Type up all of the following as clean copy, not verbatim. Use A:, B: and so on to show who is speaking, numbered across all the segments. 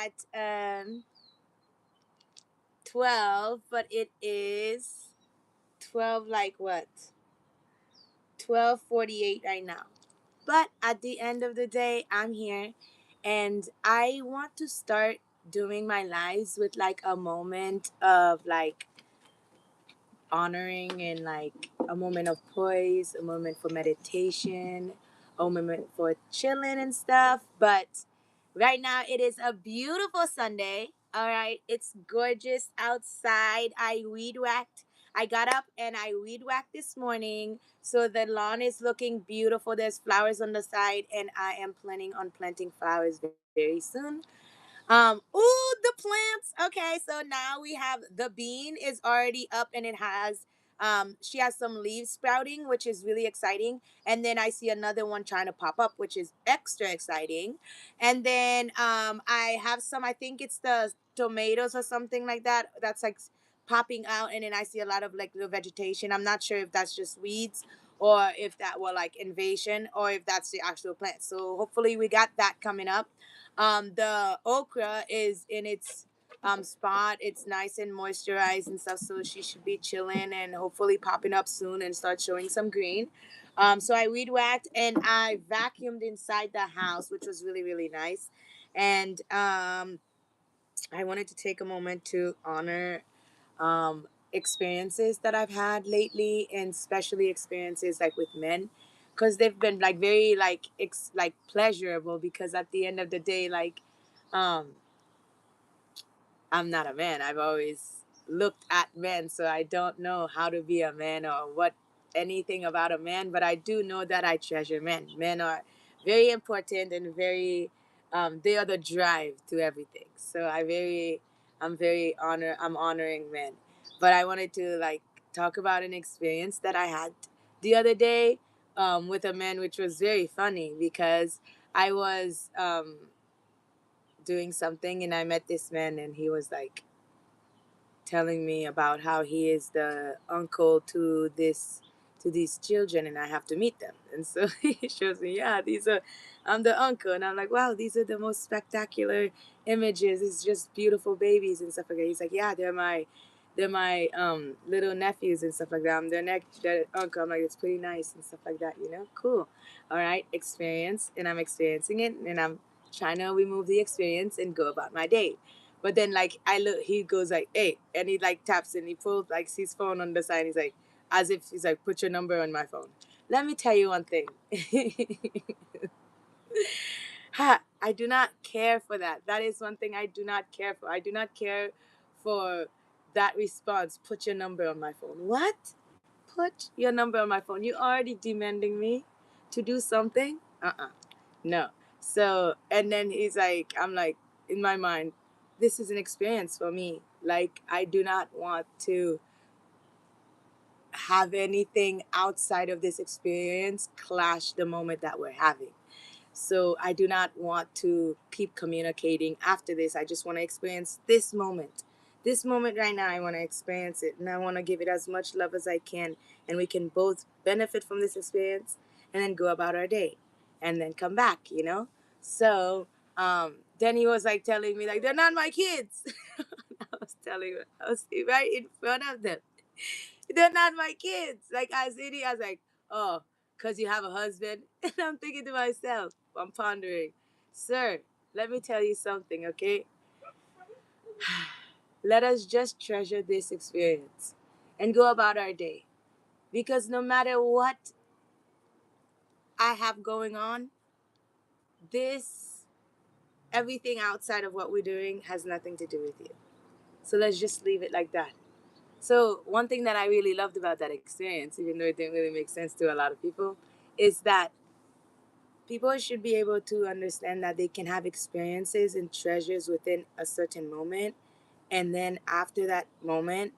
A: at 12, but it is 12 like what? 12:48 right now. But at the end of the day, I'm here and I want to start doing my lives with like a moment of like honoring and like a moment of poise, a moment for meditation, a moment for chilling and stuff. But right now it is a beautiful Sunday. All right, it's gorgeous outside. I weed whacked. I got up and I weed whacked this morning. So the lawn is looking beautiful. There's flowers on the side, and I am planning on planting flowers very soon. Ooh, the plants. Okay, so now we have the bean is already up and it has she has some leaves sprouting, which is really exciting. And then I see another one trying to pop up, which is extra exciting. And then I have some, I think it's the tomatoes or something like that. That's like popping out, and then I see a lot of like little vegetation. I'm not sure if that's just weeds or if that were like invasion or if that's the actual plant. So hopefully we got that coming up. The okra is in its spot. It's nice and moisturized and stuff, so she should be chilling and hopefully popping up soon and start showing some green. So I weed whacked and I vacuumed inside the house, which was really really nice. And I wanted to take a moment to honor experiences that I've had lately, and especially experiences like with men, because they've been like very like like pleasurable. Because at the end of the day, like, um, I'm not a man. I've always looked at men, so I don't know how to be a man or what anything about a man, but I do know that I treasure men. Men are very important and very they are the drive to everything. So I'm honoring men. But I wanted to like talk about an experience that I had the other day with a man, which was very funny because I was doing something and I met this man and he was like telling me about how he is the uncle to these children and I have to meet them. And so he shows me, yeah, these are I'm the uncle, and I'm like, wow, these are the most spectacular images. It's just beautiful babies and stuff like that. He's like, yeah, they're my little nephews and stuff like that. I'm their uncle. I'm like, it's pretty nice and stuff like that, you know? Cool. All right, experience, and I'm experiencing it and I'm trying to remove the experience and go about my day. But then like I look, he goes like, "Hey," and he like taps and he pulls like his phone on the side. He's like, as if he's like, "Put your number on my phone." Let me tell you one thing. Ha! I do not care for that. That is one thing I do not care for. I do not care for that response. Put your number on my phone. What? Put your number on my phone. You already demanding me to do something? No. So, and then he's like, I'm like, in my mind, this is an experience for me. Like, I do not want to have anything outside of this experience clash the moment that we're having. So, I do not want to keep communicating after this. I just want to experience this moment. This moment right now, I want to experience it and I want to give it as much love as I can. And we can both benefit from this experience and then go about our day and then come back, you know? So then he was like telling me, like, they're not my kids. I was telling him, I was right in front of them. They're not my kids. Like, as idiot, I was like, oh, because you have a husband? And I'm thinking to myself, I'm pondering, sir, let me tell you something, okay? Let us just treasure this experience and go about our day. Because no matter what I have going on, this, everything outside of what we're doing has nothing to do with you. So let's just leave it like that. So, one thing that I really loved about that experience, even though it didn't really make sense to a lot of people, is that people should be able to understand that they can have experiences and treasures within a certain moment, and then after that moment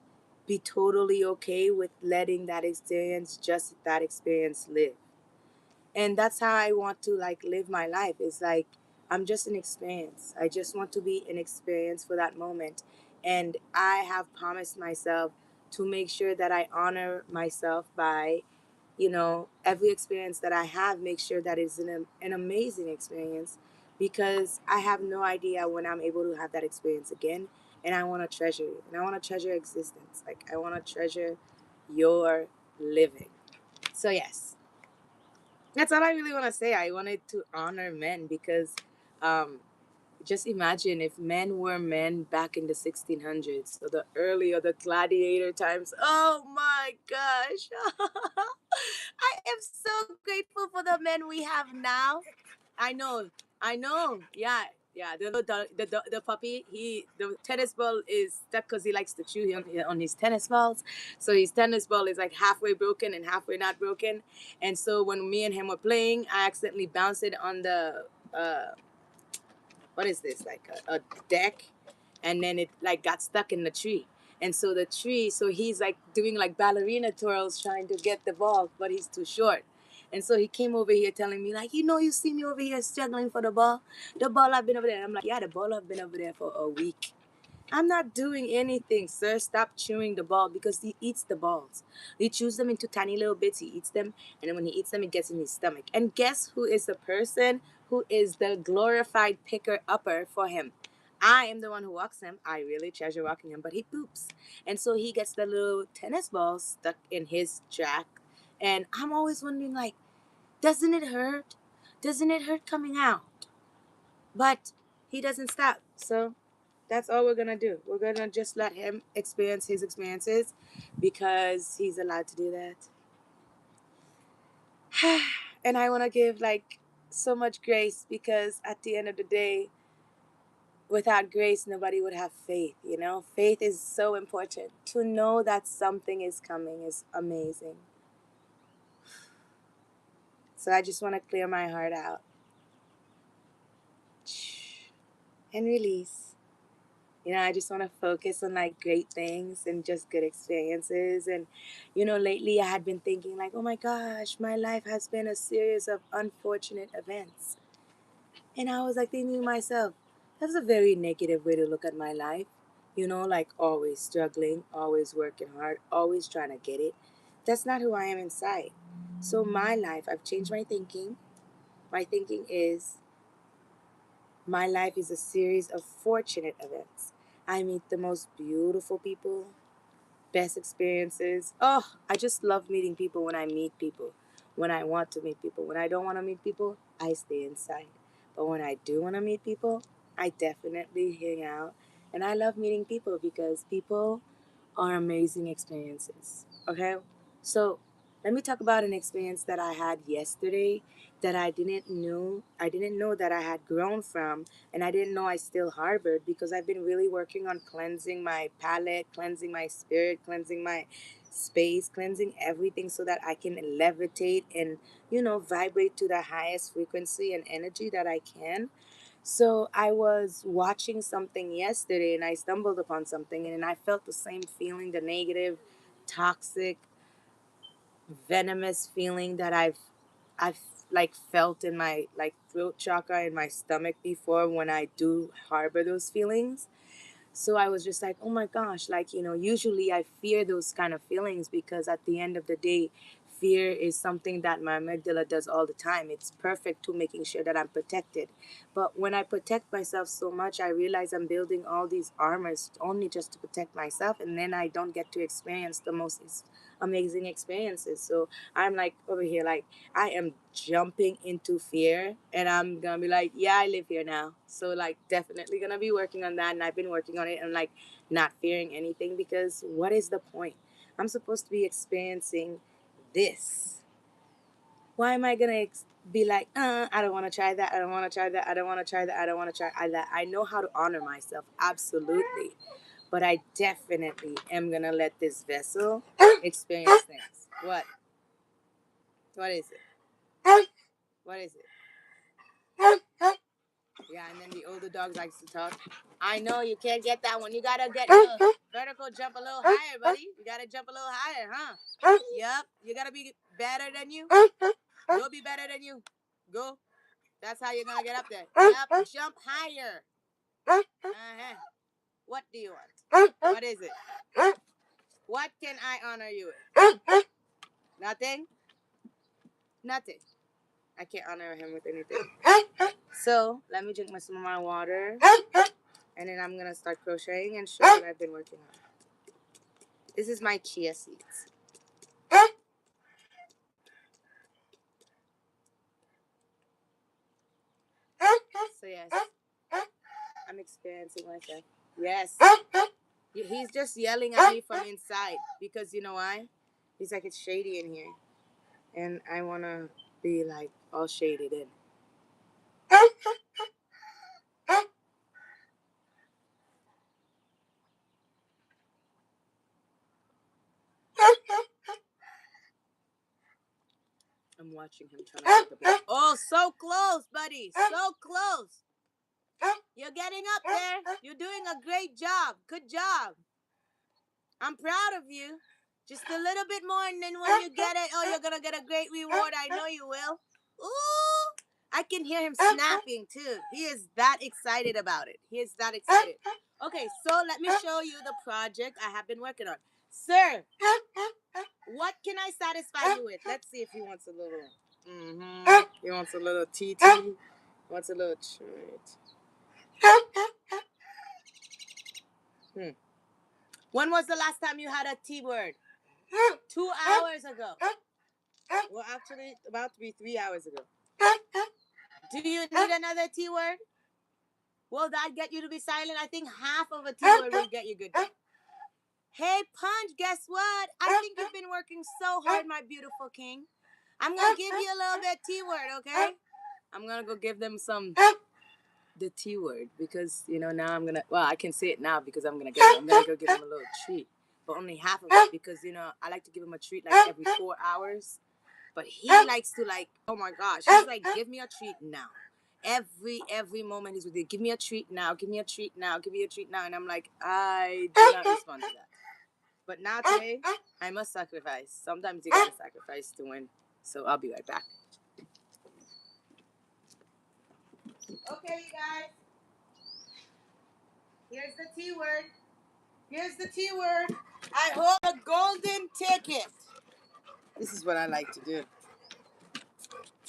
A: be totally okay with letting that experience, just that experience, live. And that's how I want to like live my life. Is like, I'm just an experience. I just want to be an experience for that moment. And I have promised myself to make sure that I honor myself by, every experience that I have, make sure that it's an amazing experience. because I have no idea when I'm able to have that experience again. And I want to treasure it. And I want to treasure existence. Like, I want to treasure your living. So, yes, that's all I really want to say. I wanted to honor men because um, just imagine if men were men back in the 1600s, so the early or the gladiator times. Oh my gosh. I am so grateful for the men we have now. I know, I know. Yeah, yeah. The puppy, the tennis ball is stuck because he likes to chew on his tennis balls. So his tennis ball is like halfway broken and halfway not broken. And so when me and him were playing, I accidentally bounced it on the what is this, like a deck, and then it like got stuck in the tree. And so the tree, so he's like doing like ballerina twirls trying to get the ball, but he's too short. And so he came over here telling me, like, you see me over here struggling for the ball. The ball have been over there. And I'm like, yeah, the ball have been over there for a week. I'm not doing anything, sir. Stop chewing the ball, because he eats the balls. He chews them into tiny little bits. He eats them, and then when he eats them, it gets in his stomach. And guess who is the person who is the glorified picker upper for him? I am the one who walks him. I really treasure walking him, but he poops. And so he gets the little tennis ball stuck in his track. And I'm always wondering, like, doesn't it hurt? Doesn't it hurt coming out? But he doesn't stop. So that's all we're gonna do. We're gonna just let him experience his experiences because he's allowed to do that. And I wanna give like so much grace, because at the end of the day, without grace nobody would have faith, you know? Faith is so important. To know that something is coming is amazing. So I just wanna clear my heart out and release. I just want to focus on like great things and just good experiences. And lately I had been thinking like, oh my gosh, my life has been a series of unfortunate events. And I was like thinking to myself, that's a very negative way to look at my life. Like always struggling, always working hard, always trying to get it. That's not who I am inside. So my life, I've changed my thinking. My thinking is, my life is a series of fortunate events. I meet the most beautiful people, best experiences. Oh, I just love meeting people when I meet people, when I want to meet people. When I don't want to meet people, I stay inside. But when I do want to meet people, I definitely hang out. And I love meeting people because people are amazing experiences. Okay? So let me talk about an experience that I had yesterday that I didn't know that I had grown from, and I didn't know I still harbored, because I've been really working on cleansing my palate, cleansing my spirit, cleansing my space, cleansing everything so that I can levitate and vibrate to the highest frequency and energy that I can. So I was watching something yesterday and I stumbled upon something, and I felt the same feeling, the negative, toxic, venomous feeling that I've like felt in my like throat chakra in my stomach before when I do harbor those feelings. So I was just like, oh my gosh, like, usually I fear those kind of feelings, because at the end of the day, fear is something that my amygdala does all the time. It's perfect to making sure that I'm protected. But when I protect myself so much, I realize I'm building all these armors only just to protect myself, and then I don't get to experience the most amazing experiences. So I'm like over here, like, I am jumping into fear, and I'm gonna be like, yeah, I live here now. So like definitely gonna be working on that, and I've been working on it, and like not fearing anything, because what is the point? I'm supposed to be experiencing this. Why am I gonna be like, I don't want to try that, I don't want to try that, I don't want to try that, I don't want to try that. I know how to honor myself, absolutely, but I definitely am gonna let this vessel experience things. What is it? What is it? Yeah, and then the older dog likes to talk. I know you can't get that one. You gotta get your vertical jump a little higher, buddy. You gotta jump a little higher, huh? Yep. You gotta be better than you. Go be better than you. Go. That's how you're gonna get up there. Yep. Jump higher. Uh-huh. What do you want? What is it? What can I honor you with? Nothing? Nothing. I can't honor him with anything. So let me drink some of my water, and then I'm gonna start crocheting and show what I've been working on. This is my chia seeds. So yes, I'm experiencing myself. Yes. He's just yelling at me from inside because you know why? He's like, it's shady in here. And I want to be like all shaded in. I'm watching him trying to get the ball. Oh, so close, buddy. So close. You're getting up there. You're doing a great job. Good job. I'm proud of you. Just a little bit more, and then when you get it, oh, you're going to get a great reward. I know you will. Ooh. I can hear him snapping, too. He is that excited about it. He is that excited. Okay, so let me show you the project I have been working on. Sir, what can I satisfy you with? Let's see if he wants a little. He wants a little TT. He wants a little treat. When was the last time you had a T word? 2 hours ago. Well, actually, about to be 3 hours ago. Do you need another T word? Will that get you to be silent? I think half of a T word will get you good. Hey, Punch, guess what? I think you've been working so hard, my beautiful king. I'm going to give you a little bit T word, okay? I'm going to go give them the T word because, you know, now I'm going to, well, I can say it now because I'm going to go give him a little treat. But only half of it because, you know, I like to give him a treat like every 4 hours. But he likes to like, oh my gosh, he's like, give me a treat now. Every moment he's with you, give me a treat now, give me a treat now, give me a treat now. And I'm like, I do not respond to that. But now today, I must sacrifice. Sometimes you gotta sacrifice to win. So I'll be right back. Okay, you guys. Here's the T word. Here's the T word. I hold a golden ticket. This is what I like to do.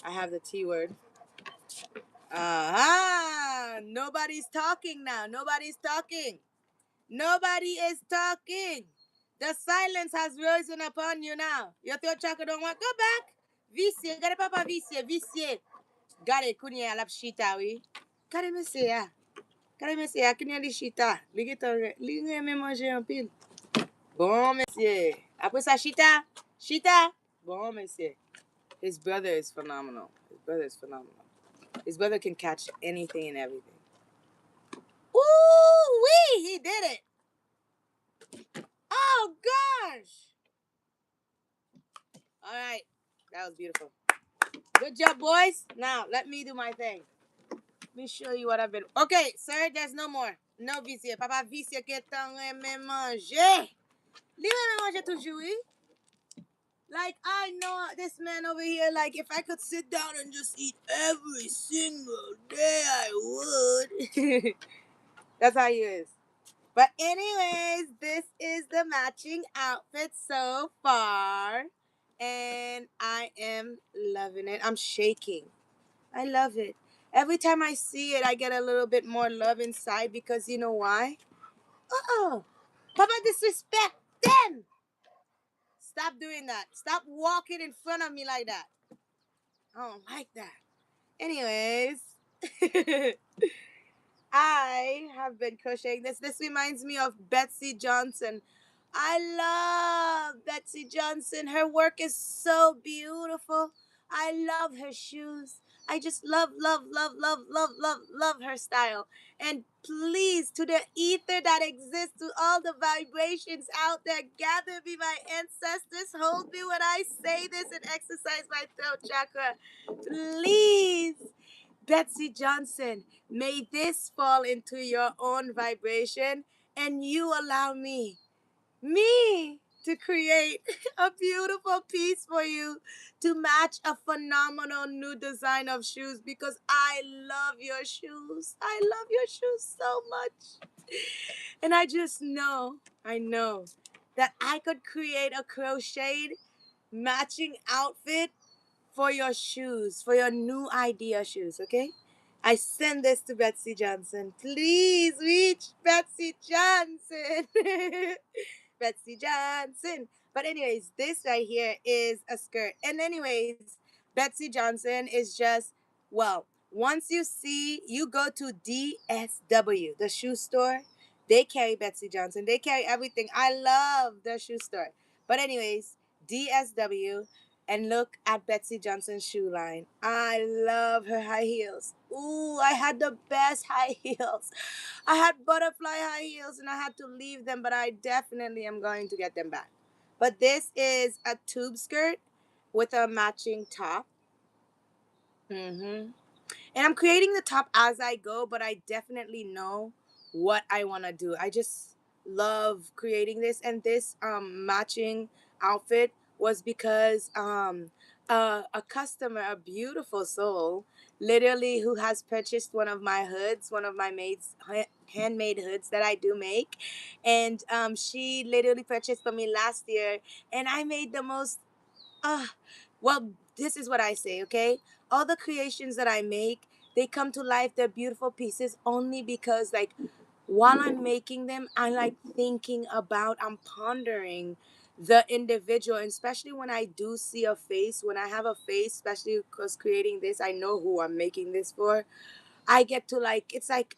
A: I have the T word. Nobody's talking now. Nobody's talking. Nobody is talking. The silence has risen upon you now. Your throat chakra don't want. Go back. Vicie. Gade papa vicie. Vicie. Gade kunye alap shita we. Gade mese ya. Gade mese ya. Kunye li shita. Lige to. Lige me manje an pil. Bon monsieur. Après ça shita. Shita. Bon monsieur. His brother is phenomenal. His brother is phenomenal. His brother can catch anything and everything. Ooh wee! He did it. Oh gosh! All right, that was beautiful. Good job, boys. Now let me do my thing. Let me show you what I've been. Okay, sir, there's no more. No vicie. Papa vicie que t'en aimé manger. Lui aimé manger toujours. Like I know this man over here. Like if I could sit down and just eat every single day, I would. That's how he is. But anyways, this is the matching outfit so far. And I am loving it. I'm shaking. I love it. Every time I see it, I get a little bit more love inside because you know why? Uh-oh. Papa disrespect them. Stop doing that. Stop walking in front of me like that. I don't like that. Anyways. I have been crocheting this. This reminds me of Betsy Johnson. I love Betsy Johnson. Her work is so beautiful. I love her shoes. I just love, love, love, love, love, love, love her style. And please, to the ether that exists, to all the vibrations out there, gather me, my ancestors. Hold me when I say this and exercise my throat chakra. Please. Betsy Johnson, may this fall into your own vibration and you allow me, to create a beautiful piece for you to match a phenomenal new design of shoes because I love your shoes. I love your shoes so much. And I know that I could create a crocheted matching outfit for your shoes, for your new idea shoes, okay? I send this to Betsy Johnson. Please reach Betsy Johnson. Betsy Johnson. But anyways, this right here is a skirt. And anyways, Betsy Johnson is just, well, once you see, you go to DSW, the shoe store. They carry Betsy Johnson. They carry everything. I love the shoe store. But anyways, DSW, and look at Betsy Johnson's shoe line. I love her high heels. Ooh, I had the best high heels. I had butterfly high heels and I had to leave them, but I definitely am going to get them back. But this is a tube skirt with a matching top. Mm-hmm. And I'm creating the top as I go, but I definitely know what I want to do. I just love creating this, and this matching outfit was because a customer, a beautiful soul, literally, who has purchased one of my hoods, one of my handmade hoods that I do make, and she literally purchased for me last year, and I made the most uh, well, this is what I say, okay? All the creations that I make, they come to life. They're beautiful pieces only because, like, while I'm making them, I'm like I'm pondering the individual, and especially when I do see a face, when I have a face, especially because creating this, I know who I'm making this for. I get to, like, it's like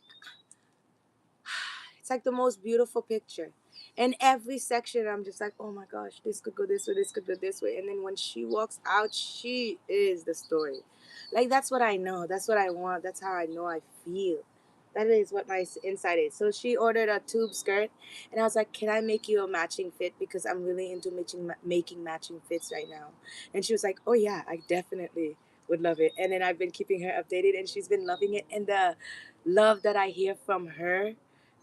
A: the most beautiful picture. And every section, I'm just like, oh my gosh, this could go this way, this could go this way. And then when she walks out, she is the story. Like, that's what I know. That's what I want. That's how I know I feel. That is what my inside is. So she ordered a tube skirt, and I was like, "Can I make you a matching fit? Because I'm really into making matching fits right now." And she was like, "Oh yeah, I definitely would love it." And then I've been keeping her updated, and she's been loving it. And the love that I hear from her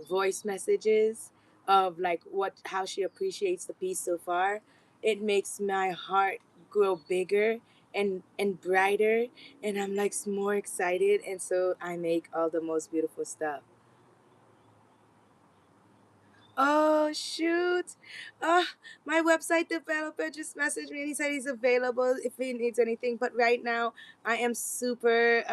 A: voice messages of, like, what how she appreciates the piece so far, it makes my heart grow bigger and brighter, and I'm like more excited, and so I make all the most beautiful stuff. Oh shoot. My website developer just messaged me and he said he's available if he needs anything. But right now I am super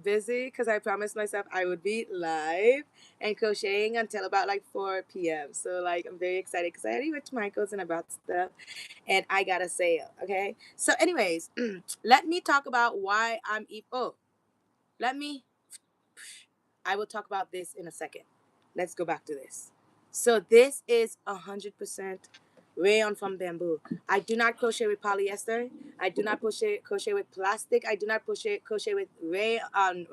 A: busy because I promised myself I would be live and crocheting until about like 4 p.m. So, like, I'm very excited because I already went to Michael's and I bought stuff and I got a sale. Okay. So anyways, let me talk about why oh, let me I will talk about this in a second. Let's go back to this. So this is 100% rayon from bamboo. I do not crochet with polyester. I do not crochet with plastic. I do not crochet with nylon.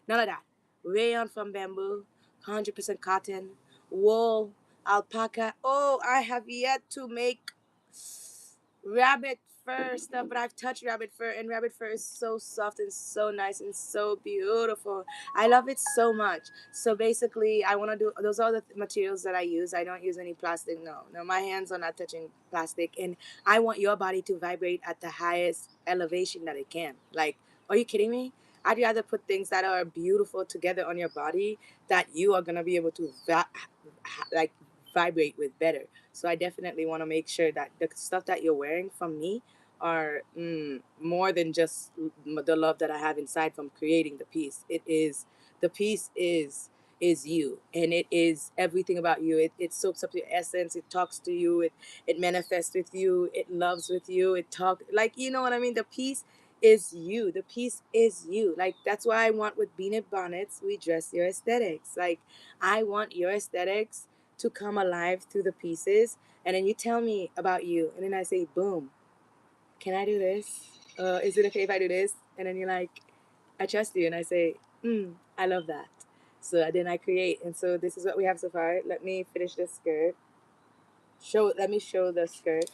A: None of that. Rayon from bamboo, 100% cotton, wool, alpaca. Oh, I have yet to make rabbit fur stuff, but I've touched rabbit fur, and rabbit fur is so soft and so nice and so beautiful. I love it so much. So basically, I want to do those are the materials that I use. I don't use any plastic. No, no, my hands are not touching plastic, and I want your body to vibrate at the highest elevation that it can. Like, are you kidding me? I'd rather put things that are beautiful together on your body that you are gonna be able to like vibrate with better. So I definitely want to make sure that the stuff that you're wearing from me are more than just the love that I have inside from creating the piece. The piece is you, and it is everything about you. It soaks up your essence. It talks to you. It manifests with you. It loves with you. It talk, like, you know what I mean. The piece is you. The piece is you. Like, that's why I want with Beanut Bonnets, we dress your aesthetics. Like, I want your aesthetics to come alive through the pieces, and then you tell me about you, and then I say, boom, can I do this? Is it okay if I do this? And then you're like, I trust you, and I say, I love that. So then I create, and so this is what we have so far. Let me finish this skirt. Let me show the skirt.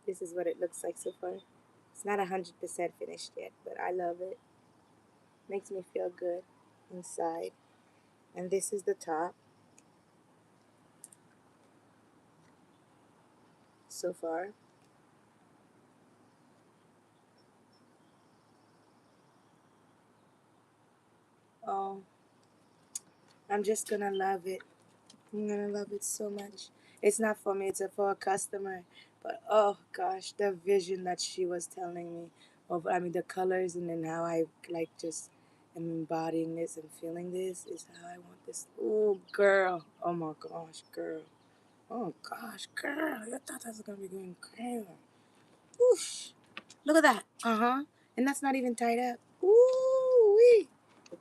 A: This is what it looks like so far. It's not 100% finished yet, but I love it. Makes me feel good inside. And this is the top so far. Oh, I'm just gonna love it. I'm gonna love it so much. It's not for me, it's for a customer. But oh gosh, the vision that she was telling me of, I mean, the colors and then how I like just am embodying this and feeling this is how I want this. Oh, girl. Oh my gosh, girl. Oh gosh, girl. I thought that was gonna be going crazy. Whoosh. Look at that. Uh huh. And that's not even tied up. Ooh wee.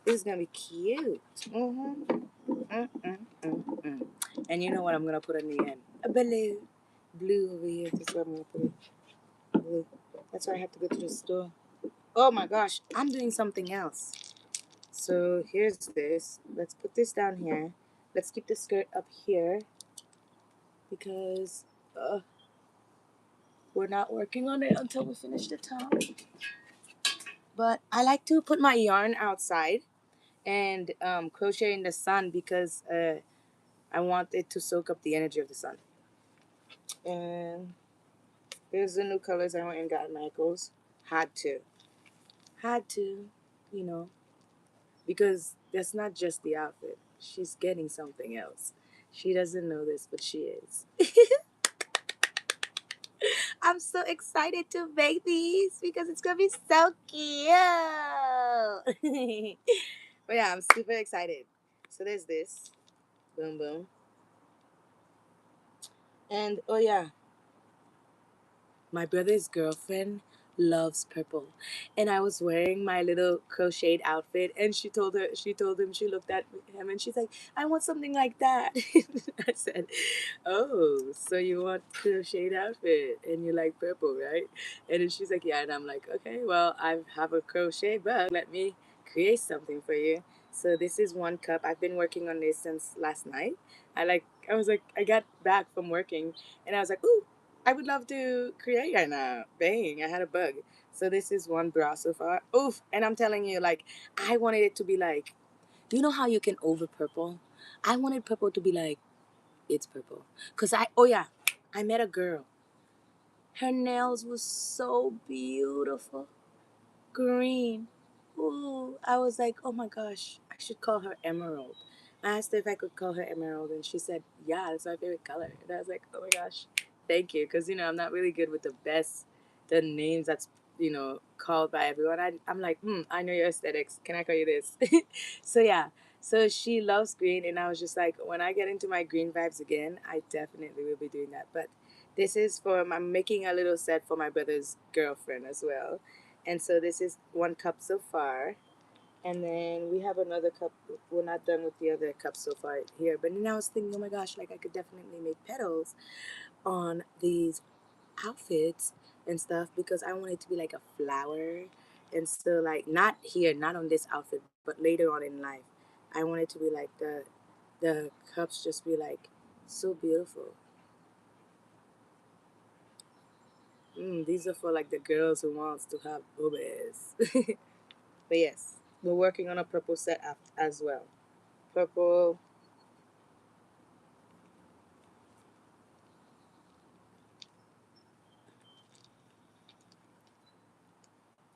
A: This is gonna be cute. Mm-hmm. Mm. And you know what I'm gonna put in the end? A blue. Blue over here. That's what I'm gonna put it. Blue. That's why I have to go to the store. Oh my gosh, I'm doing something else. So here's this. Let's put this down here. Let's keep the skirt up here because we're not working on it until we finish the top. But I like to put my yarn outside and crochet in the sun because I want it to soak up the energy of the sun. And here's the new colors I went and got at Michael's. Had to. Had to, you know, because that's not just the outfit. She's getting something else. She doesn't know this, but she is. I'm so excited to make these because it's gonna be so cute. But yeah, I'm super excited. So there's this. Boom boom. And oh yeah, my brother's girlfriend loves purple. And I was wearing my little crocheted outfit and she told him she looked at him and she's like, I want something like that. I said, oh, so you want crocheted outfit and you like purple, right? And then she's like, yeah, and I'm like, okay, well, I have a crochet bug. Let me create something for you. So this is one cup. I've been working on this since last night. I was like I got back from working and I was like, ooh, I would love to create right now. Bang, I had a bug. So this is one bra so far. Oof, and I'm telling you, like, I wanted it to be like, you know how you can over purple? I wanted purple to be like, it's purple. Oh yeah, I met a girl. Her nails was so beautiful. Green. Ooh, I was like, oh my gosh, I should call her Emerald. I asked her if I could call her Emerald, and she said, yeah, that's my favorite color. And I was like, oh my gosh, thank you. Because, I'm not really good with the names that's, called by everyone. I'm like, I know your aesthetics. Can I call you this? So, yeah. So she loves green, and I was just like, when I get into my green vibes again, I definitely will be doing that. But this is I'm making a little set for my brother's girlfriend as well. And so this is one cup so far. And then we have another cup. We're not done with the other cup so far here. But then I was thinking, oh my gosh, like I could definitely make petals on these outfits and stuff because I want it to be like a flower. And so like not here, not on this outfit, but later on in life. I want it to be like the cups just be like so beautiful. These are for like the girls who wants to have boobies. But yes, we're working on a purple set as well. Purple.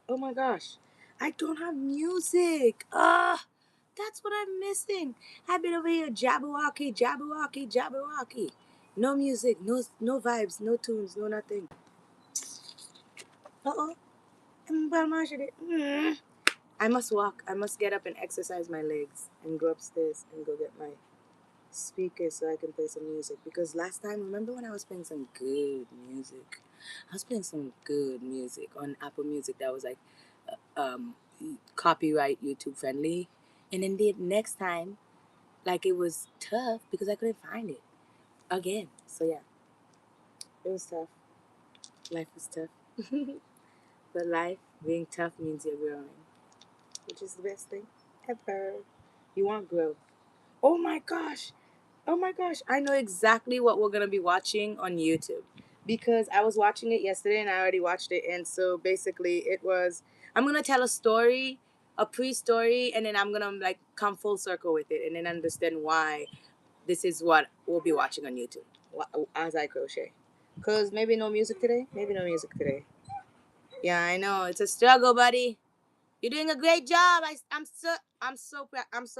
A: Oh my gosh. I don't have music. That's what I'm missing. I've been over here jabberwocky, jabberwocky, jabberwocky. No music, no vibes, no tunes, no nothing. Uh-oh. I must walk. I must get up and exercise my legs and go upstairs and go get my speaker so I can play some music. Because last time, remember when I was playing some good music? I was playing some good music on Apple Music that was like um, copyright YouTube friendly. And then the next time, like it was tough because I couldn't find it again. So yeah, it was tough. Life was tough. But life being tough means you're growing, which is the best thing ever. You want growth. Oh my gosh. Oh my gosh, I know exactly what we're gonna be watching on YouTube because I was watching it yesterday and I already watched it. And so basically, I'm gonna tell a story, a pre story, and then I'm gonna like come full circle with it and then understand why this is what we'll be watching on YouTube as I crochet. Because maybe no music today, maybe no music today. Yeah, I know. It's a struggle, buddy. You're doing a great job. I'm so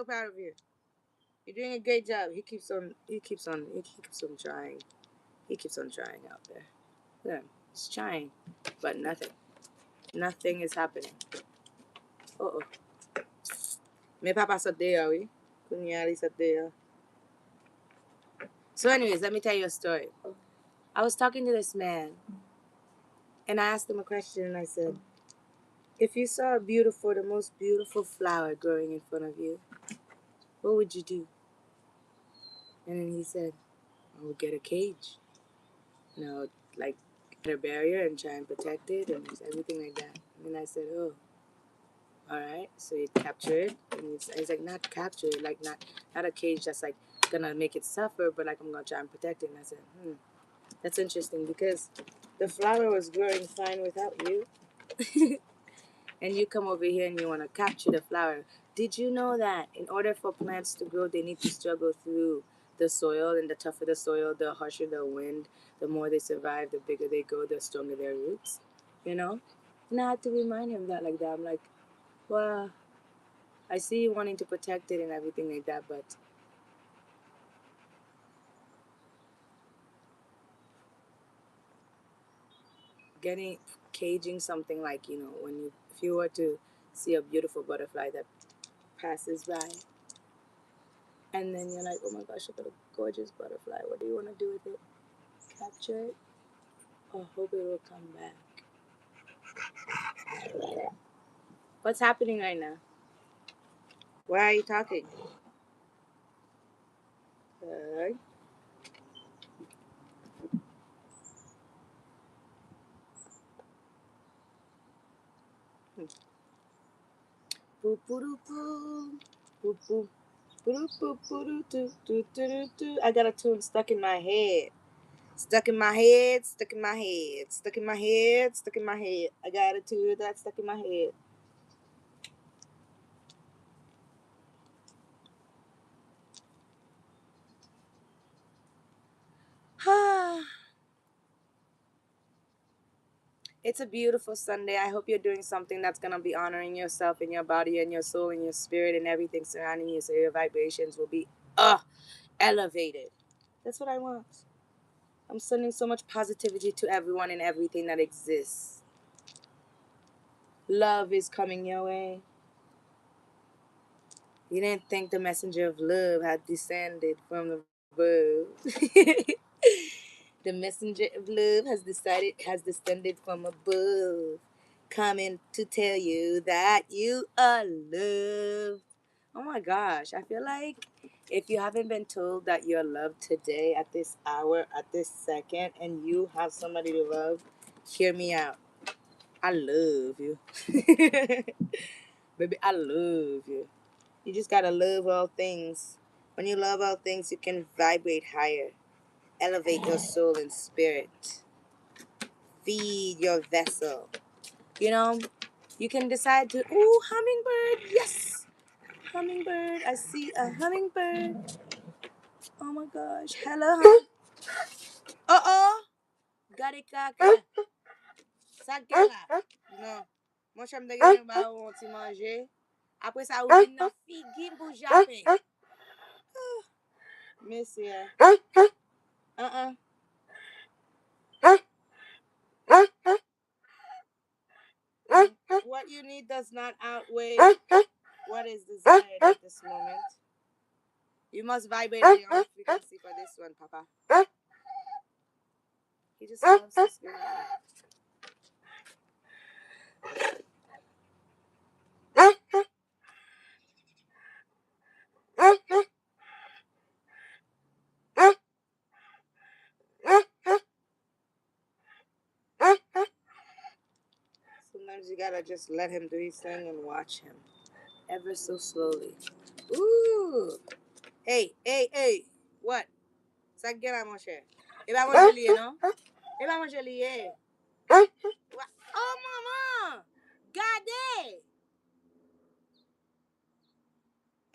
A: proud of you. You're doing a great job. He keeps on trying. He keeps on trying out there. Yeah, he's trying, but nothing. Nothing is happening. Oh. Me papa sat there, we. Kunyali sat there. So, anyways, let me tell you a story. I was talking to this man, and I asked him a question, and I said, if you saw the most beautiful flower growing in front of you, what would you do? And then he said, I would get a cage. Like, get a barrier and try and protect it and everything like that. And then I said, oh, all right. So you capture it. And he's like, not capture it, like not a cage that's like gonna make it suffer, but like I'm gonna try and protect it. And I said, that's interesting because the flower was growing fine without you. And you come over here and you want to capture the flower. Did you know that in order for plants to grow, they need to struggle through the soil, and the tougher the soil, the harsher the wind, the more they survive, the bigger they grow, the stronger their roots, you know? And I had to remind him that like that. I'm like, well, I see you wanting to protect it and everything like that, but caging something like, if you were to see a beautiful butterfly that passes by, and then you're like, oh my gosh, look at a gorgeous butterfly. What do you want to do with it? Capture it or hope it will come back? What's happening right now? Why are you talking? Uh, Boo boo doo boo. Boo boo. Boo boo boo doo doo doo doo doo doo. I got a tune stuck in my head. Stuck in my head, stuck in my head, stuck in my head, stuck in my head. I got a tune that's stuck in my head. It's a beautiful Sunday. I hope you're doing something that's going to be honoring yourself and your body and your soul and your spirit and everything surrounding you so your vibrations will be elevated. That's what I want. I'm sending so much positivity to everyone and everything that exists. Love is coming your way. You didn't think the messenger of love had descended from above. The messenger of love has descended from above, coming to tell you that you are loved. Oh my gosh, I feel like if you haven't been told that you're loved today, at this hour, at this second, and you have somebody to love, hear me out. I love you. Baby, I love you. You just gotta love all things. When you love all things, you can vibrate higher, elevate your soul and spirit, feed your vessel. You know, you can decide to, ooh, hummingbird, yes, hummingbird. I see a hummingbird. Oh my gosh, hello, oh, garikaka, sakela. Non, mon chum de gen ba ou ti manje. Apre sa ou vin nan figi pou jape. Monsieur. Uh-uh. What you need does not outweigh what is desired at this moment. You must vibrate on your own frequency for this one, Papa. He just loves to scream. Sometimes you gotta just let him do his thing and watch him. Ever so slowly. Ooh. Hey. What? Ça gueule mon cher. Il va manger lié, non? Il va manger lié. Oh, maman! Gardez!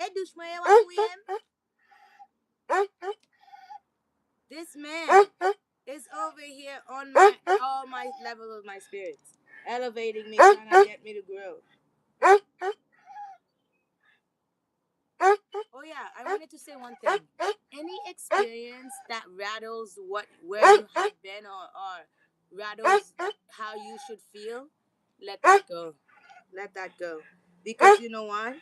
A: Et douche-moi, this man is over here on all my levels of my spirits, elevating me, trying to get me to grow. Oh yeah, I wanted to say one thing. Any experience that rattles where you have been or rattles how you should feel, let that go. Let that go. Because you know what?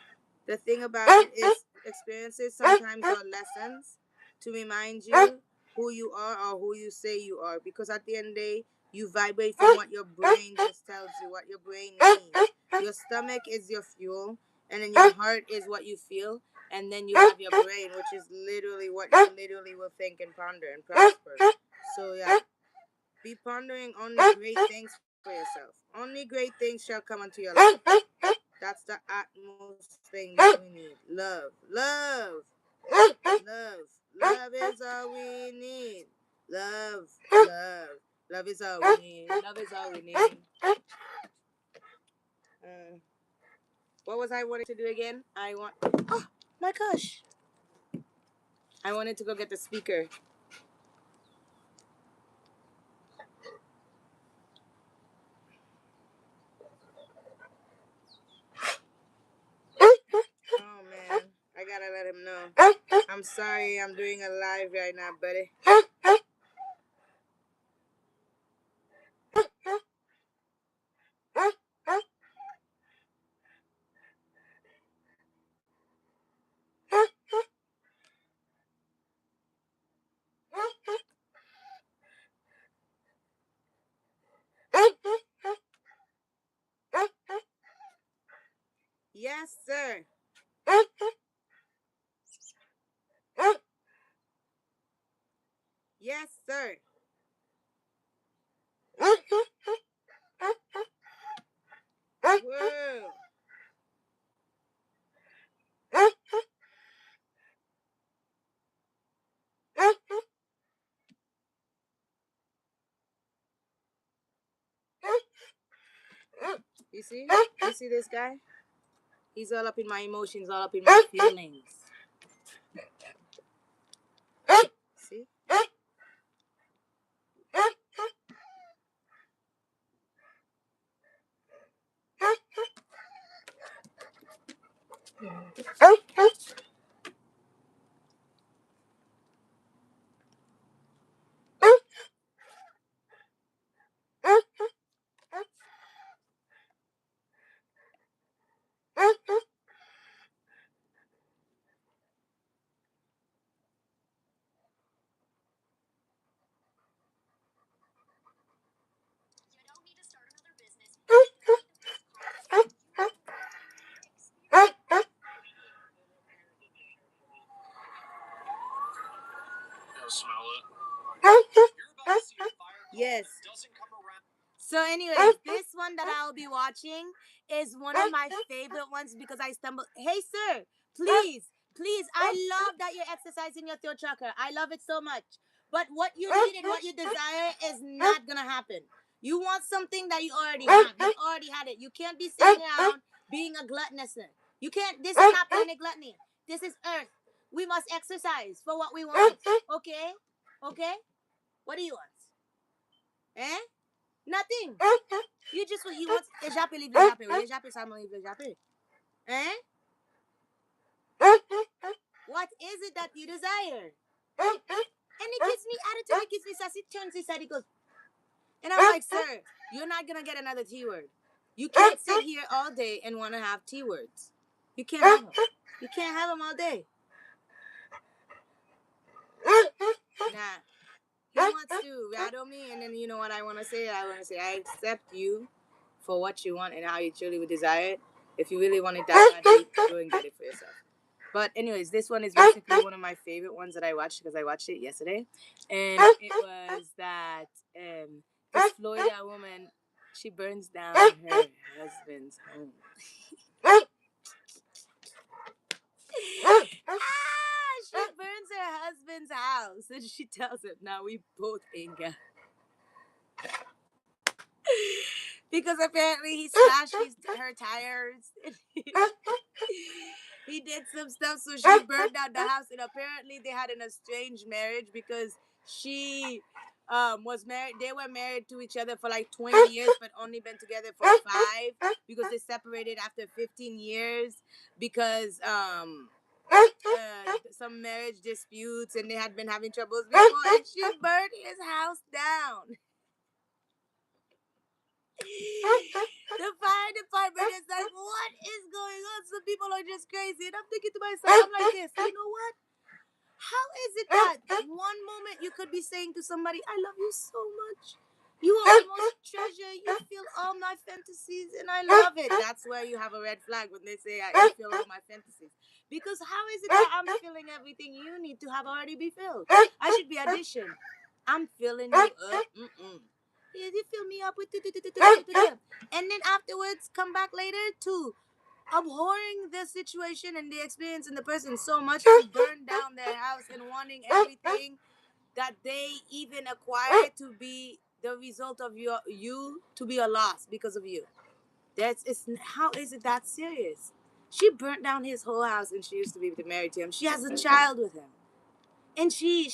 A: The thing about it is experiences sometimes are lessons to remind you who you are or who you say you are. Because at the end of the day, you vibrate from what your brain just tells you, what your brain needs. Your stomach is your fuel, and then your heart is what you feel, and then you have your brain, which is literally what you literally will think and ponder and prosper. So yeah, be pondering only great things for yourself. Only great things shall come into your life. That's the utmost thing that we need. Love. Love. Love. Love is all we need. Love. Love. Love is all we need. Love is all we need. What was I wanting to do again? Oh my gosh. I wanted to go get the speaker. Oh man, I gotta let him know. I'm sorry, I'm doing a live right now, buddy. Yes, sir. Yes, sir. Whoa. You see? You see this guy? He's all up in my emotions, all up in my feelings. See? Yes. So, anyways, this one that I'll be watching is one of my favorite ones because I stumbled. Hey, sir, please, please, I love that you're exercising your throat chakra. I love it so much. But what you need and what you desire is not gonna happen. You want something that you already have. You already had it. You can't be sitting around being a gluttonous. You can't. This is not planet gluttony. This is Earth. We must exercise for what we want. Okay? Okay? What do you want? Eh? Nothing. You just what you want. Échapper, livre, échapper. Oui, échapper, ça livre, échapper. Eh? What is it that you desire? And it gives me attitude. It gives me sassy. Turns his head. He goes, and I'm like, sir, you're not gonna get another T word. You can't sit here all day and want to have T words. You can't have them. You can't have them all day. Nah. He wants to rattle me, and then you know what I want to say? I want to say, I accept you for what you want and how you truly would desire it. If you really want it that badly, go and get it for yourself. But anyways, this one is basically one of my favorite ones that I watched because I watched it yesterday. And it was that this Florida woman, she burns down her husband's home. She burns her husband's house and she tells him, now we both ain't got. Because apparently he slashed her tires. He did some stuff, so she burned down the house. And apparently they had an estranged marriage because she was married. They were married to each other for like 20 years, but only been together for 5 because they separated after 15 years because some marriage disputes, and they had been having troubles before, and she burned his house down. The fire department is like, what is going on? Some people are just crazy. And I'm thinking to myself, I'm like this, you know what? How is it that one moment you could be saying to somebody, I love you so much. You are my most treasure. You feel all my fantasies and I love it. That's where you have a red flag when they say, I feel all my fantasies. Because how is it that I'm feeling everything you need to have already be filled? I should be addition. I'm filling you up. You fill me up with and then afterwards come back later to abhorring the situation and the experience and the person so much to burn down their house and wanting everything that they even acquired to be the result of you to be a loss because of you. That's it's how is it that serious? She burnt down his whole house and she used to be married to him. She has a child with him. And she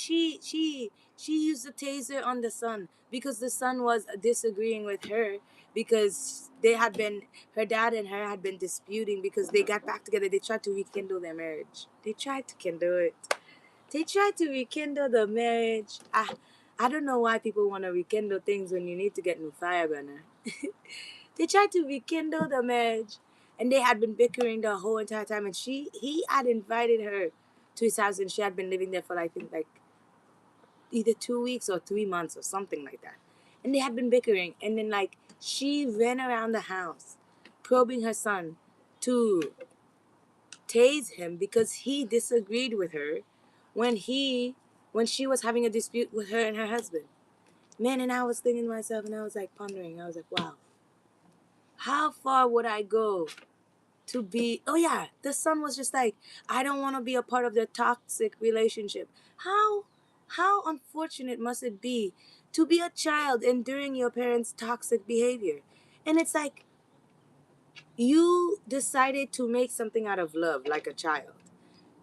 A: used a taser on the son because the son was disagreeing with her because they had been her dad and her had been disputing because they got back together. They tried to rekindle their marriage. They tried to kindle it. They tried to rekindle the marriage. I don't know why people want to rekindle things when you need to get new fire burner. They tried to rekindle the marriage and they had been bickering the whole entire time, and he had invited her to his house and she had been living there for I think like either 2 weeks or 3 months or something like that. And they had been bickering, and then like she ran around the house probing her son to tase him because he disagreed with her when she was having a dispute with her and her husband. Man, and I was thinking to myself and I was like pondering, I was like, wow, how far would I go to be, oh yeah, the son was just like, I don't want to be a part of the toxic relationship. How unfortunate must it be to be a child enduring your parents' toxic behavior? And it's like you decided to make something out of love like a child,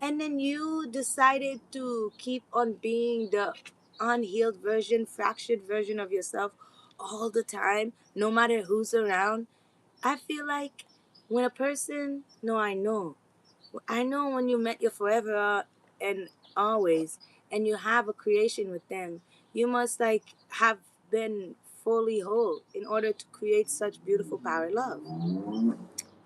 A: and then you decided to keep on being the unhealed version, fractured version of yourself all the time, no matter who's around. I feel like when a person, no, I know when you met your forever and always, and you have a creation with them, you must like have been fully whole in order to create such beautiful power love.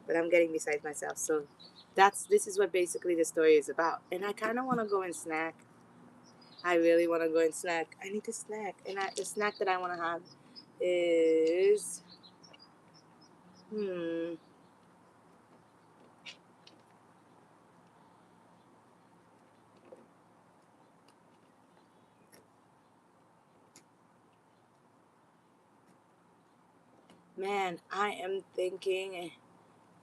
A: But I'm getting beside myself, so this is what basically the story is about. And I kind of want to go and snack. I really want to go and snack. I need to snack, and the snack that I want to have is man, I am thinking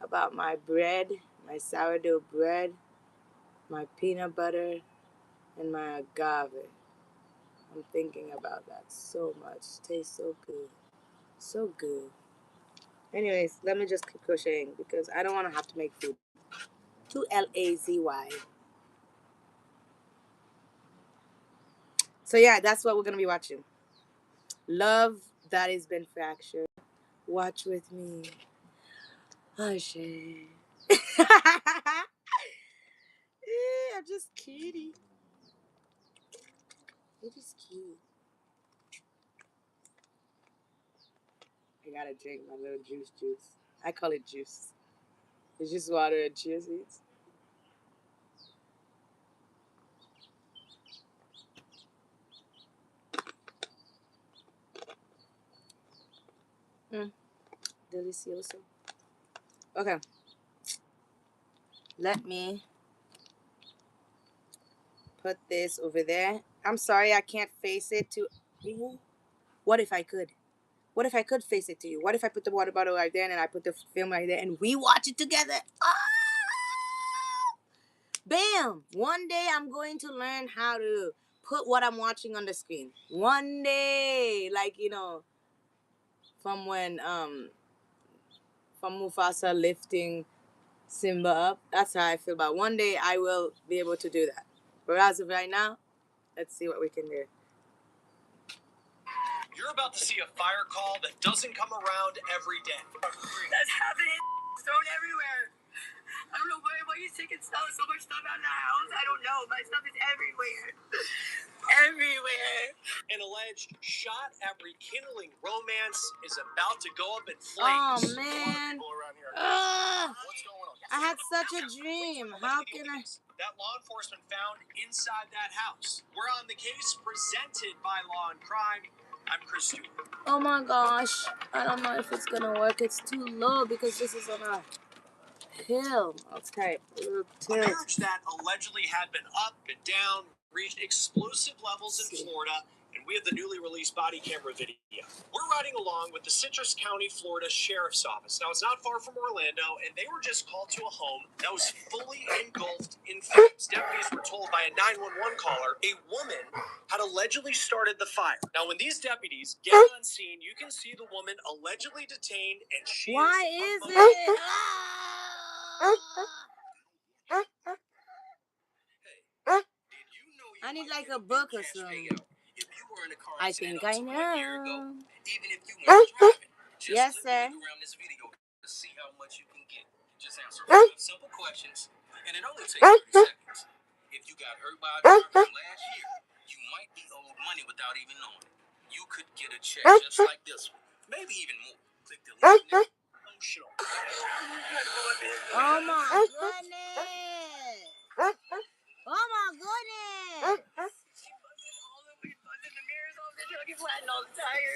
A: about my bread, my sourdough bread, my peanut butter, and my agave. I'm thinking about that so much. Tastes so good. So good. Anyways, let me just keep crocheting because I don't want to have to make food. Too lazy. So yeah, that's what we're gonna be watching. Love that has been fractured. Watch with me. Hush. I'm just kidding. You're just cute. I gotta drink my little juice. I call it juice. It's just water and chia seeds. Mm, delicioso. Okay, let me put this over there. I'm sorry I can't face it to. What if I could? What if I could face it to you? What if I put the water bottle right there and I put the film right there and we watch it together? Ah! Bam! One day I'm going to learn how to put what I'm watching on the screen. One day, like from when from Mufasa lifting Simba up. That's how I feel about. One day I will be able to do that. But as of right now, let's see what we can do. You're about to see a fire call that doesn't come around every day. That's happening. Thrown everywhere. I don't know why he's taking so much stuff out of the house. I don't know. My stuff is everywhere. Everywhere.
B: An alleged shot at rekindling romance is about to go up in flames.
A: Oh, man.
B: What's going on?
A: I had such a dream. How can I...
B: That law enforcement found inside that house. We're on the case presented by Law and Crime. I'm Chris Stewart.
A: Oh my gosh. I don't know if it's gonna work. It's too low because this is on a hill. Okay.
B: A marriage that allegedly had been up and down reached explosive levels in Florida, and we have the newly released body camera video. We're riding along with the Citrus County, Florida Sheriff's Office. Now, it's not far from Orlando, and they were just called to a home that was fully engulfed in flames. Deputies were told by a 911 caller a woman had allegedly started the fire. Now, when these deputies get on scene, you can see the woman allegedly detained, and she
A: Why is it? I need like a book or something. I think I know. Yes, sir.
B: See how much you can get. Just answer 5 simple questions, and it only takes 30 seconds. If you got hurt by a driver last year, you might be owed money without even knowing it. You could get a check just like this one, maybe even more. Click the link now. Emotional.
A: Oh my goodness! Oh my goodness!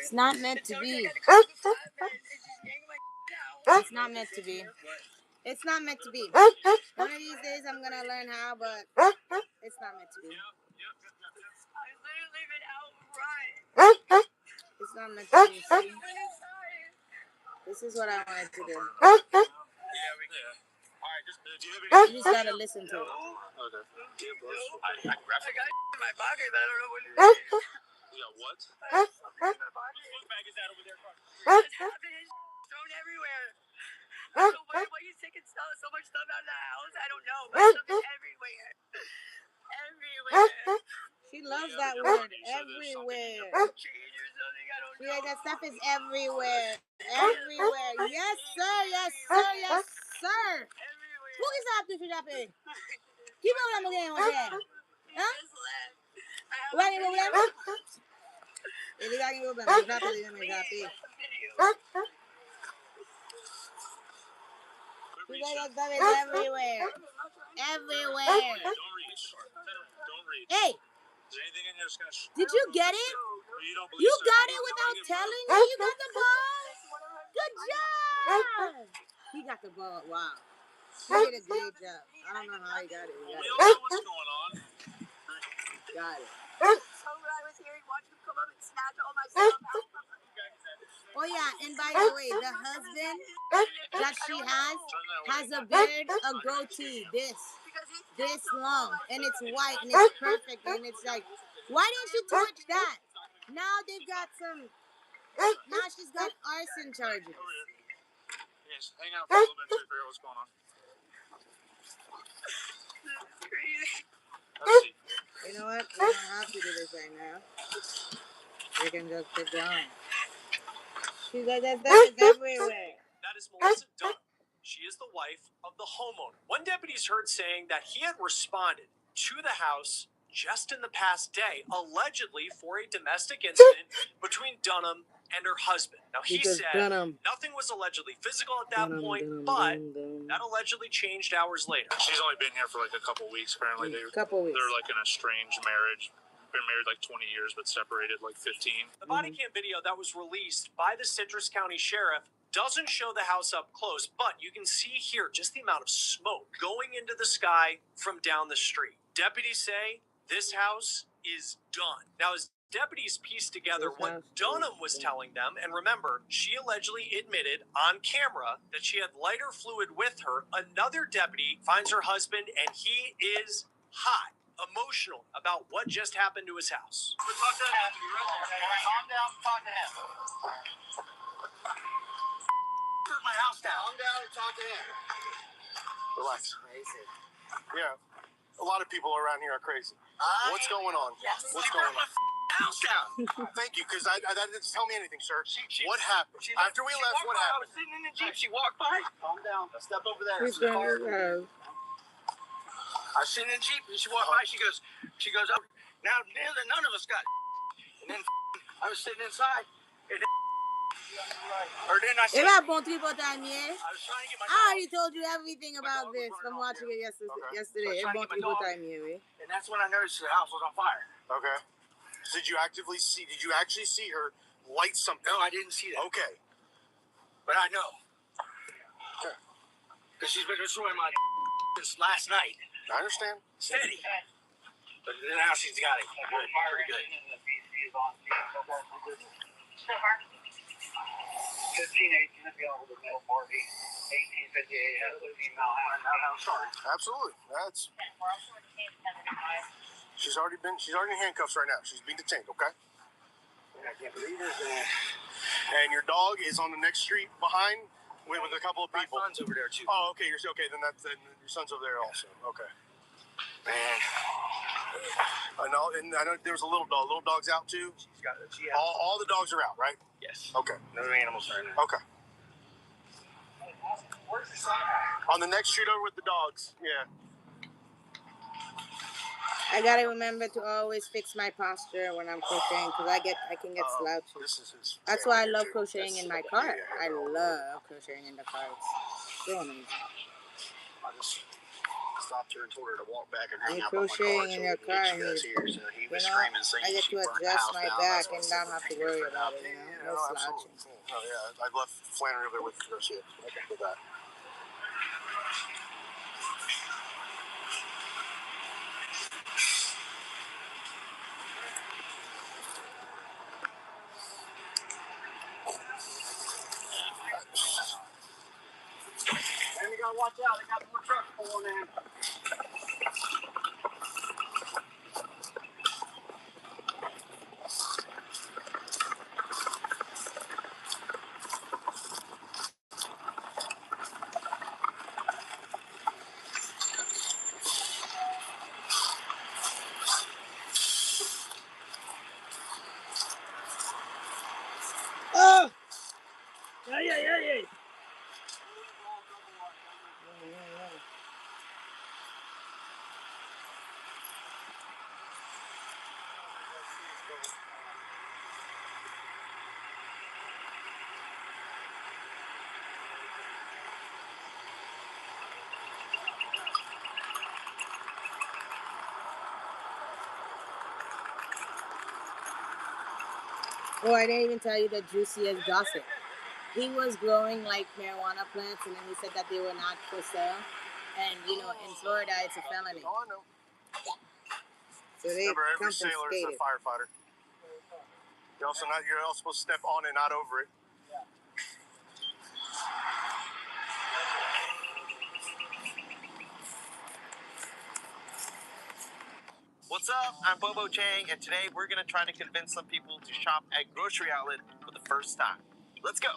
A: It's not meant to be. It's not meant to be. It's not meant to be. One of these days I'm gonna learn how, but it's not meant to be. It's not meant to be. See? This is what I wanted to do. You just gotta listen to it.
B: Okay. I got my pocket, but I don't know what it is. You got what? What bag is that over there? What's happening? Thrown everywhere. I don't know why he's taking so much stuff out of the house. I don't know. My stuff is everywhere. Everywhere.
A: She loves that word. Everywhere. Yeah, that stuff is everywhere. Everywhere. Yes, sir. Yes, sir. Yes, sir. Look at that picture that big. Keep on again with that. Huh? Why you move that? Ele vai me mudar, mas já pedi também, já pedi. You guys are everywhere. Everywhere.
B: Don't reach. Don't reach.
A: Hey.
B: Is there anything in here that's going to...
A: Did you get it? You got it without telling me? You got the ball? Good job! He got the ball. Wow. He did a great job. I don't know how he got it.
B: We all know what's going on.
A: Got it.
C: So when I was here, he watched him come up and snatch all my stuff out.
A: Oh yeah, and by the way, the husband that she has a beard, a goatee, this long, and it's white, and it's perfect, and it's like, why didn't you touch that? Now they've got some, now she's got arson charges.
B: Yes, hang out for a little bit until you figure out what's going on.
C: Crazy.
A: You know what? We don't have to do this right now. We can just keep going. She said that stuff is everywhere.
B: That is Melissa Dunn. She is the wife of the homeowner. One deputy is heard saying that he had responded to the house just in the past day, allegedly for a domestic incident between Dunham and her husband. Now, he said nothing was allegedly physical at that point, but that allegedly changed hours later. She's only been here for like a couple weeks, apparently. They're like in a strange marriage. Been married like 20 years, but separated like 15. The body cam video that was released by the Citrus County Sheriff doesn't show the house up close, but you can see here just the amount of smoke going into the sky from down the street. Deputies say this house is done. Now, as deputies pieced together what Dunham was telling them, and remember, she allegedly admitted on camera that she had lighter fluid with her, another deputy finds her husband, and he is hot. Emotional about what just happened to his house.
C: We'll talk to him. Calm down and talk to him. Put my house down. Calm down and talk to him.
D: Relax.
A: Crazy.
D: Yeah. A lot of people around here are crazy. What's going on?
C: Yes.
D: What's going on?
B: house down.
D: Thank you, because that didn't tell me anything, sir. What happened? After we left, what happened?
B: I was sitting in the Jeep. She walked by.
D: Calm down. Now step over there.
A: He's going to have.
B: I was sitting in the Jeep, and she walked by. She goes, oh, now none of us got. And then I was sitting inside. And then, I said,
A: I was trying to get my dog. I already told you everything about this from watching it yesterday.
B: And that's when I noticed the house was on fire.
D: Okay. So did you actually see her light something?
B: No, I didn't see that.
D: Okay.
B: But I know. Because she's been destroying my since last night.
D: I understand.
B: Steady. But now she's got it. Good. Pretty good.
C: 1518 available to middle party. 1858 has a female house.
D: Sorry. Absolutely. She's already in handcuffs right now. She's being detained, okay?
B: I can't believe this.
D: And your dog is on the next street behind with a couple of people.
B: My son's over there too.
D: Oh, okay. Okay. Then your son's over there also. Okay.
B: Man.
D: I know there was a little dog. Little dog's out too. All the dogs are out, right?
B: Yes.
D: Okay.
B: No animals are in there.
D: Okay.
C: Where's the son?
D: On the next street over with the dogs. Yeah.
A: I gotta remember to always fix my posture when I'm crocheting because I can get slouchy.
D: This is his.
A: That's why I love crocheting in my car. I love crocheting in the car. It's so amazing.
D: I just stopped her and told her to walk back and
A: I'm
D: hang out by my car.
A: crocheting in your car,
D: So he was
A: know,
D: screaming, saying
A: I get
D: she
A: to
D: burnt the
A: adjust
D: house
A: my
D: down.
A: back
D: That's
A: and not have to worry about it. No slouching.
D: Absolutely. Oh yeah, I've left Flannery over there with Garcia. Okay, with that.
C: And you gotta watch out, they got more trucks pulling in.
A: Oh! Oh, I didn't even tell you the juiciest gossip. He was growing like marijuana plants, and then he said that they were not for sale. And in Florida, it's a felony.
D: Oh, I know.
A: So they
D: Remember, every sailor is a firefighter. You're also supposed to step on it, not over it.
E: What's up? I'm Bobo Chang, and today we're going to try to convince some people to shop at Grocery Outlet for the first time. Let's go.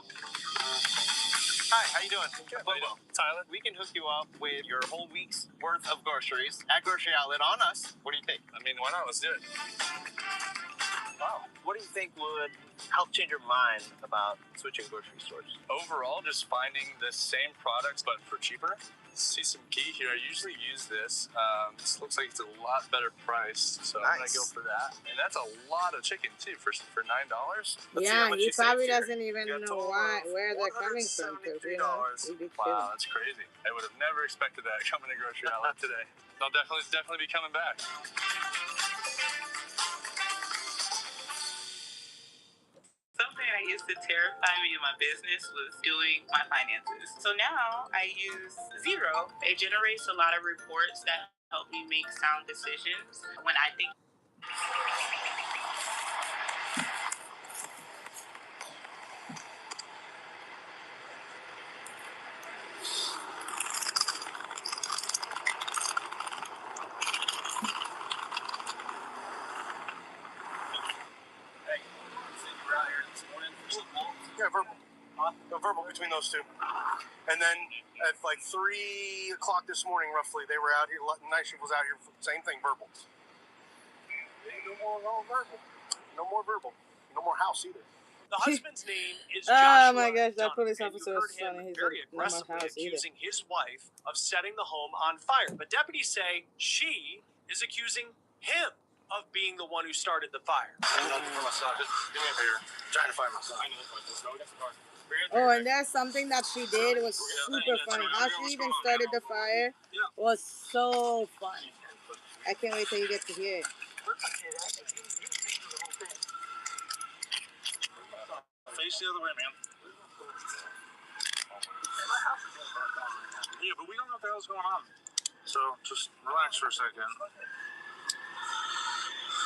E: Hi, how you doing?
B: Good.
E: Bobo. Tyler, we can hook you up with your whole week's worth of groceries at Grocery Outlet on us. What do you think?
B: I mean, why not? Let's do it.
E: Wow. What do you think would help change your mind about switching grocery stores?
B: Overall, just finding the same products but for cheaper. See some key here. I usually use this. This looks like it's a lot better priced, so I'm gonna go for that. And that's a lot of chicken too for $9.
A: Yeah, he probably doesn't even know where they're coming from.
B: Wow, that's crazy. I would have never expected that coming to Grocery Outlet today. They'll definitely be coming back.
F: Something that used to terrify me in my business was doing my finances. So now I use Zero. It generates a lot of reports that help me make sound decisions when I think.
D: Yeah, verbal. No, verbal between those two. And then at like 3 o'clock this morning, roughly, they were out here. Night shift was out here. Same thing, verbal.
C: No more verbal.
D: No more verbal. No more house either.
B: The husband's name is
A: Oh
B: Joshua
A: my gosh, that
B: Dunham,
A: police
B: and you
A: officer
B: heard
A: was
B: him
A: funny. He
B: very
A: said, "No more
B: aggressively
A: house either."
B: accusing his wife of setting the home on fire. But deputies say she is accusing him of being the one who started the fire.
D: I'm looking for my son. Just give me a beer. I'm trying to find my son. I know.
A: Oh, and that's something that she did. It was super funny. How she even started the fire was so funny. I can't wait till you get to hear it.
D: Face the other way, man. Yeah, but we don't know what the hell's going on. So just relax for a second.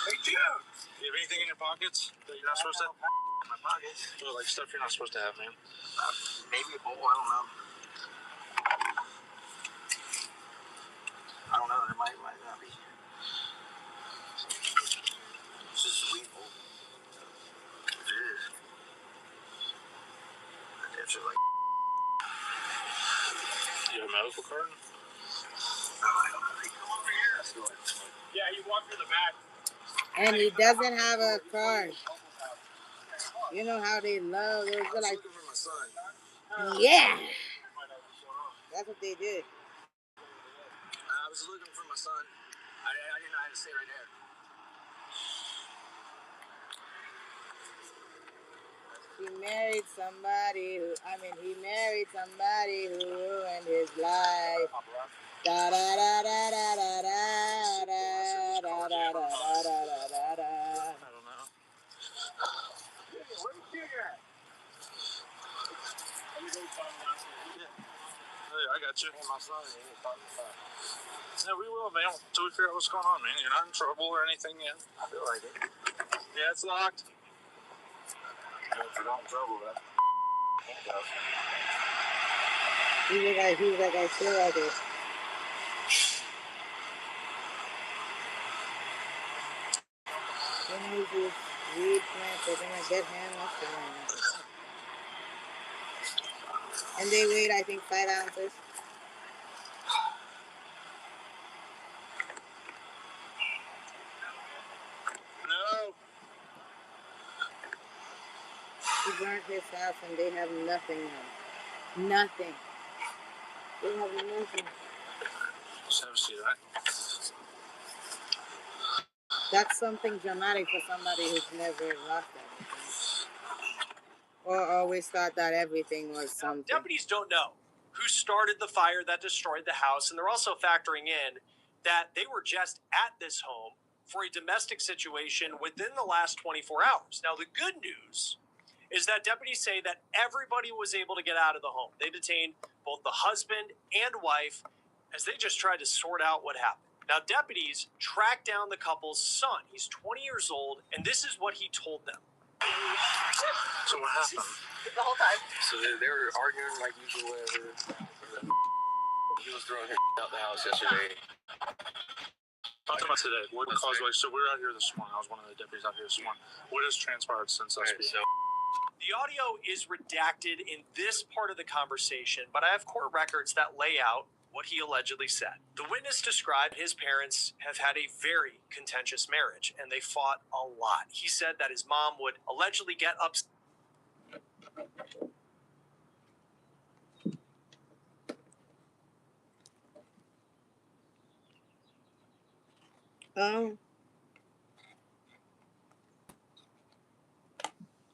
D: Hey, dude! Do you have anything in your pockets that you're not supposed to have? In my pockets? Oh, like stuff you're not supposed to have, man. Maybe a bowl, I don't know. I don't know, there might not be. It's just a weed bowl. If it is. It's just like... You have a medical card? No, I don't think come over here. Yeah, you walk through the back.
A: And he doesn't have a card. You know how they love those. They're like,
D: looking for my son.
A: yeah. That's what they did.
D: I was looking for my son. I didn't know how to stay right there.
A: He married somebody he married somebody who ruined his life. Da da da da da da da da da da da da da da.
D: I don't know. Where's Junior at? Hey, I got you. Hey, my son, yeah, we will, man. Until we figure out what's going on, man. You're not in trouble or anything yet. I feel like it. Yeah, it's locked. Yeah, if you're not in trouble, then.
A: He's like, I feel like it. When he's these weed plants, they're gonna get him a phone. And they weighed, I think, 5 ounces.
D: No.
A: He burnt his house and they have nothing now. Nothing. They have nothing.
D: Just have a seat, right?
A: That's something dramatic for somebody who's never lost everything. Or always thought that everything was something.
B: Now, deputies don't know who started the fire that destroyed the house, and they're also factoring in that they were just at this home for a domestic situation within the last 24 hours. Now, the good news is that deputies say that everybody was able to get out of the home. They detained both the husband and wife as they just tried to sort out what happened. Now, deputies tracked down the couple's son. He's 20 years old, and this is what he told them.
D: So what happened?
G: The whole time.
H: So they were arguing like usual, whatever. He was throwing his out the house yesterday.
D: Talk about today. What caused like? So we're out here this morning. I was one of the deputies out here this morning. What has transpired since us being?
B: The audio is redacted in this part of the conversation, but I have court records that lay out what he allegedly said. The witness described his parents have had a very contentious marriage, and they fought a lot. He said that his mom would allegedly get upset.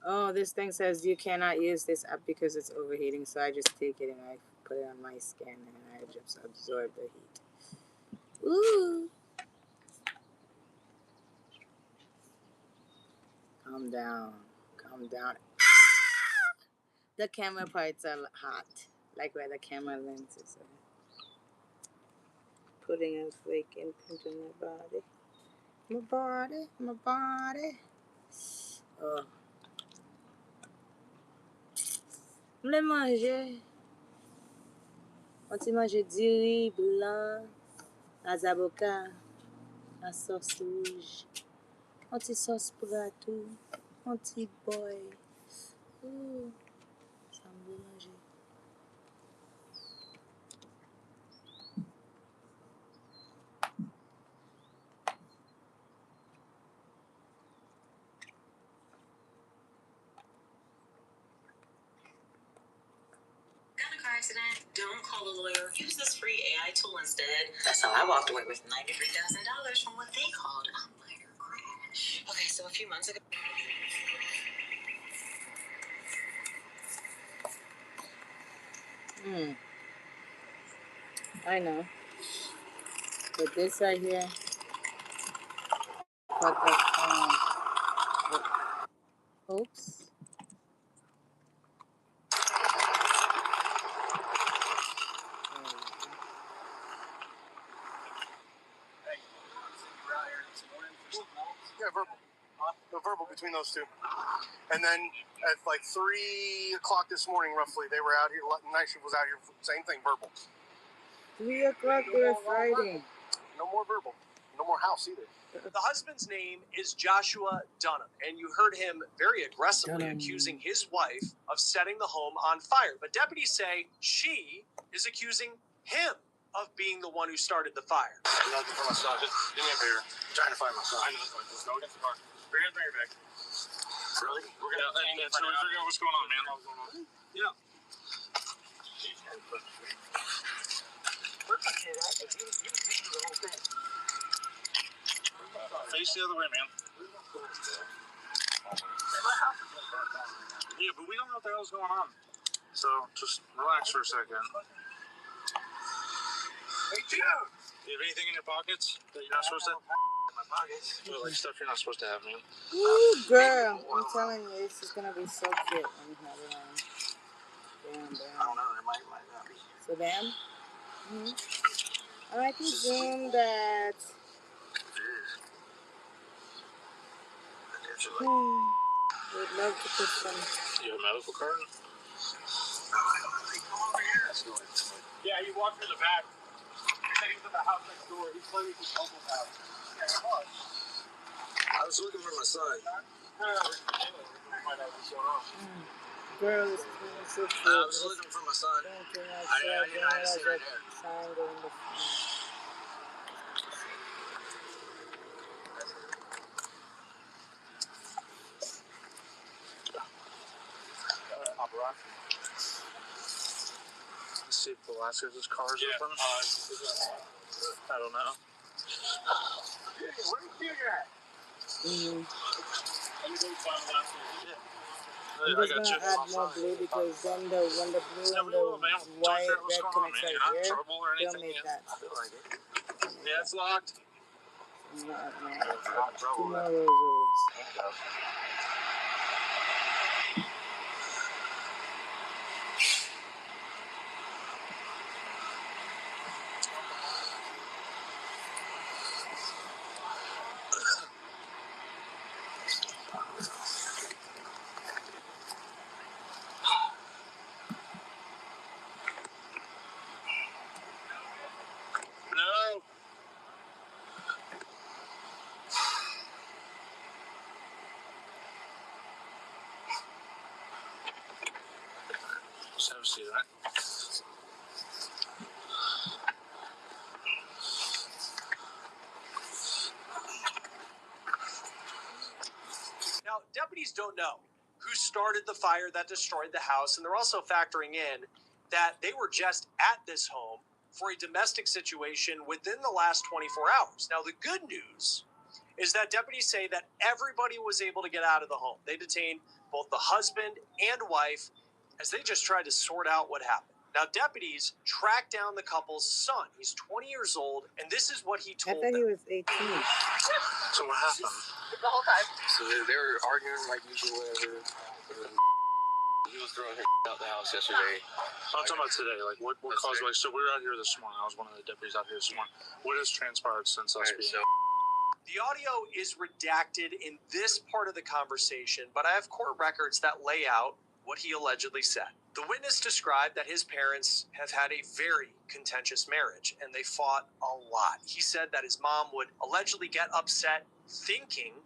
A: Oh, this thing says you cannot use this app because it's overheating, so I just take it and I put it on my skin and I just absorb the heat. Ooh. Calm down. Calm down. The camera parts are hot, like where the camera lenses are. Putting a fake imprint on my body. My body, my body. Oh. Je voulais manger. On t'y mange du riz blanc, à zaboka, à sauce rouge. On t'y sauce pratou, on t'y boy. Ouh, ça me veut manger.
B: accident, don't call a lawyer. Use this free AI tool instead. That's how I walked away with $93,000 from what they called a minor crash. Okay, so a few months ago.
A: I know. But this right here, but oops.
D: Yeah, verbal. The verbal between those two. And then at like 3 o'clock this morning, roughly, they were out here. Night shift was out here. Same thing, verbal.
A: 3 o'clock they were fighting.
D: No more verbal. No more house either.
B: The husband's name is Joshua Dunham, and you heard him very aggressively accusing his wife of setting the home on fire. But deputies say she is accusing him of being the one who started the fire.
D: I'm looking for my son. Just give me a beer. I'm trying to find my son. I know. Let's go against the car. Bring it back. Really? We're gonna until we figure out what's going on, man. Yeah. Where's my kid at? You do the whole thing. Face the other way, man. Yeah, but we don't know what the hell's going on. So just relax for a second. Hey, dude! Do you have anything in your pockets that you're not supposed to have? In my pockets. Like stuff you're not supposed to have, man.
A: Ooh, girl. I'm telling you, this is going to be so cute when you have it on. Damn.
D: I don't know. There might not be.
A: So, damn. I presume that... We'd love to put some...
D: You have a medical card? Yeah, he walked through the back. He said he was at the house next door. He's playing with his uncle's house. I was looking for my son.
A: Girl, this is really so cute.
D: I was looking for my son.
A: Thank you,
D: I see right there.
A: triangle in the front.
D: Let's see if Velasquez's car is open. I don't know. Where's Junior at?
A: I'm just gonna add more blue because then when the blue and the white red connects right here, they'll make that.
D: Yeah, it's locked.
A: I'm gonna add more. 2 more rows.
D: No. Just have a seat, right?
B: Now, deputies don't know who started the fire that destroyed the house, and they're also factoring in that they were just at this home for a domestic situation within the last 24 hours. Now, the good news is that deputies say that everybody was able to get out of the home. They detained both the husband and wife as they just tried to sort out what happened. Now, deputies tracked down the couple's son. He's 20 years old, and this is what he
A: I
B: told
A: thought
B: them.
A: he was 18.
D: So what happened?
C: The whole time.
H: So they were arguing like usual, whatever. He was throwing her out the house yesterday.
D: I'm talking about today. Like, what caused? Like, so we were out here this morning. I was one of the deputies out here this morning. What has transpired since us being?
B: The audio is redacted in this part of the conversation, but I have court records that lay out what he allegedly said. The witness described that his parents have had a very contentious marriage and they fought a lot. He said that his mom would allegedly get upset thinking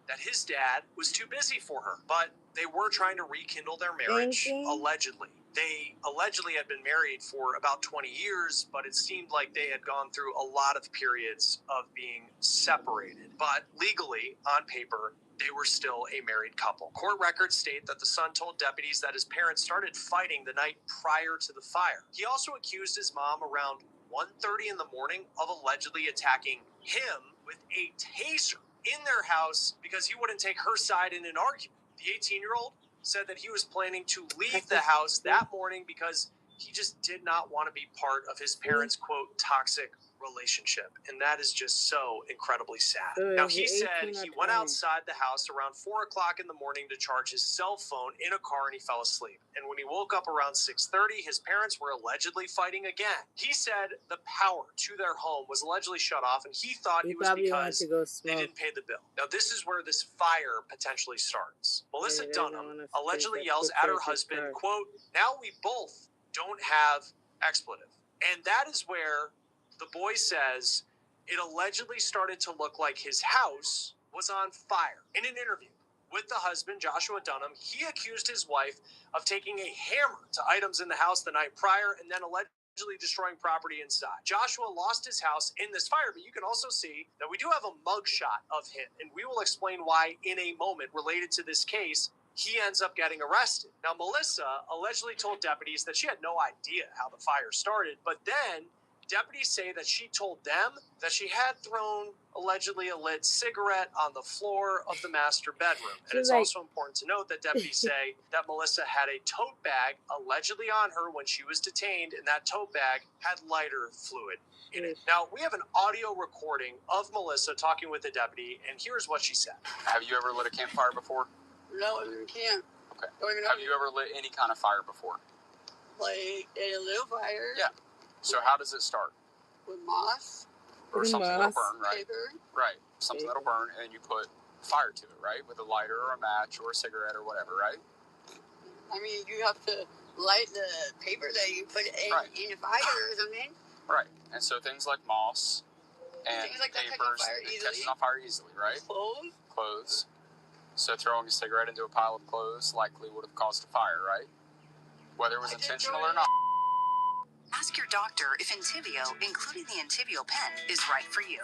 B: that his dad was too busy for her, but they were trying to rekindle their marriage, allegedly. They allegedly had been married for about 20 years, but it seemed like they had gone through a lot of periods of being separated. But legally, on paper, they were still a married couple. Court records state that the son told deputies that his parents started fighting the night prior to the fire. He also accused his mom around 1:30 in the morning of allegedly attacking him with a taser in their house because he wouldn't take her side in an argument. The 18-year-old said that he was planning to leave the house that morning because he just did not want to be part of his parents' quote toxic relationship, and that is just so incredibly sad. Now, he said he went outside the house around 4 o'clock in the morning to charge his cell phone in a car, and he fell asleep. And when he woke up around 6:30, his parents were allegedly fighting again. He said the power to their home was allegedly shut off, and he thought it was because they didn't pay the bill. Now, this is where this fire potentially starts. Melissa Dunham allegedly yells at her husband, quote, "Now we both don't have expletive." And that is where the boy says it allegedly started to look like his house was on fire. In an interview with the husband, Joshua Dunham, he accused his wife of taking a hammer to items in the house the night prior and then allegedly destroying property inside. Joshua lost his house in this fire, but you can also see that we do have a mugshot of him, and we will explain why in a moment related to this case. He ends up getting arrested. Now, Melissa allegedly told deputies that she had no idea how the fire started, but then deputies say that she told them that she had thrown allegedly a lit cigarette on the floor of the master bedroom. And it's also important to note that deputies say that Melissa had a tote bag allegedly on her when she was detained, and that tote bag had lighter fluid in it. Now, we have an audio recording of Melissa talking with the deputy, and here's what she said.
G: Have you ever lit a campfire before?
I: No, you can't.
G: Okay. Have you ever lit any kind of fire before?
I: Like a little fire?
G: Yeah. So how does it start?
I: With moss.
G: Or something that'll burn, right?
I: Paper.
G: Right. Something that'll burn, and then you put fire to it, right? With a lighter or a match or a cigarette or whatever, right?
I: I mean, you have to light the paper that you put in a fire or something.
G: Right. And so things like moss and
I: things like
G: papers catch on fire easily, right? Clothes. So throwing a cigarette into a pile of clothes likely would have caused a fire, right? Whether it was intentional or not.
J: Ask your doctor if Entyvio, including the Entyvio pen, is right for you.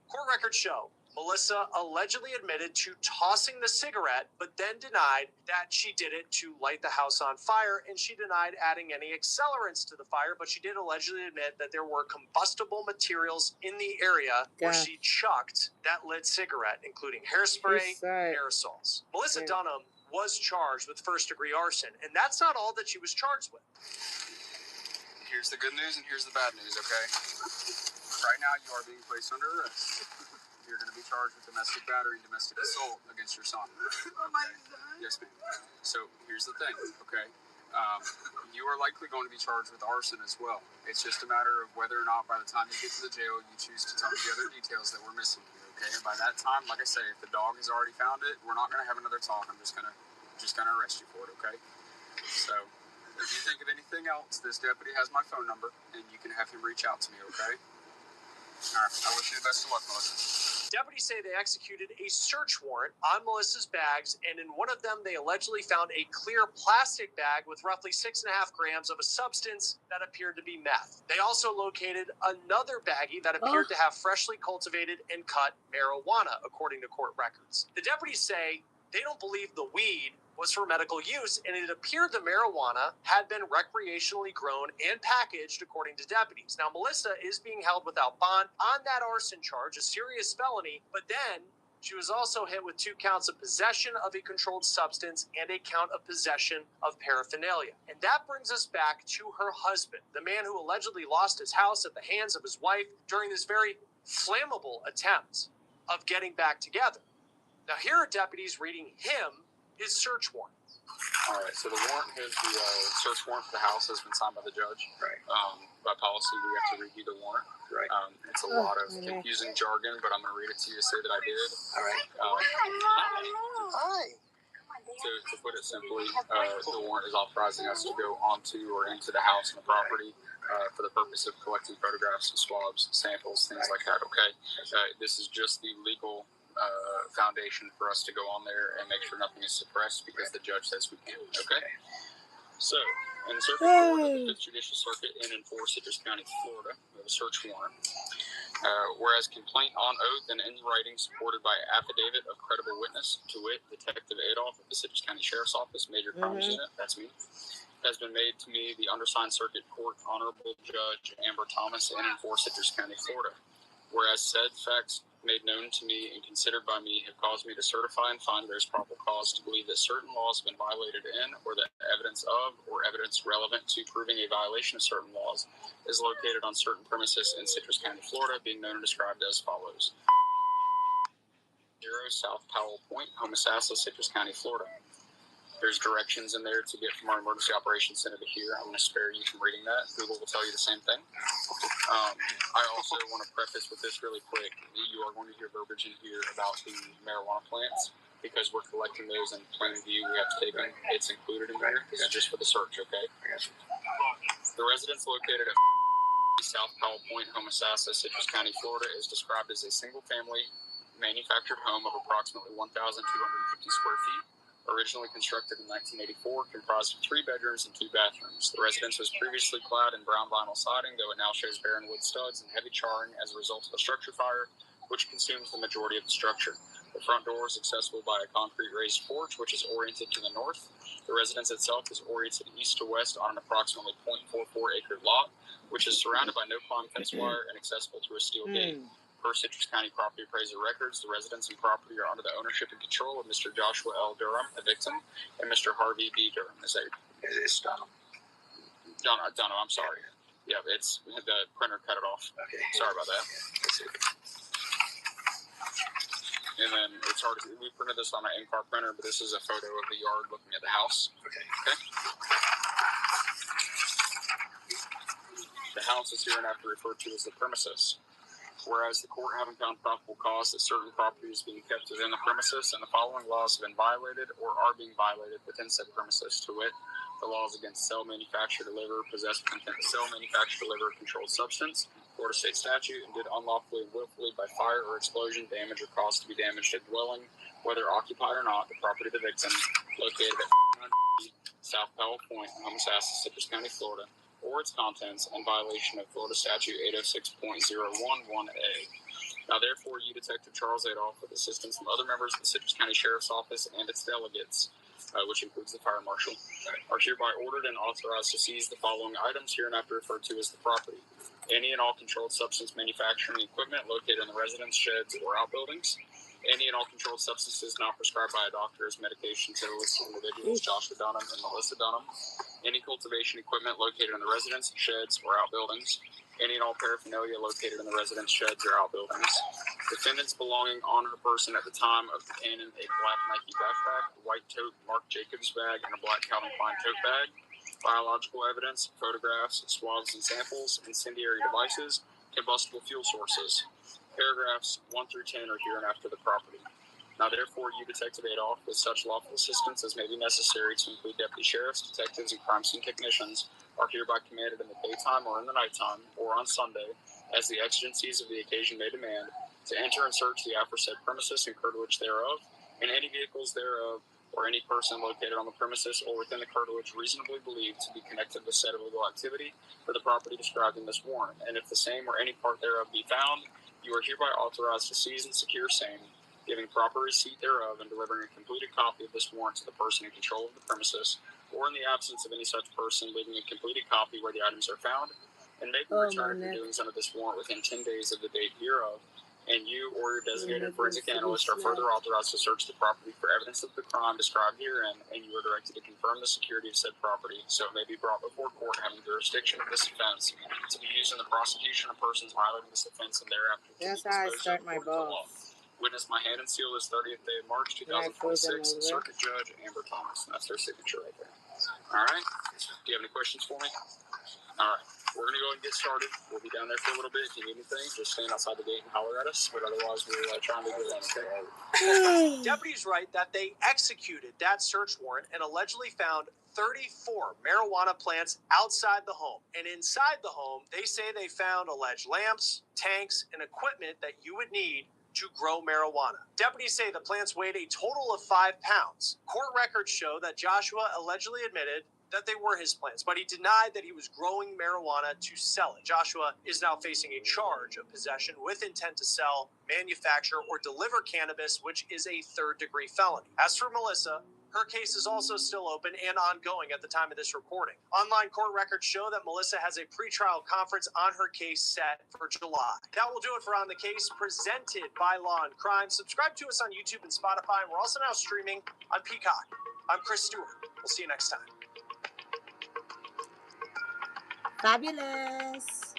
B: Court records show Melissa allegedly admitted to tossing the cigarette, but then denied that she did it to light the house on fire, and she denied adding any accelerants to the fire, but she did allegedly admit that there were combustible materials in the area where she chucked that lit cigarette, including hairspray and aerosols. Melissa Dunham was charged with first-degree arson, and that's not all that she was charged with.
G: Here's the good news and here's the bad news, okay? Right now you are being placed under arrest. You're going to be charged with domestic battery and domestic assault against your son. Okay? Yes, ma'am. So here's the thing, okay? You are likely going to be charged with arson as well. It's just a matter of whether or not by the time you get to the jail, you choose to tell me the other details that we're missing here, okay? And by that time, like I say, if the dog has already found it, we're not going to have another talk. I'm just going to arrest you for it, okay? So if you think of anything else, this deputy has my phone number, and you can have him reach out to me, okay? All right. I wish you the best of luck, Melissa.
B: Deputies say they executed a search warrant on Melissa's bags, and in one of them, they allegedly found a clear plastic bag with roughly 6.5 grams of a substance that appeared to be meth. They also located another baggie that appeared to have freshly cultivated and cut marijuana, according to court records. The deputies say they don't believe the weed was for medical use, and it appeared the marijuana had been recreationally grown and packaged, according to deputies. Now, Melissa is being held without bond on that arson charge, a serious felony, but then she was also hit with 2 counts of possession of a controlled substance and a count of possession of paraphernalia. And that brings us back to her husband, the man who allegedly lost his house at the hands of his wife during this very flammable attempt of getting back together. Now, here are deputies reading him his search warrant.
G: All right, so the warrant has the search warrant for the house has been signed by the judge.
B: Right.
G: By policy, we have to read you the warrant.
B: Right.
G: It's a lot of confusing jargon, but I'm going to read it to you to say that I did.
B: All right.
I: Hi.
G: To put it simply, the warrant is authorizing us to go onto or into the house and the property for the purpose of collecting photographs and swabs, samples, things like that, okay? This is just the legal foundation for us to go on there and make sure nothing is suppressed because the judge says we can, okay? So, in the Circuit Court of the 5th Judicial Circuit in and for Citrus County, Florida, we have a search warrant. Whereas complaint on oath and in writing supported by affidavit of credible witness, to wit, Detective Adolph of the Citrus County Sheriff's Office, Major Crimes Unit, that's me, has been made to me, the undersigned Circuit Court Honorable Judge Amber Thomas in and for Citrus County, Florida. Whereas said facts made known to me and considered by me have caused me to certify and find there is probable cause to believe that certain laws have been violated in, or that evidence of, or evidence relevant to proving a violation of certain laws is located on certain premises in Citrus County, Florida, being known and described as follows. 0 South Powell Point, Homosassa, Citrus County, Florida. There's directions in there to get from our emergency operations center to here. I'm going to spare you from reading that. Google will tell you the same thing. I also want to preface with this really quick. You are going to hear verbiage in here about the marijuana plants because we're collecting those in plain view. We have to take them. It's included in there. This is just for the search, okay? The residence located at South Powell Point, Homosassa, Citrus County, Florida is described as a single-family manufactured home of approximately 1,250 square feet. Originally constructed in 1984, comprised of 3 bedrooms and 2 bathrooms. The residence was previously clad in brown vinyl siding, though it now shows barren wood studs and heavy charring as a result of a structure fire, which consumes the majority of the structure. The front door is accessible by a concrete raised porch, which is oriented to the north. The residence itself is oriented east to west on an approximately 0.44 acre lot, which is surrounded by no-climb fence wire and accessible through a steel gate. Per Citrus County Property Appraiser records, the residence and property are under the ownership and control of Mr. Joshua L. Durham, the victim, and Mr. Harvey B. Durham. Is Dunham? Dunham, I'm sorry. Yeah, it's the printer cut it off. Okay. Sorry about that. Let's see. And then it's hard to, we printed this on an in-car printer, but this is a photo of the yard looking at the house. Okay. The house is hereinafter referred to as the premises. Whereas the court having found probable cause that certain property is being kept within the premises and the following laws have been violated or are being violated within said premises, to wit, the laws against sell, manufacture, deliver, possess with intent to sell, manufacture, deliver a controlled substance, Florida State statute, and did unlawfully, willfully, by fire or explosion, damage or cause to be damaged a dwelling, whether occupied or not, the property of the victim, located at South Powell Point, Homosassa, Citrus County, Florida, or its contents in violation of Florida Statute 806.011A. Now, therefore, you, Detective Charles Adolph, with assistance from other members of the Citrus County Sheriff's Office and its delegates, which includes the fire marshal, are hereby ordered and authorized to seize the following items hereinafter referred to as the property. Any and all controlled substance manufacturing equipment located in the residence, sheds, or outbuildings. Any and all controlled substances not prescribed by a doctor as medication to the listed individuals, Joshua Dunham and Melissa Dunham. Any cultivation equipment located in the residence, sheds, or outbuildings. Any and all paraphernalia located in the residence, sheds, or outbuildings. Defendants belonging on her person at the time of the canon, a black Nike backpack, a white tote Marc Jacobs bag, and a black Calvin Klein tote bag. Biological evidence, photographs, swabs and samples, incendiary devices, combustible fuel sources. Paragraphs 1 through 10 are hereinafter the property. Now, therefore, you, Detective Adolph, with such lawful assistance as may be necessary to include deputy sheriffs, detectives, and crime scene technicians, are hereby commanded in the daytime or in the nighttime, or on Sunday, as the exigencies of the occasion may demand, to enter and search the aforesaid premises and curtilage thereof, and any vehicles thereof, or any person located on the premises or within the curtilage reasonably believed to be connected with said illegal activity for the property described in this warrant. And if the same or any part thereof be found, you are hereby authorized to seize and secure same, giving proper receipt thereof and delivering a completed copy of this warrant to the person in control of the premises, or in the absence of any such person, leaving a completed copy where the items are found, and may be returned if your doings under this warrant within 10 days of the date hereof. And you or your designated forensic analyst are further authorized to search the property for evidence of the crime described herein, and you are directed to confirm the security of said property, so it may be brought before court having jurisdiction of this offense to be used in the prosecution of persons violating this offense and thereafter to be disposed of according to law. Witness my hand and seal this 30th day of March 2026, Circuit Judge Amber Thomas. And that's their signature right there. All right. Do you have any questions for me? All right. We're going to go and get started. We'll be down there for a little bit. If you need anything, just stand outside the gate and holler at us. But otherwise, we're trying to get in, okay?
B: Deputies write that they executed that search warrant and allegedly found 34 marijuana plants outside the home. And inside the home, they say they found alleged lamps, tanks, and equipment that you would need to grow marijuana. Deputies say the plants weighed a total of 5 pounds. Court records show that Joshua allegedly admitted that they were his plants, but he denied that he was growing marijuana to sell it. Joshua is now facing a charge of possession with intent to sell, manufacture, or deliver cannabis, which is a third-degree felony. As for Melissa, her case is also still open and ongoing at the time of this reporting. Online court records show that Melissa has a pretrial conference on her case set for July. That will do it for On the Case, presented by Law and Crime. Subscribe to us on YouTube and Spotify, and we're also now streaming on Peacock. I'm Chris Stewart. We'll see you next time.
A: Fabulous.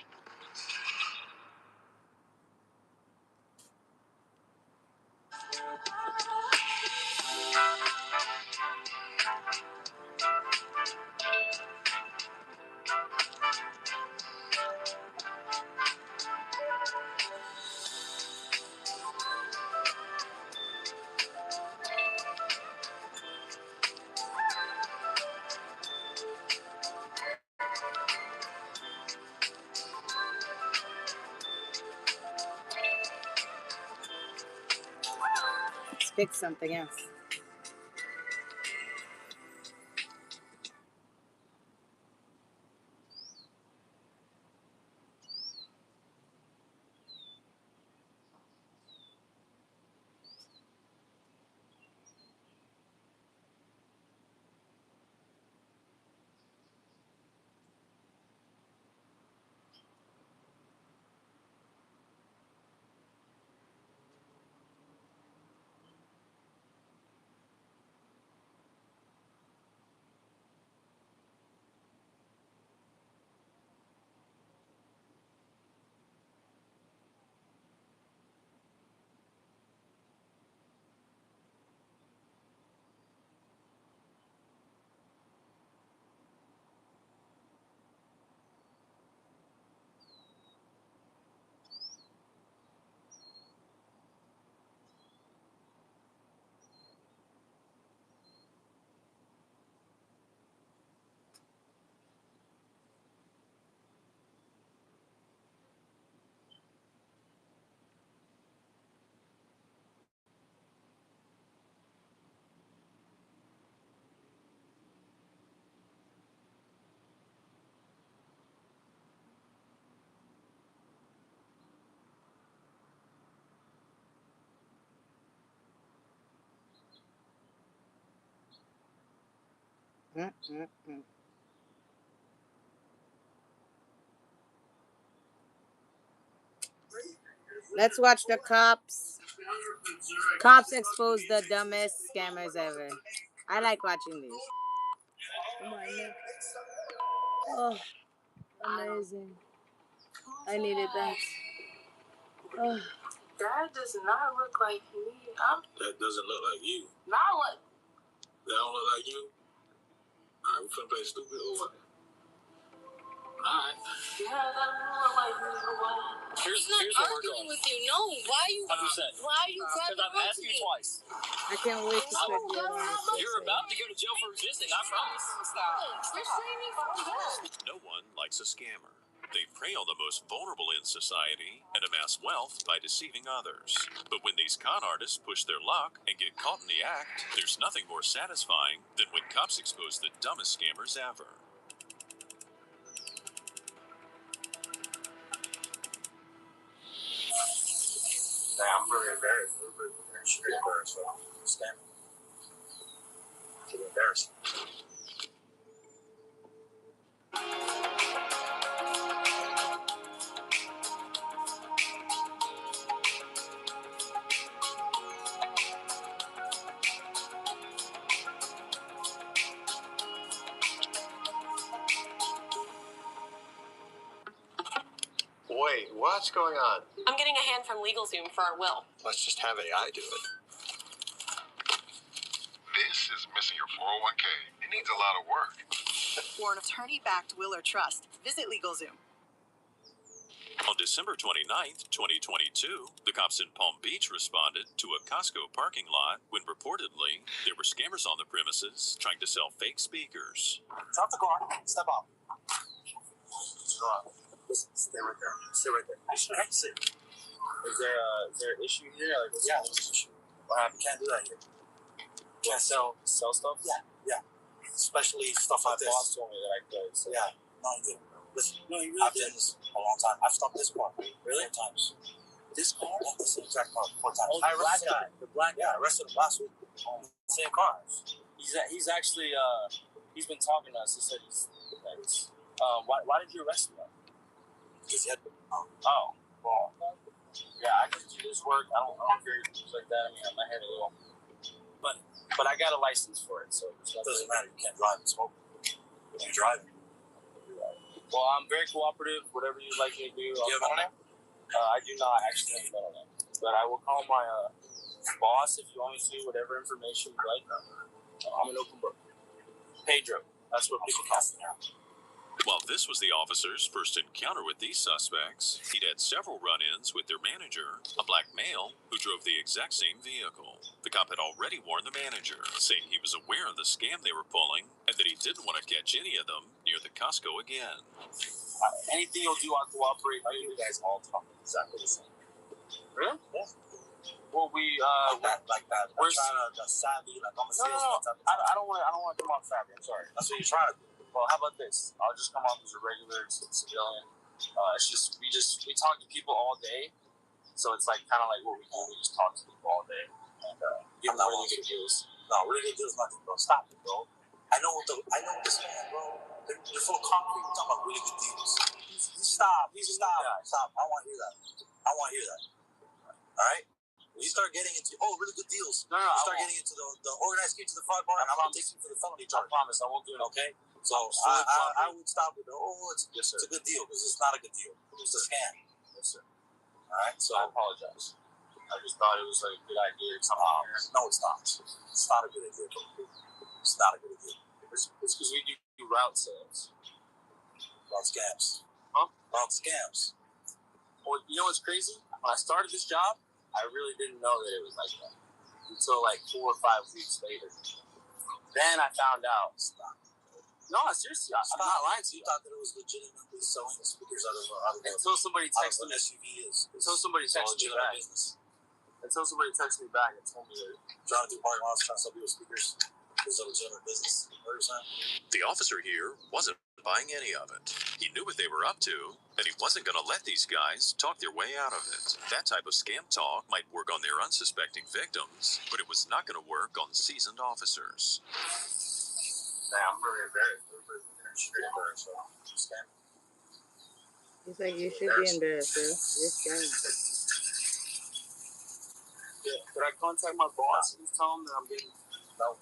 A: Let's pick something else. Let's watch the cops. Cops expose the dumbest scammers ever. I like watching these. Oh my neck. Oh, amazing. I needed that. Oh. That does not look like me.
D: That doesn't look like you.
A: Now what?
D: That don't look like you. All right, we finna play stupid or what? All right.
A: Yeah, that doesn't look like me.
D: Here's
A: I'm not
D: what we're
A: arguing
D: doing.
A: with you. No, why are you?
D: 100%.
A: Why are you grabbing
D: Because I've asked you twice.
A: I can't wait to spend the other one.
D: You're about to go to jail for resisting, I promise.
K: No one likes a scammer. They prey on the most vulnerable in society and amass wealth by deceiving others. But when these con artists push their luck and get caught in the act, there's nothing more satisfying than when cops expose the dumbest scammers ever.
D: Now, I'm really embarrassed. I'm extremely embarrassed with the scammer. It's embarrassing.
B: Wait, what's going on?
L: I'm getting a hand from LegalZoom for our will.
B: Let's just have AI do it.
M: This is missing your 401k. It needs a lot of work.
J: or an attorney-backed will or trust. Visit LegalZoom.
K: On December 29th, 2022, the cops in Palm Beach responded to a Costco parking lot when reportedly there were scammers on the premises trying to sell fake speakers.
C: Drop the car. Step out. Listen, stay right there. Stay right there. I should exit.
H: Is there an issue here? Like,
C: Yeah, there's an issue. You can't do that here.
H: can't sell stuff?
C: Yeah. Especially stuff like
H: My
C: this.
H: boss told me that I could. So.
C: Yeah. No, you didn't. Listen,
H: No, you really
C: I've
H: did.
C: done this a long time. I've stopped this car.
H: Really?
C: 4 times. This car? Yeah, this exact car 4 times.
H: Oh, the black guy. The black
C: Yeah, I arrested him last week on the same car.
H: He's actually he's been talking to us. He said why did you arrest him?
C: Because he had.
H: Oh, well, yeah, I can do this work. I don't care things like that. I mean, my head a little, but I got a license for it, so
C: It doesn't matter. You can't drive and smoke. You're driving.
H: Well, I'm very cooperative. Whatever you'd like me to do,
C: Do you have a middle name?
H: I do not actually have a middle name, but I will call my boss if you want me to. Whatever information you'd like. I'm an open book. Pedro. That's what people call me now.
K: While this was the officer's first encounter with these suspects, he'd had several run-ins with their manager, a black male who drove the exact same vehicle. The cop had already warned the manager, saying he was aware of the scam they were pulling and that he didn't want to catch any of them near the Costco again.
H: Anything you'll do, I'll cooperate. You guys all talk exactly the same. Really? Yeah. Well, we
C: like that.
H: We're
C: trying to savvy, like I'm a
H: no.
C: salesman.
H: I don't want to come off savvy. I'm sorry.
C: That's what you're trying to do.
H: Well, how about this? I'll just come off as a regular civilian. It's just we talk to people all day, so it's like kind of like what we do. We just talk to people all day and give them really good deals.
C: No, really good deals, nothing, bro. Stop it, bro. I know this man, bro. They're full of concrete. We're talking about really good deals. Stop. Stop. I don't want to hear that. I don't want to hear that. All right. When you start getting into really good deals,
H: No,
C: you start getting into the organized scheme to the fraud bar, and I'm going to take you for the felony charge.
H: I promise I won't do it.
C: Okay? So I would stop with it's a good deal, because it's not a good deal. It's a scam.
H: Yes, sir.
C: All right? So
H: I apologize. I just thought it was like a good idea to come out here.
C: no, it's not. It's not a good idea. It's not a good idea.
H: It's because we do route sales.
C: About scams.
H: Huh?
C: About scams.
H: Well, you know what's crazy? When I started this job, I really didn't know that it was like that until like 4 or 5 weeks later. Then I found out. Stop. No, seriously, I'm not lying to you.
C: You thought that it was legitimately selling the speakers out of
H: until somebody texted
C: an
H: me.
C: SUV
H: Until somebody texted me back.
C: Business.
H: Until somebody texted me back and told me that.
C: Trying to do parking lots, trying to sell people speakers. It's a legitimate business.
K: The officer here wasn't buying any of it. He knew what they were up to, and he wasn't going to let these guys talk their way out of it. That type of scam talk might work on their unsuspecting victims, but it was not going to work on seasoned officers.
H: I'm really embarrassed.
A: He's like, you should be embarrassed, bro. You're scaring.
H: Yeah. Could I contact my boss and tell him that I'm getting...
C: No.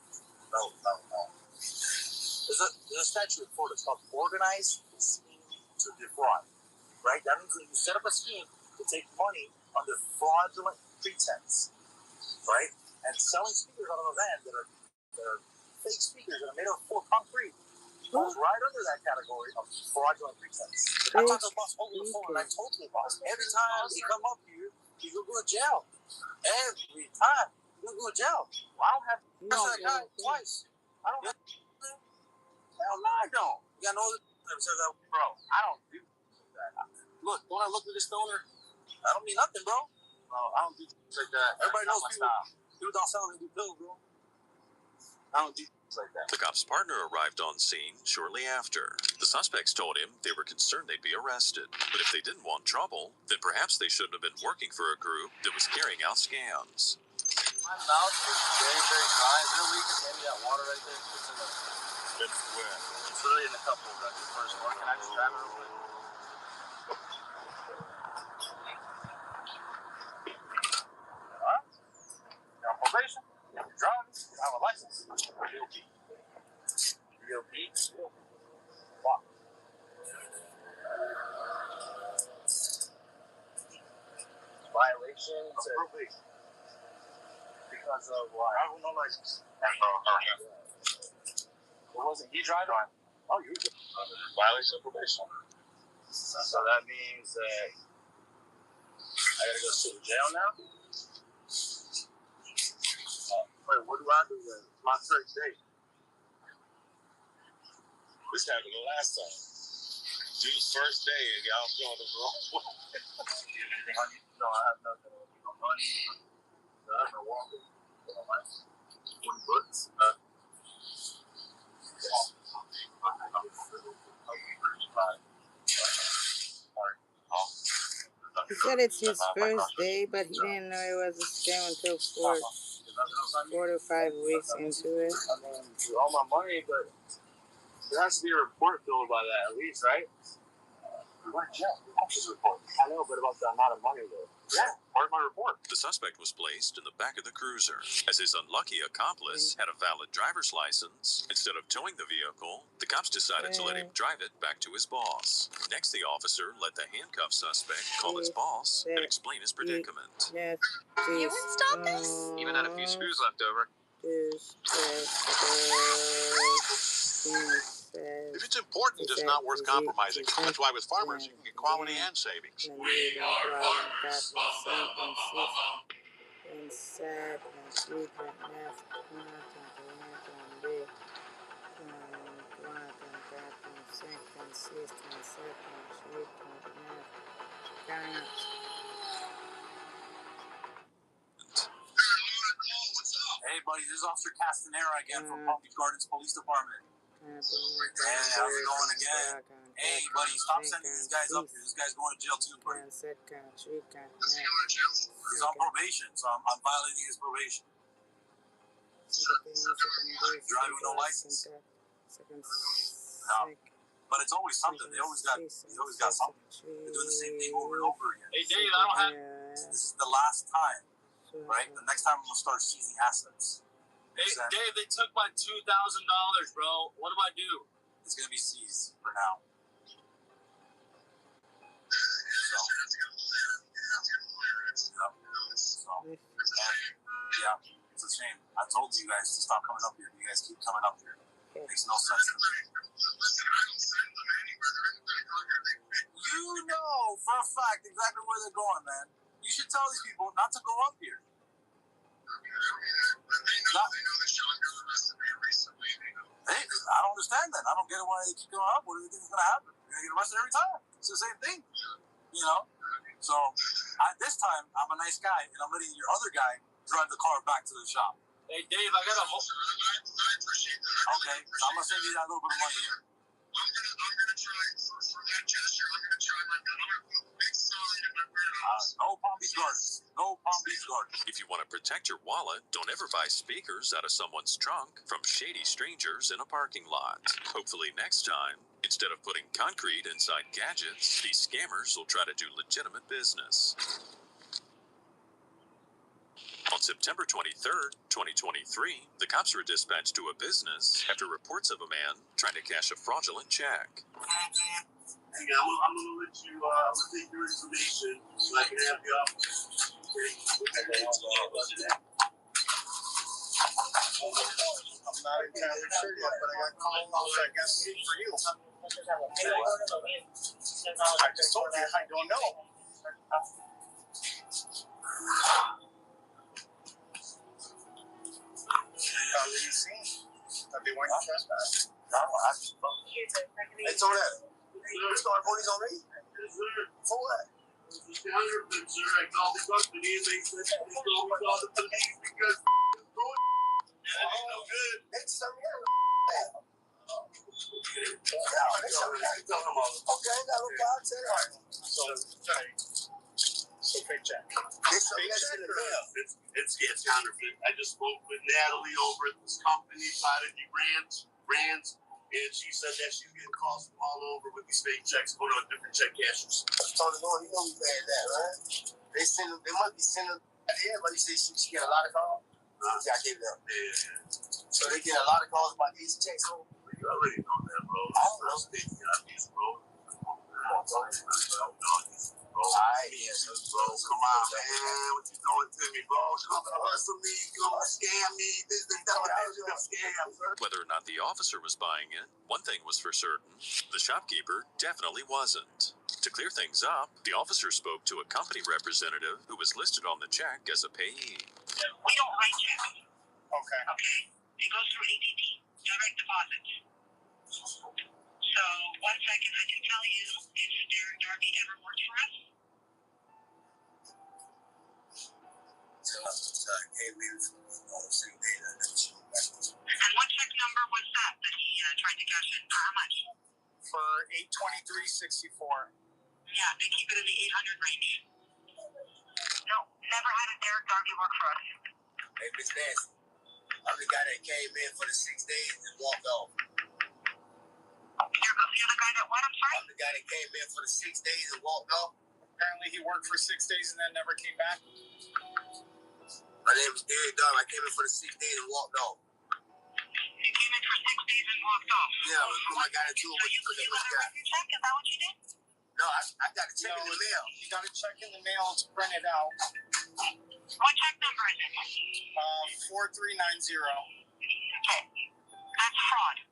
C: There's a statute in Florida. It's called organized scheme to defraud. Right? That means that you set up a scheme to take money under fraudulent pretense. Right? And selling speakers out of a van that are fake speakers that are made of full concrete falls right under that category of fraudulent pretense. I talked to the boss over the phone, and I told the boss, every time they come up here, you go to jail. Every time you go to jail. Well, I don't have to that guy twice. I don't have to. Hell no, I don't. You got no other
H: bro. I don't do that. Look, don't I look like a stoner?
C: I don't mean nothing, bro.
H: Bro, I don't do things like that.
C: Everybody knows
H: my style.
C: People don't sell any pills, bro.
H: I don't do things like that.
K: The cop's partner arrived on scene shortly after. The suspects told him they were concerned they'd be arrested, but if they didn't want trouble, then perhaps they shouldn't have been working for a group that was carrying out scams.
H: My mouth is very, very dry. Is there a leak in any of that water right there? It's in the...
D: It's where?
H: It's literally in the cup holder. That's the first one. Can I just grab it real quick? Alright. You're on probation. You're driving. You have a license. Real beat. Real beat. Wow. Violation. Because of what?
C: I have no license.
H: What wasn't he driving?
C: Oh, you're good. Violation of probation. So that means that I gotta go to the jail now? Wait, what do I do then? My first day. This happened the last time. Dude's first day and y'all showing the wrong way. No, I have nothing. No money. No, I have no wallet. No money. 20 bucks.
B: He said it's his first day, but he didn't know it was a scam until 4 to 5 weeks into it.
C: I mean, all my money, but there has to be a report filled by that at least, right? I know, but about the amount of money, though. Yeah, part of my report.
K: The suspect was placed in the back of the cruiser, as his unlucky accomplice had a valid driver's license. Instead of towing the vehicle, the cops decided to let him drive it back to his boss. Next, the officer let the handcuffed suspect call his boss and explain his predicament.
B: Yes,
L: You would stop this?
G: Even had a few screws left over.
K: If it's important, it's not worth compromising. That's why with farmers, you can get quality and savings.
C: Hey, buddy, this is Officer Castanera again from Palm Beach Gardens Police Department. Hey, how's it going again? Hey, buddy, stop sending these guys up here. This guy's going to jail too, buddy. He's on probation, so I'm violating his probation. Driving with no license. No. But it's always something. He's always got something. They're doing the same thing over and over again. Hey, Dave, I don't have... This is the last time, right? The next time we'll start seizing assets.
H: Hey, Dave, they took my $2,000, bro. What do I do?
C: It's going to be seized for now. Yeah, it's a shame. I told you guys to stop coming up here. You guys keep coming up here. It makes no sense to me. You know for a fact exactly where they're going, man. You should tell these people not to go up here. Hey, I don't understand that. I don't get it why they keep going up. What do you think is going to happen? You're going to get arrested every time. It's the same thing. You know? So, this time, I'm a nice guy, and I'm letting your other guy drive the car back to the shop.
H: Hey, Dave, I got a whole...
C: Okay, so I'm going to send you that little bit of money here.
M: I'm gonna try for that gesture. I'm gonna try my best. I'm gonna put a big sign in my warehouse.
C: No Palm Beach Gardens. No Palm Beach Gardens.
K: If you want to protect your wallet, don't ever buy speakers out of someone's trunk from shady strangers in a parking lot. Hopefully next time, instead of putting concrete inside gadgets, these scammers will try to do legitimate business. On September 23rd, 2023, the cops were dispatched to a business after reports of a man trying to cash a fraudulent check.
M: Hey, I'm gonna let you take your information so I can have you up. Okay.
C: I'm not entirely sure yet, but I got calls, I guess, for you. I just told you I don't know. How did you see that they weren't trespassing? No, it's on that. You're starting police on me? For what?
M: Mr. Counterfeit, sir, I called the company and they said they told me to call the police because it's good. And it ain't no good.
C: It's some okay, now look out to that. So fake check.
M: It's counterfeit. I just spoke with Natalie over at this company, Prodigy Brands, and she said that she's getting calls from all over with these fake checks, going on different check cashers.
C: Tony, you know we bad that, right? They must be sending everybody say she get a lot of calls. Yeah, I gave them.
M: Yeah.
C: So they get a lot of calls about these checks.
M: You already know that, bro.
C: I don't know.
M: They got these, bro.
C: Alright,
M: bro, come on, man. What you doing to me, bro? Come gonna hustle me, you're gonna scam me, this and that. I was gonna scam, sir.
K: Whether or not the officer was buying it, one thing was for certain: the shopkeeper definitely wasn't. To clear things up, the officer spoke to a company representative who was listed on the check as a payee.
N: We don't write checks.
B: Okay.
N: Okay? It goes through ADP, direct deposit. So, one second, I can tell you if Derek Darby ever worked for us.
C: Came in on the same day that she went back.
N: And what check number was that he tried to cash in? For how much?
B: For $823.64.
N: Yeah, they keep it in the 800 range. No, never had a Derek Darby work for us.
C: Hey, Miss Nancy, I'm the guy that came in for the 6 days and walked off.
N: You're the guy that what? I'm sorry?
C: I'm the guy that came in for the 6 days and walked off.
B: Apparently he worked for 6 days and then never came back.
C: My name is Derek Darby. I came in for the 6 days and walked off.
N: You came in for 6 days and walked off?
C: Yeah, I got into it with
N: you got a record check? Is that what you did?
C: No, I got a check in the mail.
B: You got a check in the mail. It's printed out.
N: What check number is it?
B: 4390.
N: Okay. That's fraud.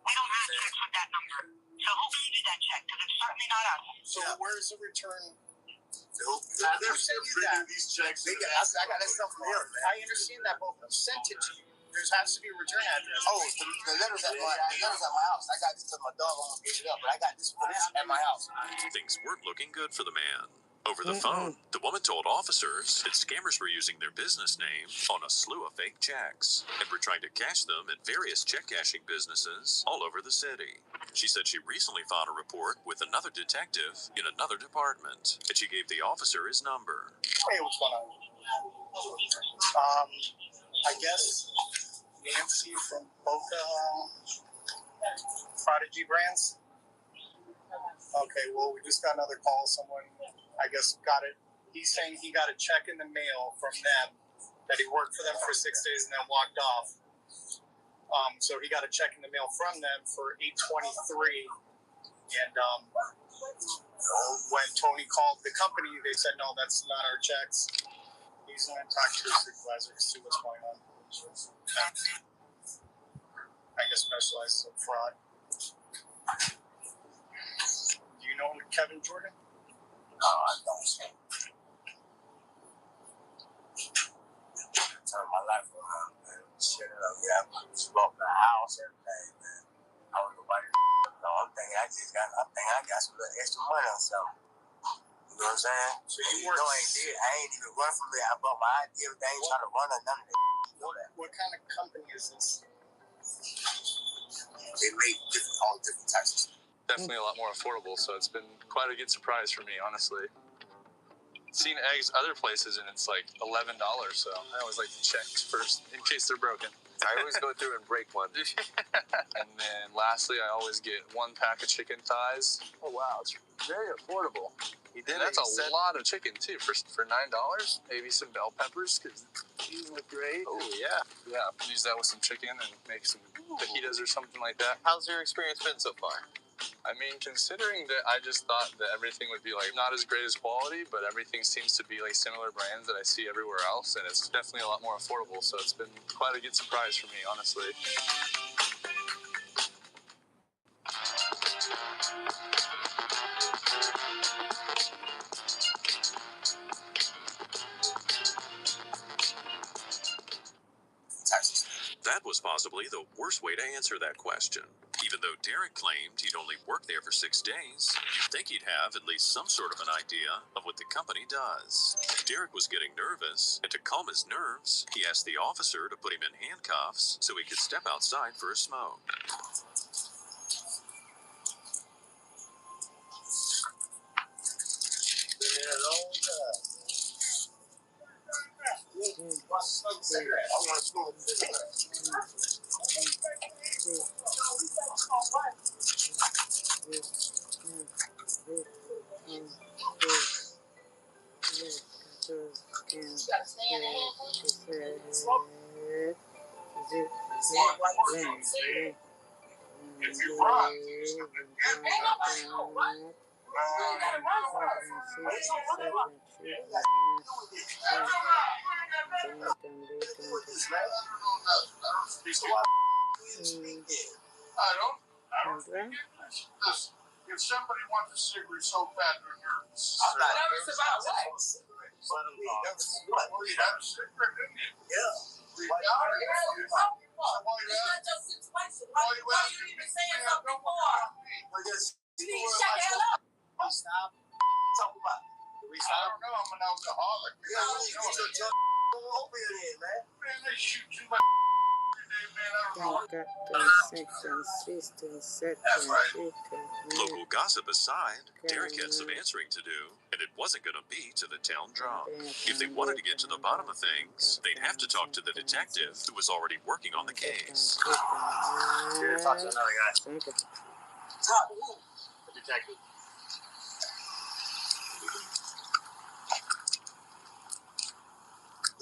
N: We don't have checks with that number. So who gave you that check? Because it's certainly not us.
B: So where's the return?
M: They're still printing these checks.
C: I got that stuff from him, man.
B: I understand that, but who sent it to you? There has to be a return address.
C: Oh, the letter's at my house. I got this to my dog. I'm gonna give it up, but I got this at my house.
K: Things weren't looking good for the man. Over the phone, the woman told officers that scammers were using their business name on a slew of fake checks and were trying to cash them at various check cashing businesses all over the city. She said she recently filed a report with another detective in another department, and she gave the officer his number.
B: Hey, what's going on? I guess Nancy from Boca Prodigy Brands. Okay, well, we just got another call. Someone, I guess, got it. He's saying he got a check in the mail from them that he worked for them for 6 days and then walked off. So he got a check in the mail from them for $823. And when Tony called the company, they said, no, that's not our checks. He's going to talk to his supervisor to see what's going on. I guess specializes in fraud. Do you know Kevin Jordan?
C: No, I don't. Turn my life around, man. Shit up, yeah. I bought the house, everything, man. I was nobody. No, I'm thinking I got some little extra money or something. You know what I'm saying? So you work. I ain't even run from it. I bought my idea, everything, trying to run or none of that. You know that.
B: What kind of company is this?
C: They make all different types of stuff.
O: Definitely a lot more affordable, so it's been quite a good surprise for me, honestly. Seen eggs other places and it's like $11, so I always like to check first in case they're broken.
E: I always go through and break one.
O: And then lastly, I always get 1 pack of chicken thighs.
E: Oh wow, it's very affordable.
O: He did. That's a lot of chicken too for $9. Maybe some bell peppers because these look great.
E: Oh yeah,
O: yeah. Use that with some chicken and make some fajitas or something like that.
E: How's your experience been so far?
O: I mean, considering that I just thought that everything would be like not as great as quality, but everything seems to be like similar brands that I see everywhere else, and it's definitely a lot more affordable. So it's been quite a good surprise for me, honestly.
K: That was possibly the worst way to answer that question. Even though Derek claimed he'd only worked there for 6 days, you'd think he'd have at least some sort of an idea of what the company does. Derek was getting nervous, and to calm his nerves, he asked the officer to put him in handcuffs so he could step outside for a smoke.
C: Been there a long time. Smoke a cigarette. I want to smoke a cigarette.
M: Listen, if somebody wants a cigarette so bad they're nervous. I'm not nervous about what? What? Well, you had a cigarette, didn't you? Yeah. We got it. It's not your situation. Why are you even saying something before? You need to shut the hell up. Stop. Talk about it. I don't know. I'm an alcoholic. Yeah, you know what you're opiate in, man. Man, they shoot you like
K: Local gossip aside, Derek had some answering to do, and it wasn't going to be to the town drunk. If they wanted to get to the bottom of things, they'd have to talk to the detective who was already working on the case.
E: Here, talk to another guy.
M: Talk to who?
E: The detective.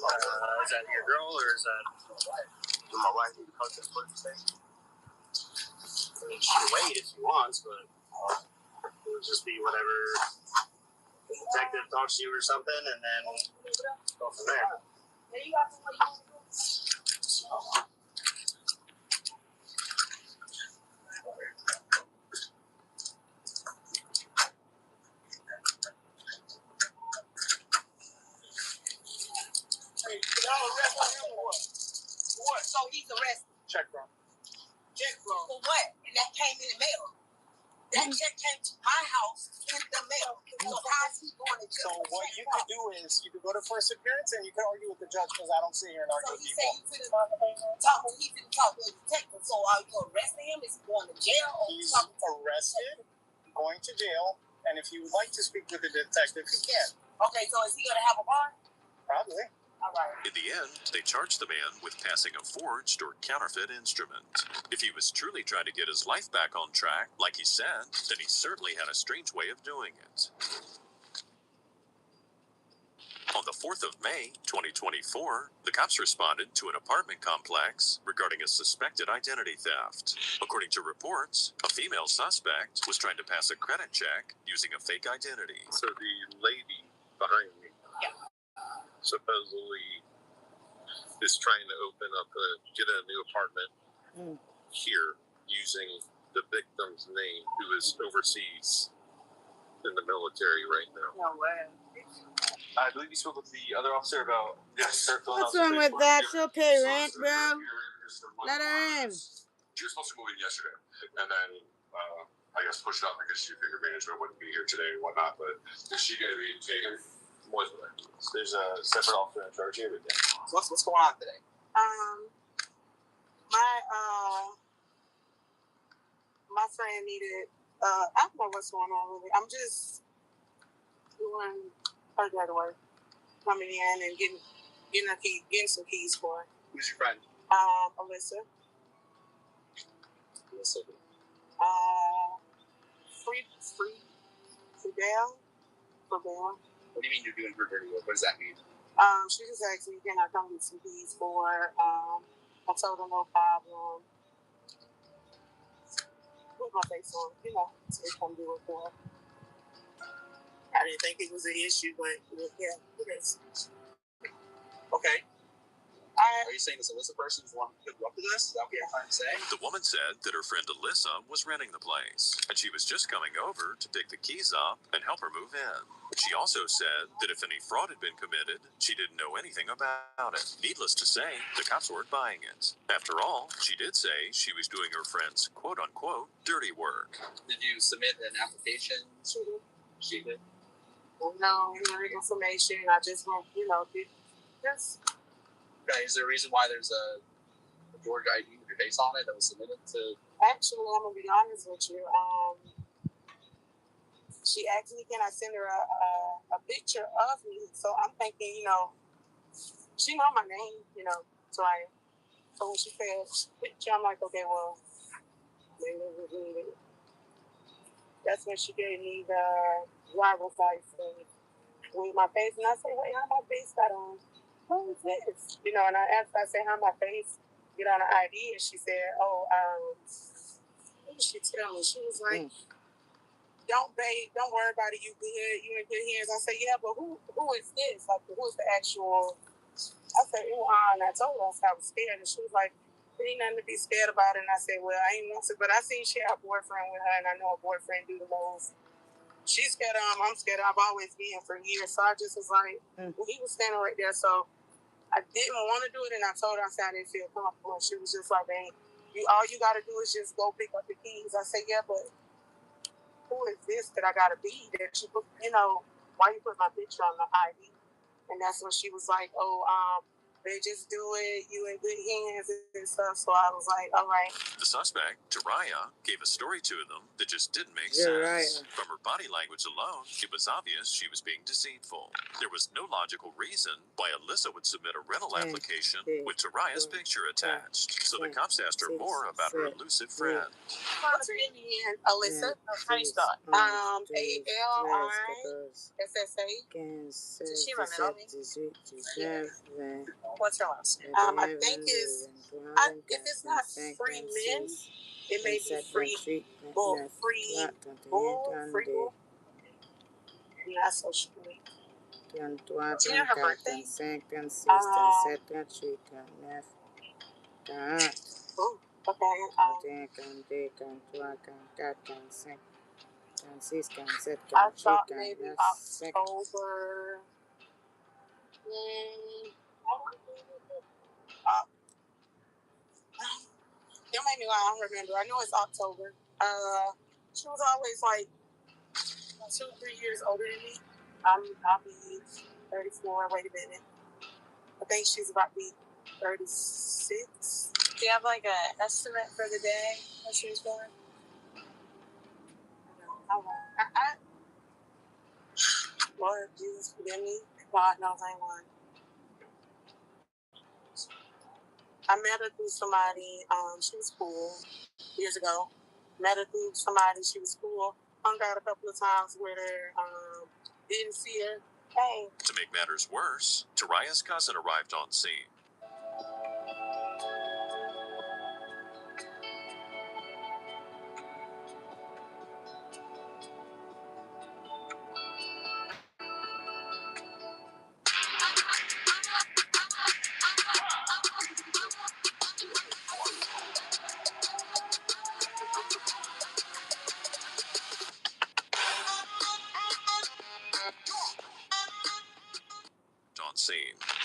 E: Is that your girl or is that my wife? My wife need to come to the police station. I mean, she can wait if she wants, but it would just be whatever the detective talks to you or something, and then go from there.
M: Hey, y'all arrested him or what? What? So he's arrested.
E: Check from.
M: Check for what? And that came in the mail. That check came to my house in the mail. So how's he going to jail?
E: So what you could do is you could go to first appearance and you can argue with the judge because I don't sit here and argue with people.
M: So he said he finna talk to the detective. So are you arresting him? Is he going to jail?
E: He's arrested, going to jail, and if you would like to speak with the detective, you can.
M: Okay, so is he going to have a bond?
E: Probably.
M: All right.
K: In the end, they charged the man with passing a forged or counterfeit instrument. If he was truly trying to get his life back on track, like he said, then he certainly had a strange way of doing it. On the 4th of May, 2024, the cops responded to an apartment complex regarding a suspected identity theft. According to reports, a female suspect was trying to pass a credit check using a fake identity.
P: So the lady behind me supposedly is trying to get a new apartment here using the victim's name, who is overseas in the military right now.
M: No way.
E: I believe you spoke with the other officer about
A: What's wrong with that? She'll pay rent, bro. Let her in.
P: She was supposed to move in yesterday, and then I guess pushed up because she figured management wouldn't be here today and whatnot. But is she going to be taken?
E: There's a separate officer in charge here today.
H: So what's going on today?
Q: My friend needed. I don't know what's going on really. I'm just doing her getaway, coming in and getting some keys for her.
H: Who's your friend?
Q: Alyssa.
H: Alyssa.
Q: Fidel.
H: What do you mean you're doing her dirty work? What does that mean?
Q: She just asked me, can I come get some keys for her? I told her no problem. Put my face on, to come do it for her. I didn't think it was an issue, but yeah, it is.
H: Okay. Are you saying this Alyssa person is the one who hooked you up to this? Is that what you're trying to say?
K: The woman said that her friend Alyssa was renting the place, and she was just coming over to pick the keys up and help her move in. She also said that if any fraud had been committed, she didn't know anything about it. Needless to say, the cops weren't buying it. After all, she did say she was doing her friend's quote-unquote dirty work.
H: Did you submit an application? She did.
Q: No, any information. I just want, just.
H: Okay, is there a reason why there's a Georgia ID with your face on it that was submitted to?
Q: Actually, I'm gonna be honest with you. She asked me, can I send her a picture of me? So I'm thinking, she know my name, So when she said picture, I'm like, okay, well, that's when she gave me the driver's license with my face, and I said, wait, how my face got on? Who is this? And I asked her, I said, how my face get on the ID? And she said, what did she tell me? She was like, don't worry about it, you in good hands. I said, yeah, but who is this? Like, who is the actual I said, and I told her I was scared, and she was like, there ain't nothing to be scared about. And I said, well, I ain't want to, but I seen she had a boyfriend with her, and I know her boyfriend do the most. She's scared of him, I'm scared of him. I've always been for years, so I just was like, well, he was standing right there, so I didn't want to do it, and I told her, I said I didn't feel comfortable. She was just like, hey, all you got to do is just go pick up the keys. I said, yeah, but who is this that I got to be that you put, why you put my picture on the ID? And that's when she was like, they just do it, you in good hands and stuff. So I was like, all right.
K: The suspect, Taraya, gave a story to them that just didn't make sense. From her body language alone, it was obvious she was being deceitful. There was no logical reason why Alyssa would submit a rental application with Taraya's picture attached. So the cops asked her more about her elusive friend.
Q: What's her name? Alyssa? How do you spell it? ALISSA. She run it on me. What's her last name? I think if it's not free men, it may be free bull. Free bull. Yeah, so sweet. Do you know her birthday? Oh, okay. I thought maybe October. Don't make me lie, I don't remember. I know it's October. She was always like 2-3 years older than me. I'll be 34. Wait a minute. I think she's about to be 36. Do you have like an estimate for the day that she was born? Lord Jesus, forgive me. God knows I won. I met her through somebody. She was cool years ago. Met her through somebody. She was cool. Hung out a couple of times with her. Didn't see her. Hey.
K: To make matters worse, Taraya's cousin arrived on scene. On scene.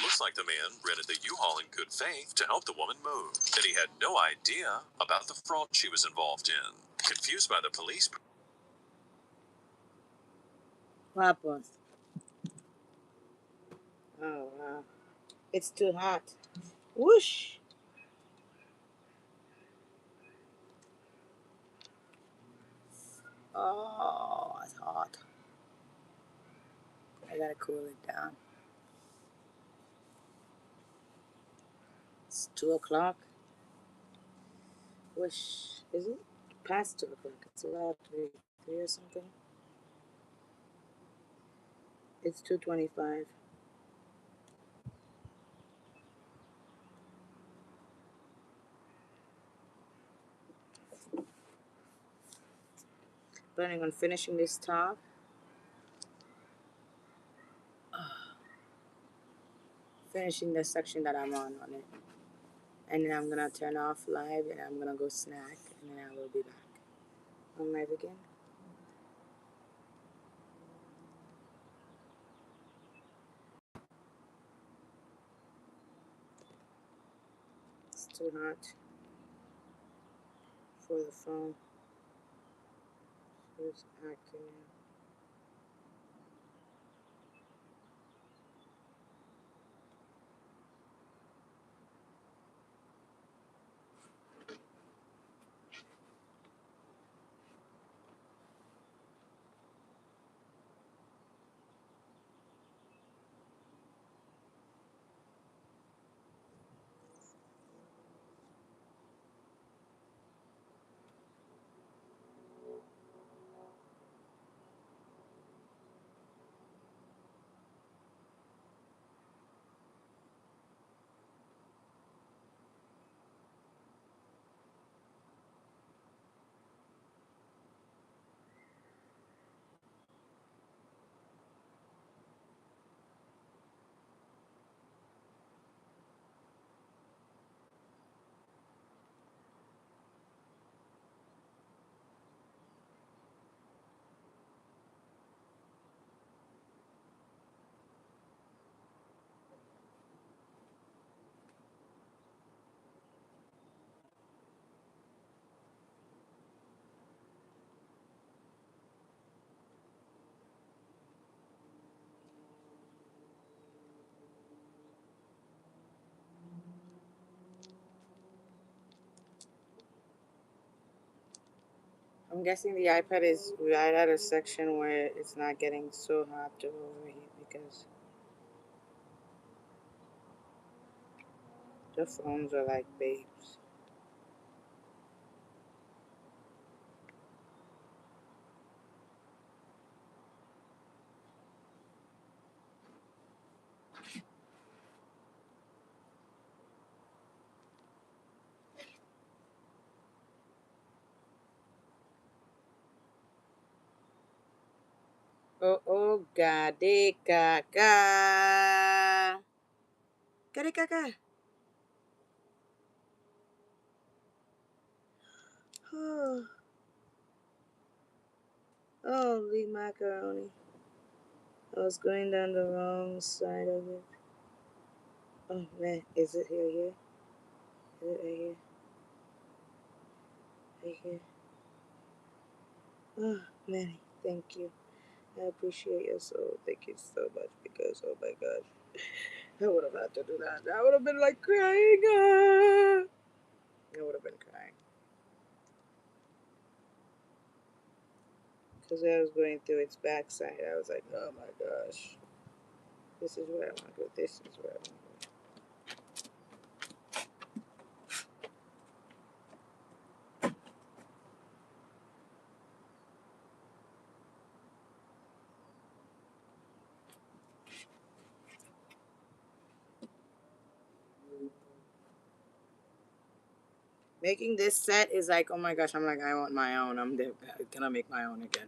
K: Looks like the man rented the U-Haul in good faith to help the woman move, and he had no idea about the fraud she was involved in. Confused by the police.
A: What happened? Oh, wow. It's too hot. Whoosh. Oh, it's hot. I gotta cool it down. It's 2 o'clock. Whoosh. Is it past 2 o'clock? It's about 3 or something. It's 2:25. Planning on finishing this top. Finishing the section that I'm on it. And then I'm gonna turn off live and I'm gonna go snack and then I will be back on live again. It's too hot for the phone. It's acting.
B: I'm guessing the iPad is right at a section where it's not getting so hot to overheat because the phones are like babes. Oh, gade kaka. Gade kaka. Holy macaroni. I was going down the wrong side of it. Oh man, is it here? Is it right here? Right here. Oh, Manny, thank you. I appreciate your soul. Thank you so much because, oh my gosh, I would have had to do that. I would have been like crying. I would have been crying. Because I was going through its backside. I was like, oh my gosh. This is where I want to go. This is where I want to go. Making this set is like, oh my gosh, I'm like, I want my own. I'm gonna make my own again.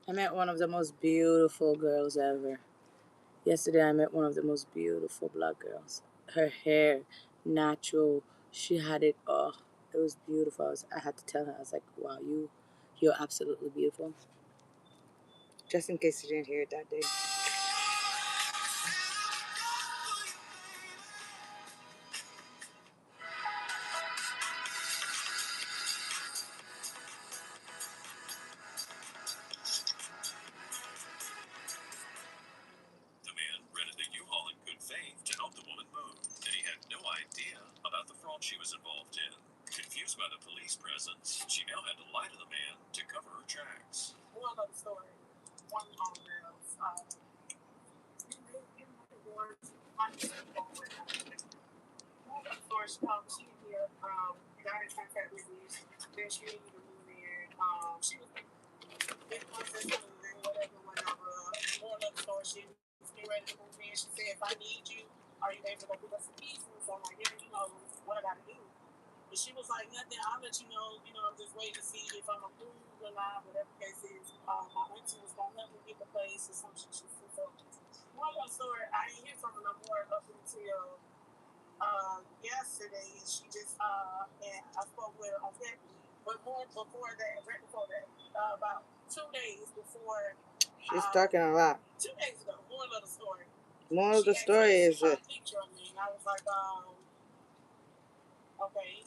B: I met one of the most beautiful girls ever. Yesterday, I met one of the most beautiful black girls. Her hair, natural. She had it. Oh, it was beautiful. I had to tell her. I was like, "Wow, you're absolutely beautiful." Just in case you didn't hear it that day.
K: The man rented a U-Haul in good faith to help the woman move, and he had no idea about the fraud she was involved in. Confused by the police presence, she now had to lie to the man to cover her tracks.
Q: One of the story. One homegirls. She here got in contact with me. Then she needed to move in. She was in process of moving, whatever. More of the story, she was getting ready to move in. She said, if I need you, are you able to go pick up some keys? So I'm like, yeah, you know what I gotta do. But she was like, nothing, I'll let you know, I'm just waiting to see if I'm approved or not, whatever the case is. My auntie was gonna help me get the place or something. She said, so one of the story, I didn't hear from her no more up until yesterday. She just and I spoke with her on February, but more before that, right before that, about 2 days before.
B: She's talking a lot.
Q: 2 days ago, more of the story.
B: More of the story is
Q: a picture of me, and I was like, okay.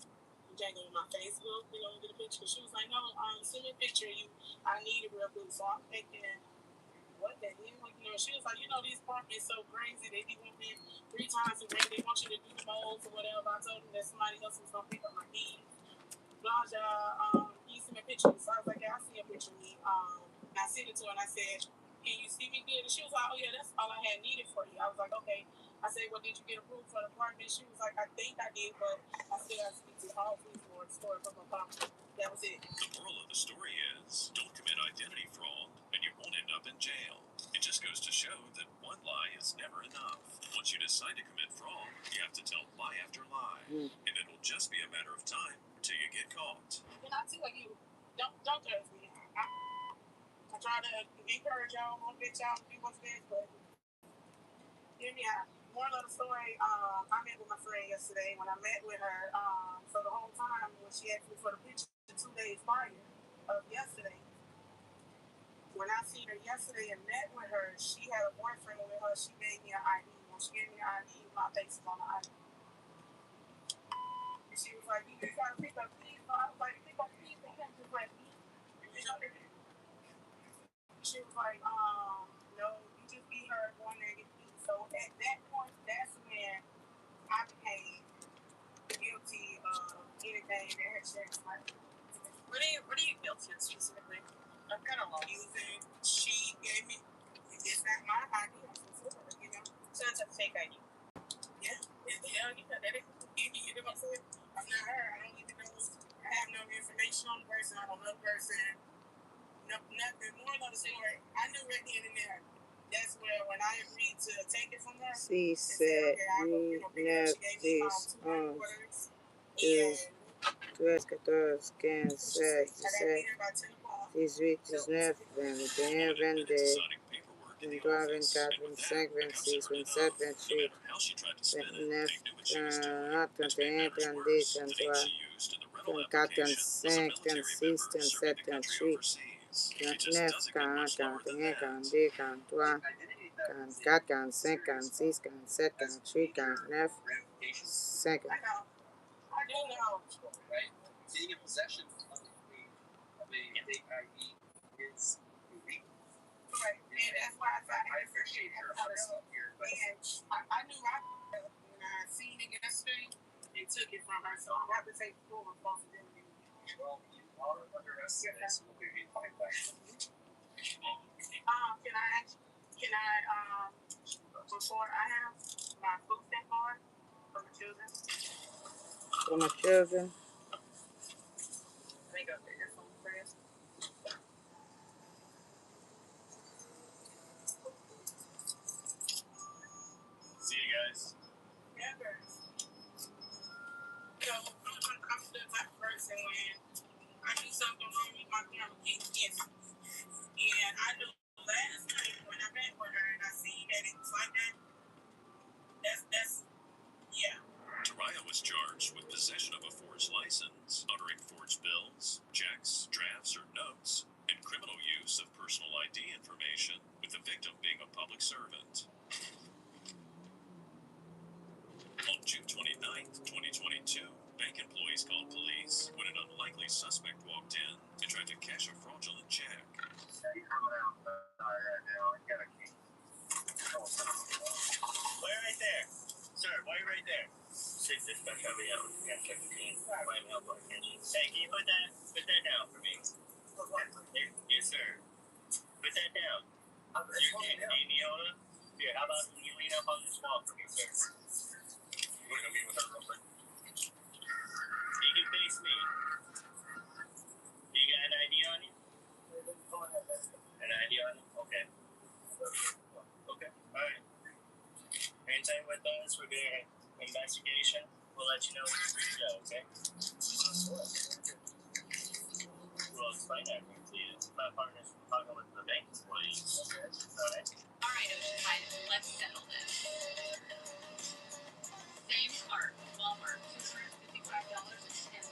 Q: Jack on my Facebook, get a picture. She was like, no, send me a picture of you. I need it real good. So I'm thinking, what the hell? She was like, these apartments so crazy. They be wanting 3 times a day. They want you to do the molds or whatever. I told them that somebody else was gonna pick up my keys. Blah blah. You sent me a picture. So I was like, yeah, I see a picture of me. And I sent it to her and I said, can you see me good? And she was like, oh yeah, that's all I had needed for you. I was like, okay. I said, well, did you get approved for the apartment? She was like, I think I did, but I still have to speak to all police for the story from my apartment. That was it.
K: The moral of the story is, don't commit identity fraud, and you won't end up in jail. It just goes to show that one lie is never enough. Once you decide to commit fraud, you have to tell lie after lie, and it'll just be a matter of time till you get caught.
Q: And I tell you, don't judge me. I try to encourage y'all, motivate y'all to do what's best, but hear me out. moral of the story, I met with my friend yesterday. When I met with her, so the whole time when she asked me for the picture 2 days prior of yesterday, when I seen her yesterday and met with her, she had a boyfriend with her. She gave me an ID. When she gave me an ID, my face was on the ID. And she was like, "You just gotta pick up keys." So I was like, "Pick up keys, they can't just let me." She was like, "No, you just be her going there and get keys." So at that point, that's when I became guilty of anything that had changed my life. What are you guilty of specifically? I'm kind of lost. Using, she gave me, it's not my idea, you know? So it's a fake ID. Yeah. Yeah, you know, that is, you know what I'm saying? I'm not her. I don't even know. I have no information on the person. I don't know the person. No, nothing. More than the story. I knew right then and there. That's where when I agreed to take it from her. She said, "We have this on 12, 14, 15, 16, 17, 18, 19, 20, 21, 22, 23, 24, 25, 26, 27, 28, 29, 30, 31, 32, 33, 34, 35, 36, 37, 39, 40, 41, 42, 43, 44, 45, 46, 47, 48, 49, 50. I do know. Right? Being in possession of a fake ID is illegal. Right. And that's why I appreciate her honesty here. And I knew when I seen it yesterday, they took it from her, so I have to take full responsibility. Well, you are under arrest today, so we'll give you 5 questions. Before I have my food stamp card for my children. For my children. They got the earphone first.
K: See you guys.
Q: Never. So I'm the type of person when I do something wrong with my camera kids against me. And I knew last night when I met with her and I seen that it was like that. That's yeah.
K: Taraya was charged with possession of a forged license, uttering forged bills, checks, drafts, or notes, and criminal use of personal ID information, with the victim being a public servant. On June 29th, 2022, bank employees called police when an unlikely suspect walked in and tried to cash a fraudulent check.
E: Why right there? Sir, why right there? This stuff coming out. Yeah, check the team. Why help our attention? Hey, can you put that down for me? Yes, sir. Put that down. Do you need hold up? Here, how about you lean up on this wall for me, sir? You want to meet with her real quick? You can face me. You got an ID on you? An ID on you? Okay. Okay. All right. Anytime with us, we're doing an investigation. We'll let you know when you're free to go, okay? We'll explain everything to you. My partner's talking with the bank employees. Alright?
J: Alright, Ocean Tide, let's settle this. Same cart, Walmart, $255.10.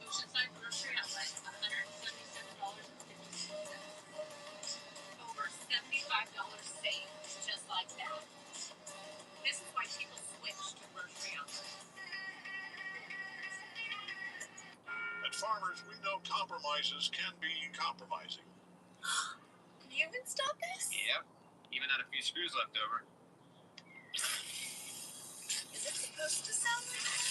J: Oceanside Grocery Outlet, $177.50. Over $75 saved, just like that. This is why people switch to grocery outlets.
M: At Farmers, we know compromises can be compromising.
J: Can you even stop this?
G: Yep. Even had a few screws left over.
J: Is it supposed to sound like that?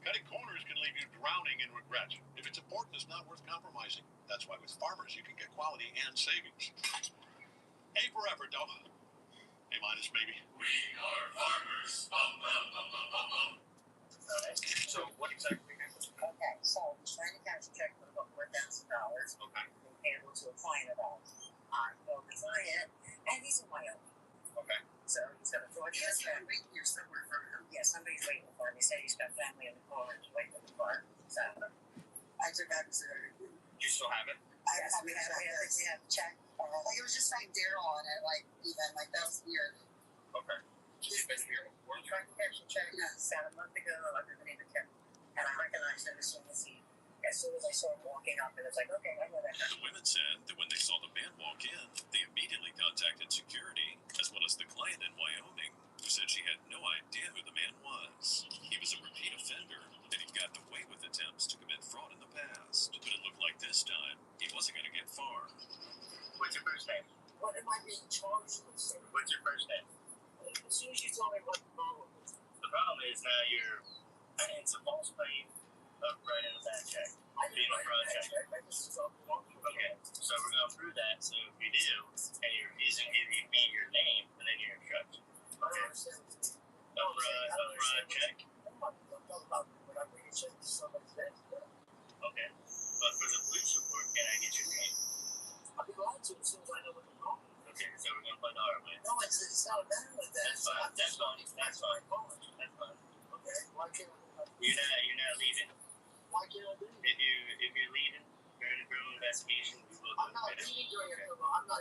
M: Cutting corners can leave you drowning in regret. If it's important, it's not worth compromising. That's why with Farmers, you can get quality and savings. A for effort, though. A minus, maybe.
K: We are farmers. Bum, bum, bum, bum, bum, bum.
E: So what exactly happened? Okay, so he's trying to cash a check for about $4,000.
K: Okay.
E: And payable to a client of ours. So the client, and he's in Wyoming.
K: Okay.
E: So he's got a forge in his hand. Waiting here somewhere for him. Yeah, somebody's waiting for him. He said he's got family in the car and he's waiting in the car. So I took that consideration.
K: You still have it?
E: We have the check.
C: Like it was just saying Daryl on it, like even like that was weird.
E: Okay. She's been here before.
C: We tried to catch a check 7 months ago under the name of Tim, and I recognized him as soon as I saw him walking up, and it's like, okay, I know that guy.
K: The women said that when they saw the man walk in, they immediately contacted security, as well as the client in Wyoming, who said she had no idea who the man was. He was a repeat offender, and he'd gotten away with attempts to commit fraud in the past. But it looked like this time, he wasn't going to get far.
E: What's your first name?
C: What am I being charged with, sir?
E: What's your first name?
C: As soon as you tell me what the problem is.
E: The problem is now it's a false claim of writing a bad check. Being a fraud check. Okay, so we're going to prove that. So if you do, and you're refusing to give me your name, and then you're in trouble. Okay. A fraud check. Okay. But for the police report, can I get your name?
C: I'll be glad to as soon as I know what the problem is.
E: Okay, so we're going to play the hard way.
C: No, it's not a matter like that.
E: That's fine. That's fine. That's fine. That's fine.
C: Okay, why can't I?
E: You're not leaving.
C: Why can't I do it?
E: If you're leaving during a criminal investigation, we will.
C: I'm not leaving during a criminal. I'm not.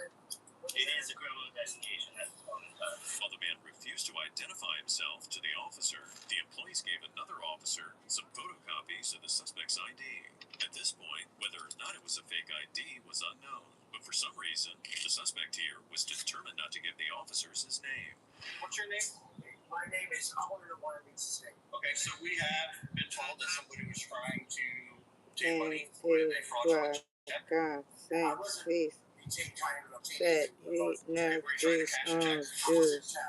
E: It is a criminal investigation at this point in time.
K: While the man refused to identify himself to the officer, the employees gave another officer some photocopies of the suspect's ID. At this point, whether or not it was a fake ID was unknown, but for some reason, the suspect here was determined not to give the officers his name.
E: What's your name?
C: My name is Howard of Wyoming State.
E: Okay, so we have been told that somebody was trying to take money for a fraudulent check.
B: God, thanks, please.
C: Set,
B: 8, 9, 10, 11, 12,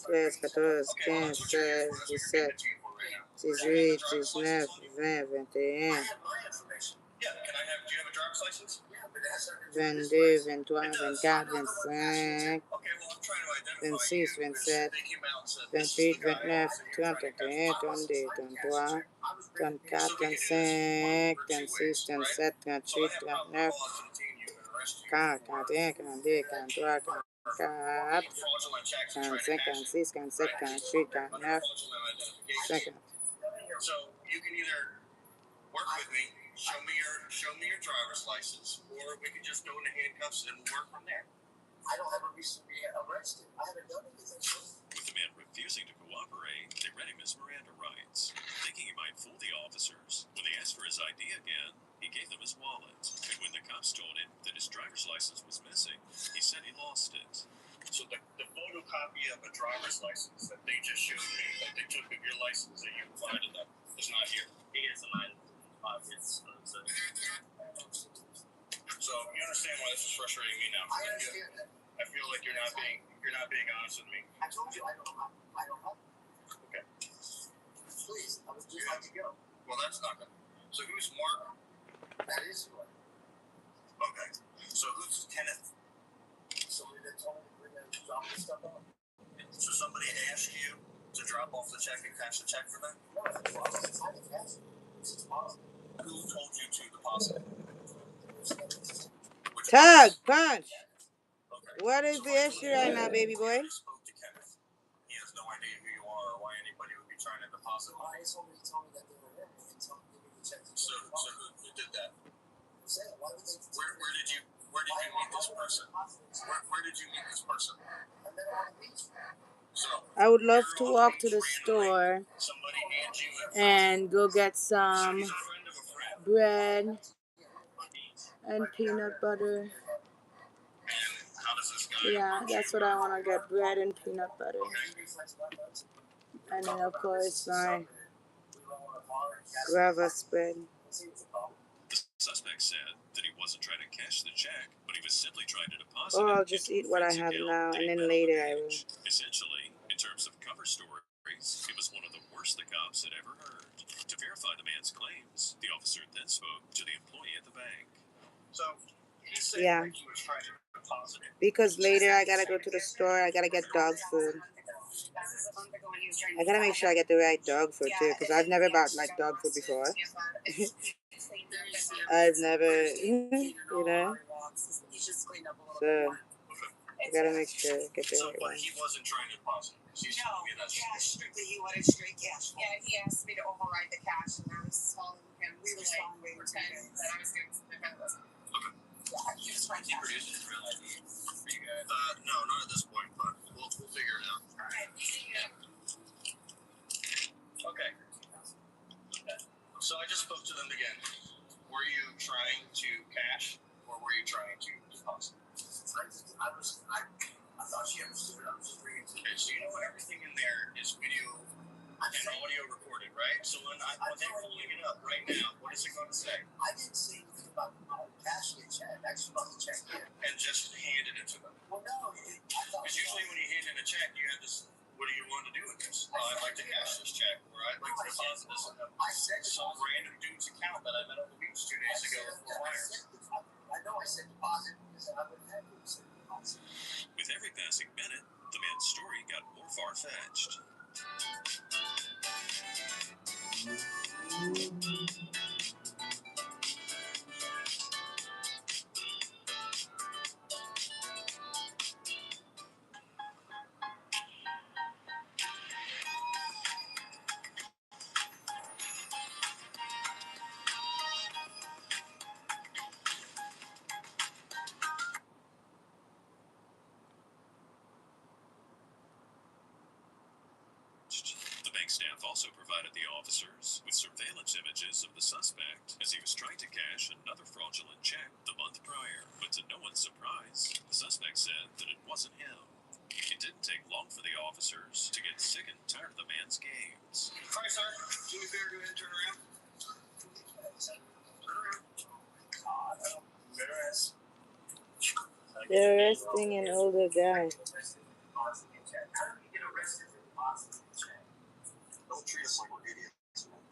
B: 13, 15, 16, 17, 18, 19, 20, 21.
E: Yeah, do you have a driver's license?
B: 22, 23, 24, 25,
E: Okay, well, I'm trying to identify
B: 26,
E: you.
B: 27,
E: They came out and said, this is
B: 28,
E: the guy
B: 29, 30, 31, 32, 33, 34, 35, 36, 37, 38, 39, 40, 41, 42, 43, 44, 45, 46, 47, 48, 49, 50. So you can either work with me, show me your driver's license, or we can just go into handcuffs and work from there.
C: I don't have a reason to be arrested. I haven't done anything.
K: With the man refusing to cooperate, they read him his Miranda rights. Thinking he might fool the officers, when they asked for his ID again, he gave them his wallet. And when the cops told him that his driver's license was missing, he said he lost it.
E: So the photocopy of a driver's license that they just showed me, that they took of your license that you provided them, is not here. He has mine. So you understand why this is frustrating me now?
C: I understand that.
E: I feel like you're not being honest with me.
C: I told you I don't know.
E: Okay.
C: Please, I was just like to go.
E: Well, that's not good. So who's Mark?
C: That is who I am.
E: Okay. So who's Kenneth?
C: Somebody that told me to bring that drop this stuff off.
E: So somebody asked you to drop off the check and cash the check for them?
C: No, that's possible. It's not a cash. It's possible.
E: Who told you to deposit?
B: Tug, punch.
E: Okay.
B: What is the issue right now, baby boy?
E: I spoke to Kenneth. He has no idea who you are or why anybody would be trying to deposit money.
C: Somebody told me that they were him and told me to give me the check.
E: So who did that?
C: Why would they?
E: Where did you meet this person? Where did you meet this person?
C: I met him on the beach.
E: So
B: I would love to walk to the store
E: somebody hands you a
B: and go get some
E: friend of a friend.
B: bread and peanut butter.
E: And how does this guy
B: Yeah,
E: approach
B: that's
E: you?
B: what I want to get, bread and peanut butter. And then, of course, my guava spread.
K: The suspect said that he wasn't trying to cash the check, but he was simply trying to deposit
B: Or
K: it
B: I'll just
K: into
B: eat what I
K: a
B: have
K: account
B: now,
K: that
B: and
K: he
B: then
K: found
B: later
K: on
B: I
K: the
B: will.
K: page. Essentially, in terms of cover stories, it was one of the worst the cops had ever heard. To verify the man's claims, the officer then spoke to the employee at the bank.
E: So he said
B: Yeah.
E: that he was trying to deposit it.
B: Because later I gotta go to the store, I gotta get dog food. I gotta make sure I get the right dog food too, because I've never bought like dog food before. I've never, you know. So I gotta make sure I get the
E: So,
B: right
E: but
B: one.
E: he wasn't trying to deposit it. She's telling me that's
C: Strictly he wanted straight cash. Yeah, he asked me to override the cash, and I was telling him we were pretend that I was doing something that wasn't.
E: He produces real ID for you guys. No, not at this point, but we'll figure it out. Okay. So I just spoke to them again. Were you trying to cash or were you trying to deposit? I thought she understood. I was just reading. Okay, so you know everything in there is video and audio recorded, right? So when they're pulling it up right now, what is it going to say? I didn't say anything about cashing a check. I just brought the check in. And just handed it to them. Well, no. Because usually when you hand in a check, you have this. What do you want to do with this? I'd like to cash this check, or I'd like to deposit this in some random dude's account that I met on the beach 2 days ago for wires. I know I said deposit because I would have to say deposit.
K: With every passing minute, the man's story got more far-fetched. The bank staff also provided the officers with surveillance images of the suspect as he was trying to cash another fraudulent check the month prior. But to no one's surprise, the suspect said that it wasn't him. It didn't take long for the officers to get sick and tired of the man's games.
E: All right, sir. Do me a favor, go ahead and turn around. Turn around.
A: They're arresting an older guy.
E: Don't treat us like we're idiots. Don't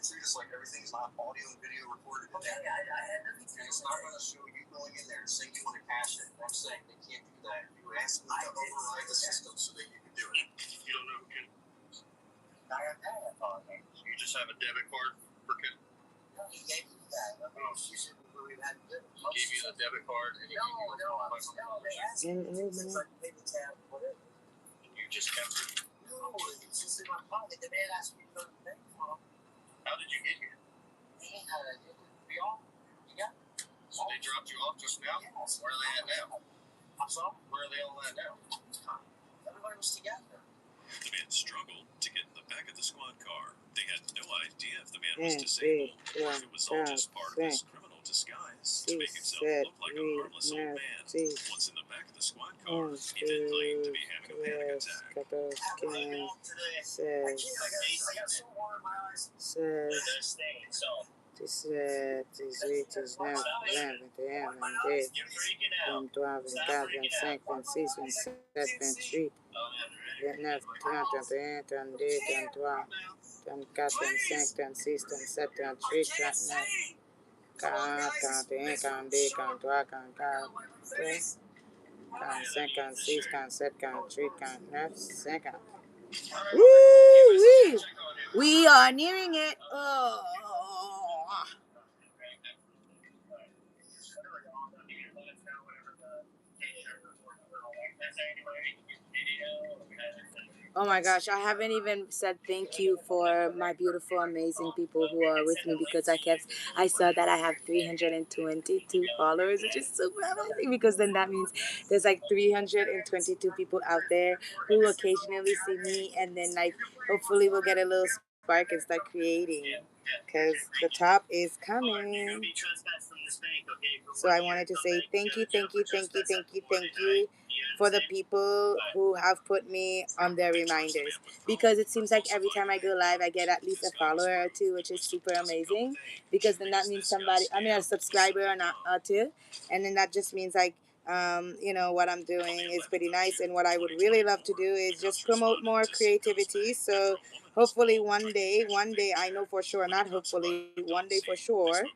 E: treat us like everything's not audio and video recorded. Okay, I had nothing to do with it. It's not going to show you going in there and saying you want to cash it. I'm saying they can't do that. You asked me to override the system so that you can do it. You don't know who can. I have that. You just have a debit card for Kim? No, he gave me that. She said we had to do it. He gave you the debit card and he gave you the
A: they asked me. It's like pay the tab, whatever.
E: And you just kept it. No, it's just in my pocket. The man asked me to go to the bank for him. How did you get here? Man, we all, you got it. So they dropped you off just now? Yes. Where are they at now? I'm sorry? Where are they all at now? Everybody was together.
K: The man struggled to get in the back of the squad car. They had no idea if the man was disabled or if it was all just part of his criminal disguise to make himself look like a harmless old man. Once in the back of the squad car, he then claimed to be having a panic attack.
A: Woo-wee. We are nearing it. Oh. Oh my gosh, I haven't even said thank you for my beautiful, amazing people who are with me because I saw that I have 322 followers, which is super amazing because then that means there's like 322 people out there who occasionally see me and then like hopefully we'll get a little spark and start creating because the top is coming. So I wanted to say thank you for the people who have put me on their reminders because it seems like every time I go live I get at least a follower or two, which is super amazing because then that means a subscriber or two, and then that just means like what I'm doing is pretty nice, and what I would really love to do is just promote more creativity. So hopefully one day I know for sure, not hopefully, one day for sure,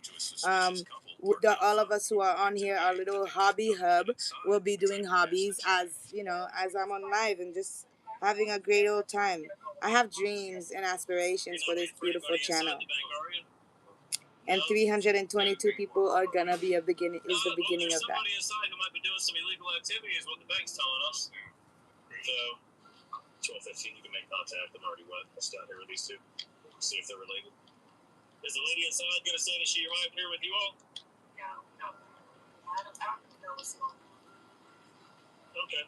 A: all of us who are on here, our little hobby hub, will be doing hobbies as I'm on live and just having a great old time. I have dreams and aspirations for this beautiful channel. And 322 people are gonna be the beginning of that.
E: Somebody inside who might be doing some illegal activity is what the bank's telling us. So 12:15, you can make contact. I'm already wet. I'll start here with these two. See if they're related. Is the lady inside gonna say that she arrived here with you all?
N: No.
J: I don't know what's going on.
B: Okay.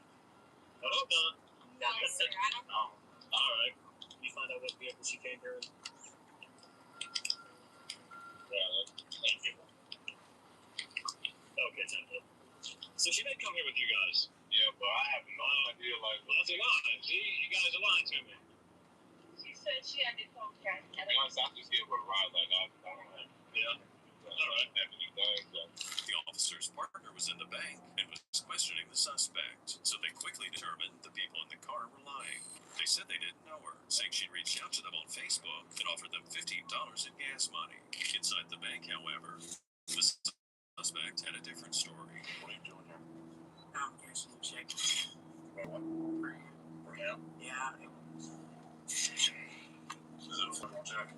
B: Hello, Don.
J: No, sir, I don't know.
B: All right. You find out what vehicle she came here in? Yeah, thank you. Okay, thank you. So she did come here with you guys?
D: Yeah, but I have no idea. Like,
B: Well, that's a lie. See, you guys are lying to me.
J: She said she had to come here.
D: once I just give her a ride, like I don't have.
B: Yeah. All right.
D: Have to do things.
K: The officer's partner was in the bank and was questioning the suspect, so they quickly determined the people in the car were lying. They said they didn't know her, saying she'd reached out to them on Facebook and offered them $15 in gas money. Inside the bank, however, the suspect had a different story.
D: What are you doing here?
J: I'm cashing a check.
D: For what? For him?
J: Yeah.
D: Is it a federal check?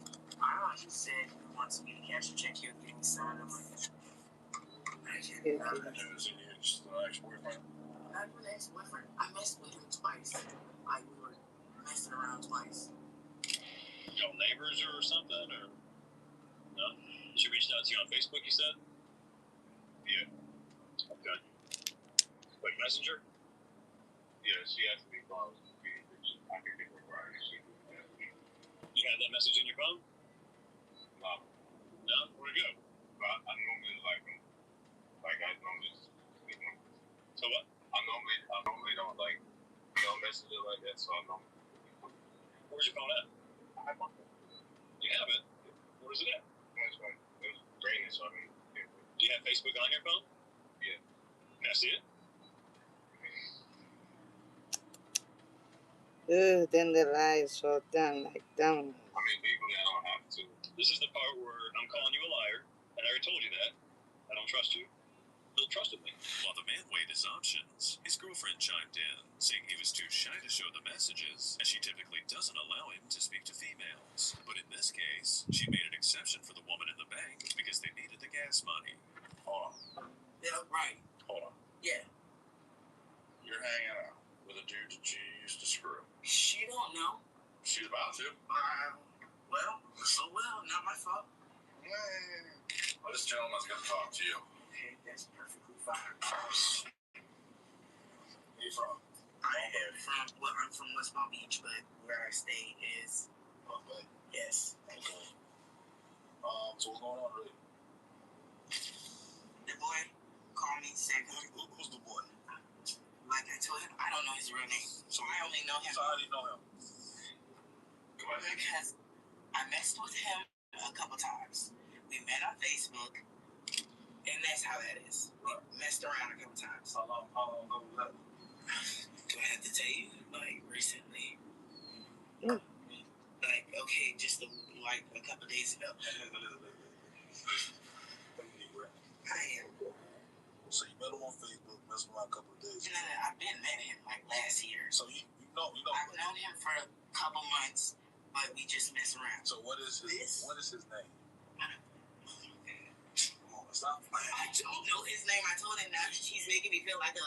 J: He said he wants me to cash a check. He'll give me some. I'm like,
D: Is he your ex-boyfriend?
J: not even an ex-boyfriend. I messed with him twice. Like, we were messing around twice.
B: Y'all neighbors or something, or no? She reached out to you on Facebook, you said?
D: Yeah.
B: Okay. Like Messenger?
D: Yeah, she asked me if I was I could get her ride.
B: You had that message in your phone?
D: No.
B: No? Where'd it go?
D: But I normally I normally.
B: So what?
D: I normally don't message it like that. So I don't.
B: Where's your phone at?
D: I have my phone.
B: You have it? Where's it at?
D: That's right. It was raining, so I mean.
B: Do you have Facebook on your phone?
D: Yeah.
B: Can I see it?
Q: Then the lies fall down like down.
D: I mean, legally, I don't have to.
B: This is the part where I'm calling you a liar, and I already told you that. I don't trust you. Bill trusted me.
K: While the man weighed his options, his girlfriend chimed in, saying he was too shy to show the messages, as she typically doesn't allow him to speak to females. But in this case, she made an exception for the woman in the bank because they needed the gas money.
D: Hold on.
J: Yeah, right.
D: Hold on.
J: Yeah.
D: You're hanging out with a dude that you used to screw.
J: She don't know.
D: She's about to.
J: Well, not my fault.
D: Well, this gentleman's going to talk to you.
J: Okay, that's perfectly fine.
D: Where you from?
J: I'm from West Palm Beach, but where I stay is.
D: Okay.
J: Yes.
D: Okay. So what's going on, really?
J: The boy called me, said,
D: Who's the boy?
J: like I told him, I don't know his real name, so I only know him.
D: So how do you know him? Go ahead.
J: Because I messed with him a couple times. We met on Facebook, and that's how that is. We messed around a couple times.
D: How long ago was that?
J: Do I have to tell you? Like, recently.
Q: Mm.
J: Like, okay, just like a couple days ago. I am.
D: So you met him on Facebook, messed around a couple of days.
J: No, I've been met him like last year.
D: So you know.
J: I've known him for a couple months, but we just mess around.
D: So what is his name?
J: Come on, stop playing. I don't know his name. I told him that he's making me feel like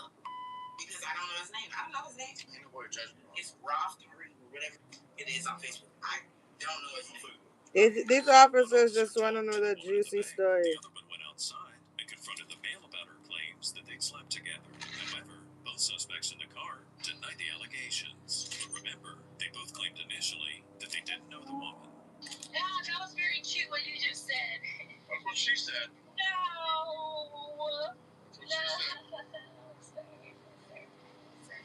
J: because I don't know his name. I don't know his name.
D: Ain't nobody judging you.
J: It's Roth or whatever it is on Facebook. I don't know his name.
Q: These officers just want to know the juicy story.
K: The other one went outside and confronted the male about her claims that they'd slept together. However, both suspects in the car denied the allegations. But remember, they both claimed initially that they didn't know the woman.
L: Yeah, that was very cute what you just said.
D: That's what she said.
L: No.
D: That's what she said.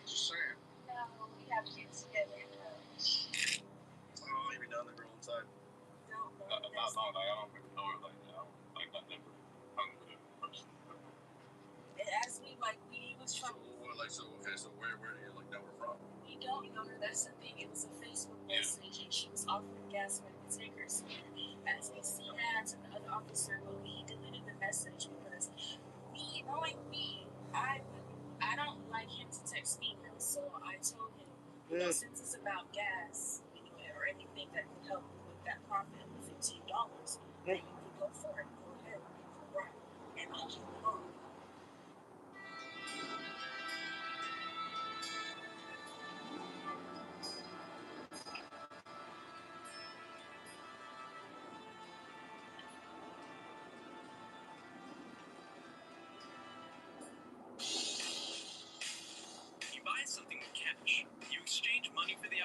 D: Just saying.
L: No, we have kids together.
B: Oh, you be down the girl inside.
L: No,
D: I don't really know her like that. I never hung with her.
L: it asked me like we was from.
D: So where do you know her from?
L: We don't know her. That's the thing. It was a Facebook message, and she was offering gas money to take her somewhere. As we see that to the other officer, but we deleted the message because knowing me, I don't like him to text females, so I told him, since it's about gas, or anything that can help with that profit of $15, then you can go for it. Go ahead, right? And I keep it on.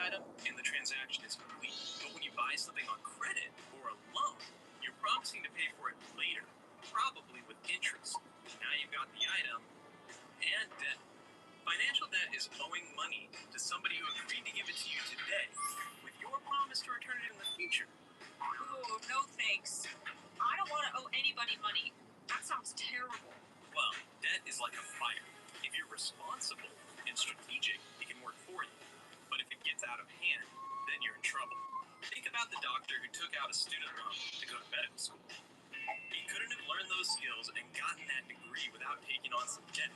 B: item and the transaction is complete. But when you buy something on credit or a loan, you're promising to pay for it later, probably with interest. Now you've got the item and debt. Financial debt is owing money to somebody who agreed to give it to you today with your promise to return it in the future.
J: Ooh, no thanks. I don't want to owe anybody money. That sounds terrible.
B: Well, debt is like a fire. If you're responsible and strategic, it can work for you. But if it gets out of hand, then you're in trouble. Think about the doctor who took out a student loan to go to medical school. He couldn't have learned those skills and gotten that degree without taking on some debt.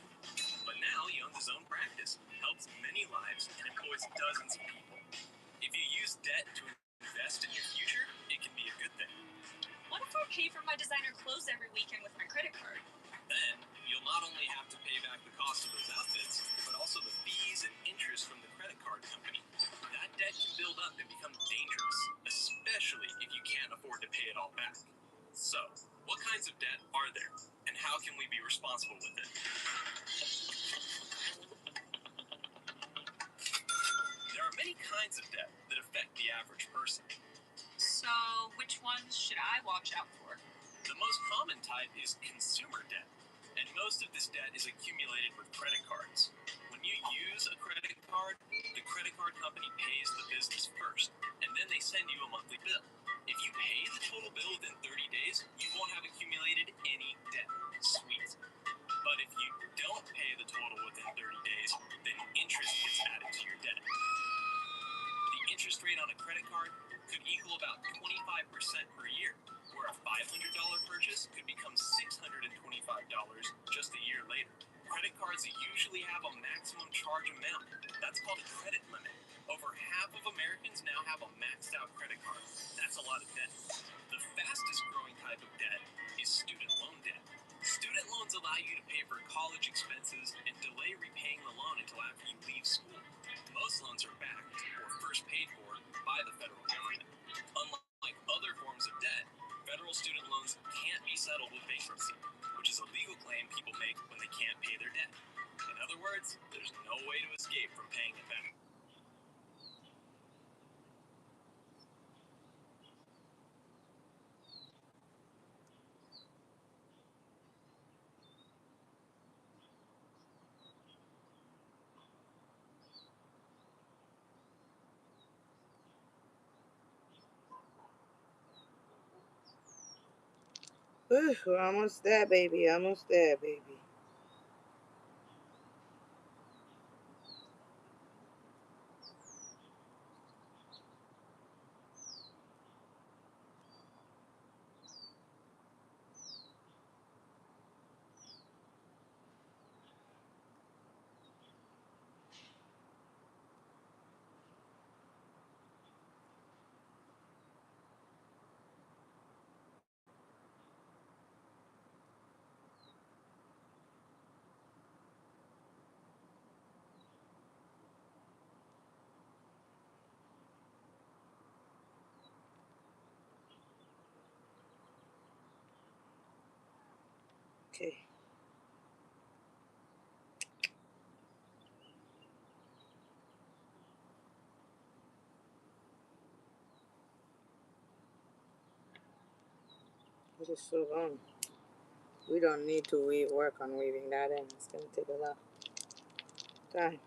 B: But now he owns his own practice, helps many lives, and employs dozens of people. If you use debt to invest in your future, it can be a good thing.
J: What if I pay for my designer clothes every weekend with my credit card?
B: Then, you'll not only have to pay back the cost of those outfits, but also the fees and interest from the credit card company. That debt can build up and become dangerous, especially if you can't afford to pay it all back. So, what kinds of debt are there, and how can we be responsible with it? There are many kinds of debt that affect the average person.
J: So, which ones should I watch out for?
B: The most common type is consumer debt, and most of this debt is accumulated with credit cards. When you use a credit card, the credit card company pays the business first, and then they send you a monthly bill. If you pay the total bill within 30 days, you won't have accumulated any debt. Sweet. But if you don't pay the total within 30 days, then interest gets added to your debt. The interest rate on a credit card could equal about 25% per year, where a $500 purchase could become $625 just a year later. Credit cards usually have a maximum charge amount. That's called a credit limit. Over half of Americans now have a maxed out credit card. That's a lot of debt. The fastest growing type of debt is student loan debt. Student loans allow you to pay for college expenses and delay repaying the loan until after you leave school. Most loans are backed or first paid for by the federal government. Unlike other forms of debt, federal student loans can't be settled with bankruptcy, which is a legal claim people make when they can't pay their debt. In other words, there's no way to escape from paying it back.
Q: We're almost there, baby. Almost there, baby. Okay. It is so long. We don't need to work on weaving that in. It's going to take a lot of time.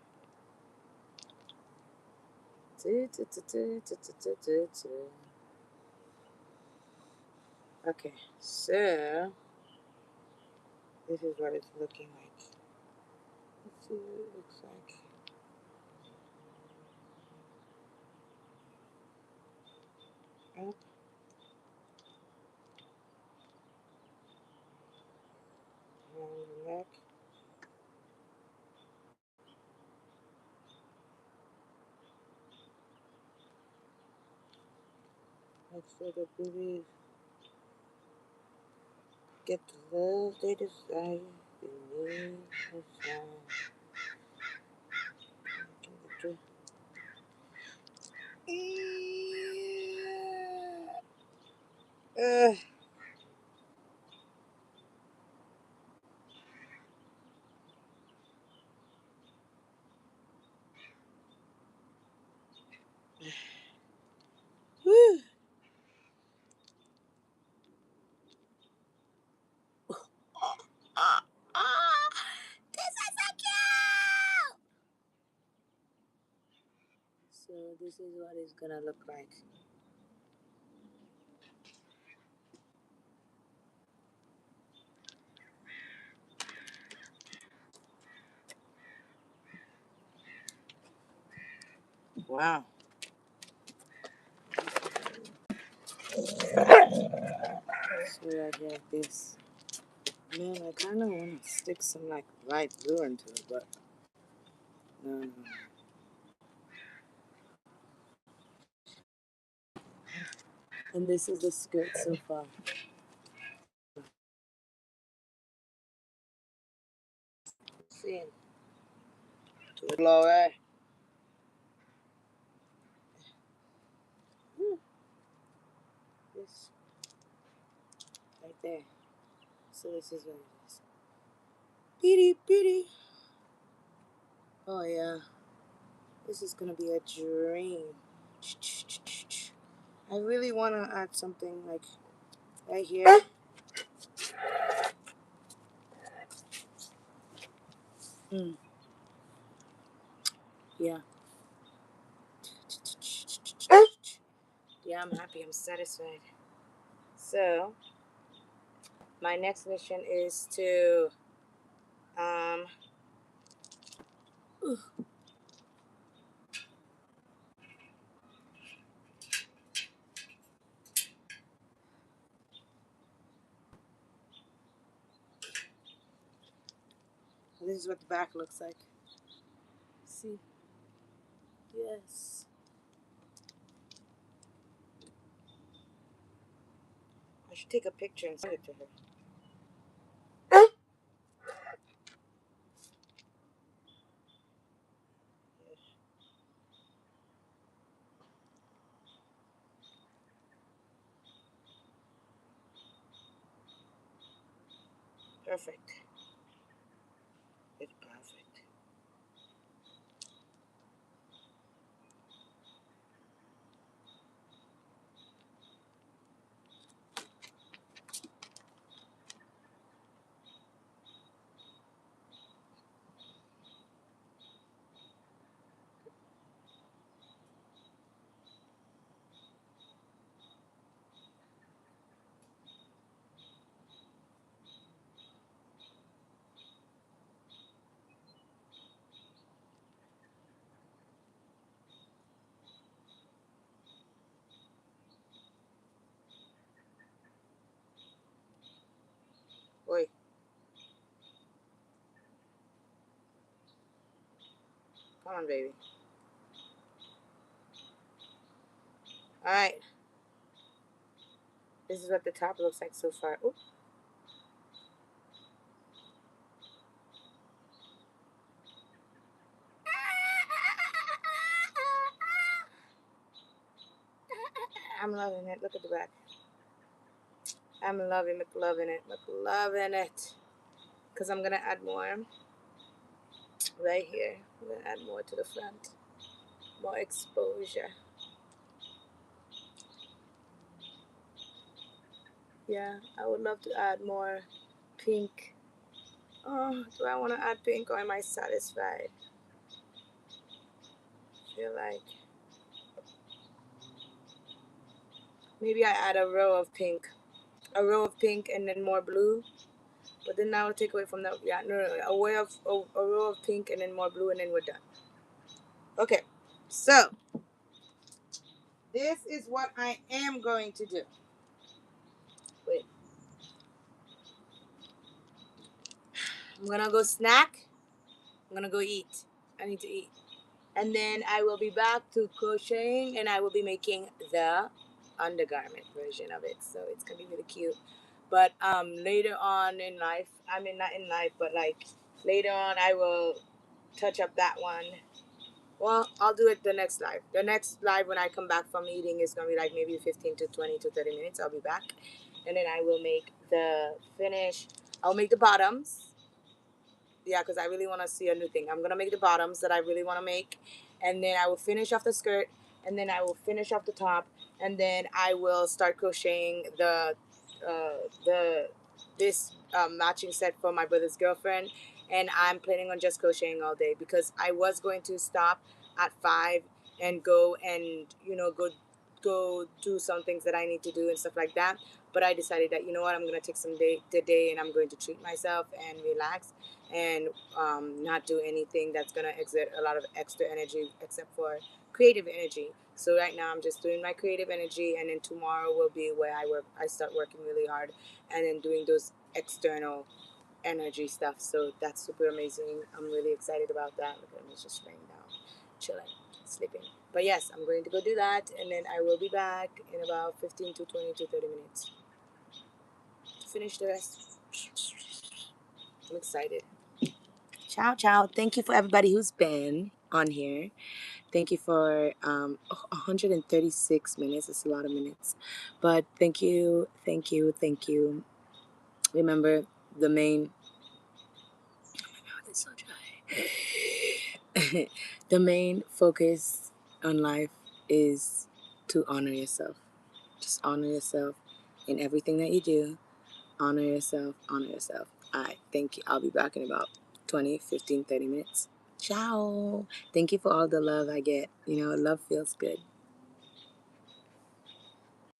Q: Okay, so this is what it's looking like. Let's see what it looks like. Up around the neck. Make sure the boobies get the love they desire. They need a sign. Uh,
A: this is what it's gonna look like. Wow. So right here, this. Man, I kind of want to stick some like light blue into it, but no. And this is the skirt so far. See, to blow it. This right there. So this is what it is. Petey, petey. Oh yeah, this is gonna be a dream. I really want to add something like right here. Mm. Yeah. Yeah, I'm happy. I'm satisfied. So my next mission is to um. This is what the back looks like. See? Yes. I should take a picture and send it to her. Yes. Perfect. It's perfect. Wait. Come on, baby. Alright. This is what the top looks like so far. Oops. I'm loving it. Look at the back. I'm loving it. Loving it. Because I'm going to add more right here. I'm going to add more to the front. More exposure. Yeah, I would love to add more pink. Oh, do I want to add pink or am I satisfied? I feel like maybe I add a row of pink. A row of pink and then more blue. But then I will take away from that. Yeah, no. A row of pink and then more blue and then we're done. Okay, so this is what I am going to do. Wait. I'm gonna go snack. I'm gonna go eat. I need to eat. And then I will be back to crocheting and I will be making the undergarment version of it. So it's gonna be really cute. But later on in life, I mean not in life, but like later on I will touch up that one. Well, I'll do it the next live. The next live when I come back from eating is gonna be like maybe 15 to 20 to 30 minutes. I'll be back. And then I will make the finish. I'll make the bottoms. Yeah, because I really want to see a new thing. I'm gonna make the bottoms that I really want to make, and then I will finish off the skirt, and then I will finish off the top, and then I will start crocheting the this matching set for my brother's girlfriend, and I'm planning on just crocheting all day because I was going to stop at 5 and go and go do some things that I need to do and stuff like that. But I decided that, you know what, I'm gonna take the day and I'm going to treat myself and relax and not do anything that's gonna exert a lot of extra energy except for creative energy. So right now I'm just doing my creative energy, and then tomorrow will be where I start working really hard and then doing those external energy stuff. So that's super amazing. I'm really excited about that. Look at me just laying down, chilling, sleeping. But yes, I'm going to go do that, and then I will be back in about 15 to 20 to 30 minutes to finish the rest. I'm excited. Ciao, ciao. Thank you for everybody who's been on here. Thank you for 136 minutes. It's a lot of minutes. But thank you, thank you, thank you. Remember, the main... Oh, it's so dry. The main focus on life is to honor yourself. Just honor yourself in everything that you do. Honor yourself, honor yourself. All right, thank you. I'll be back in about 20, 15, 30 minutes. Ciao. Thank you for all the love I get. Love feels good.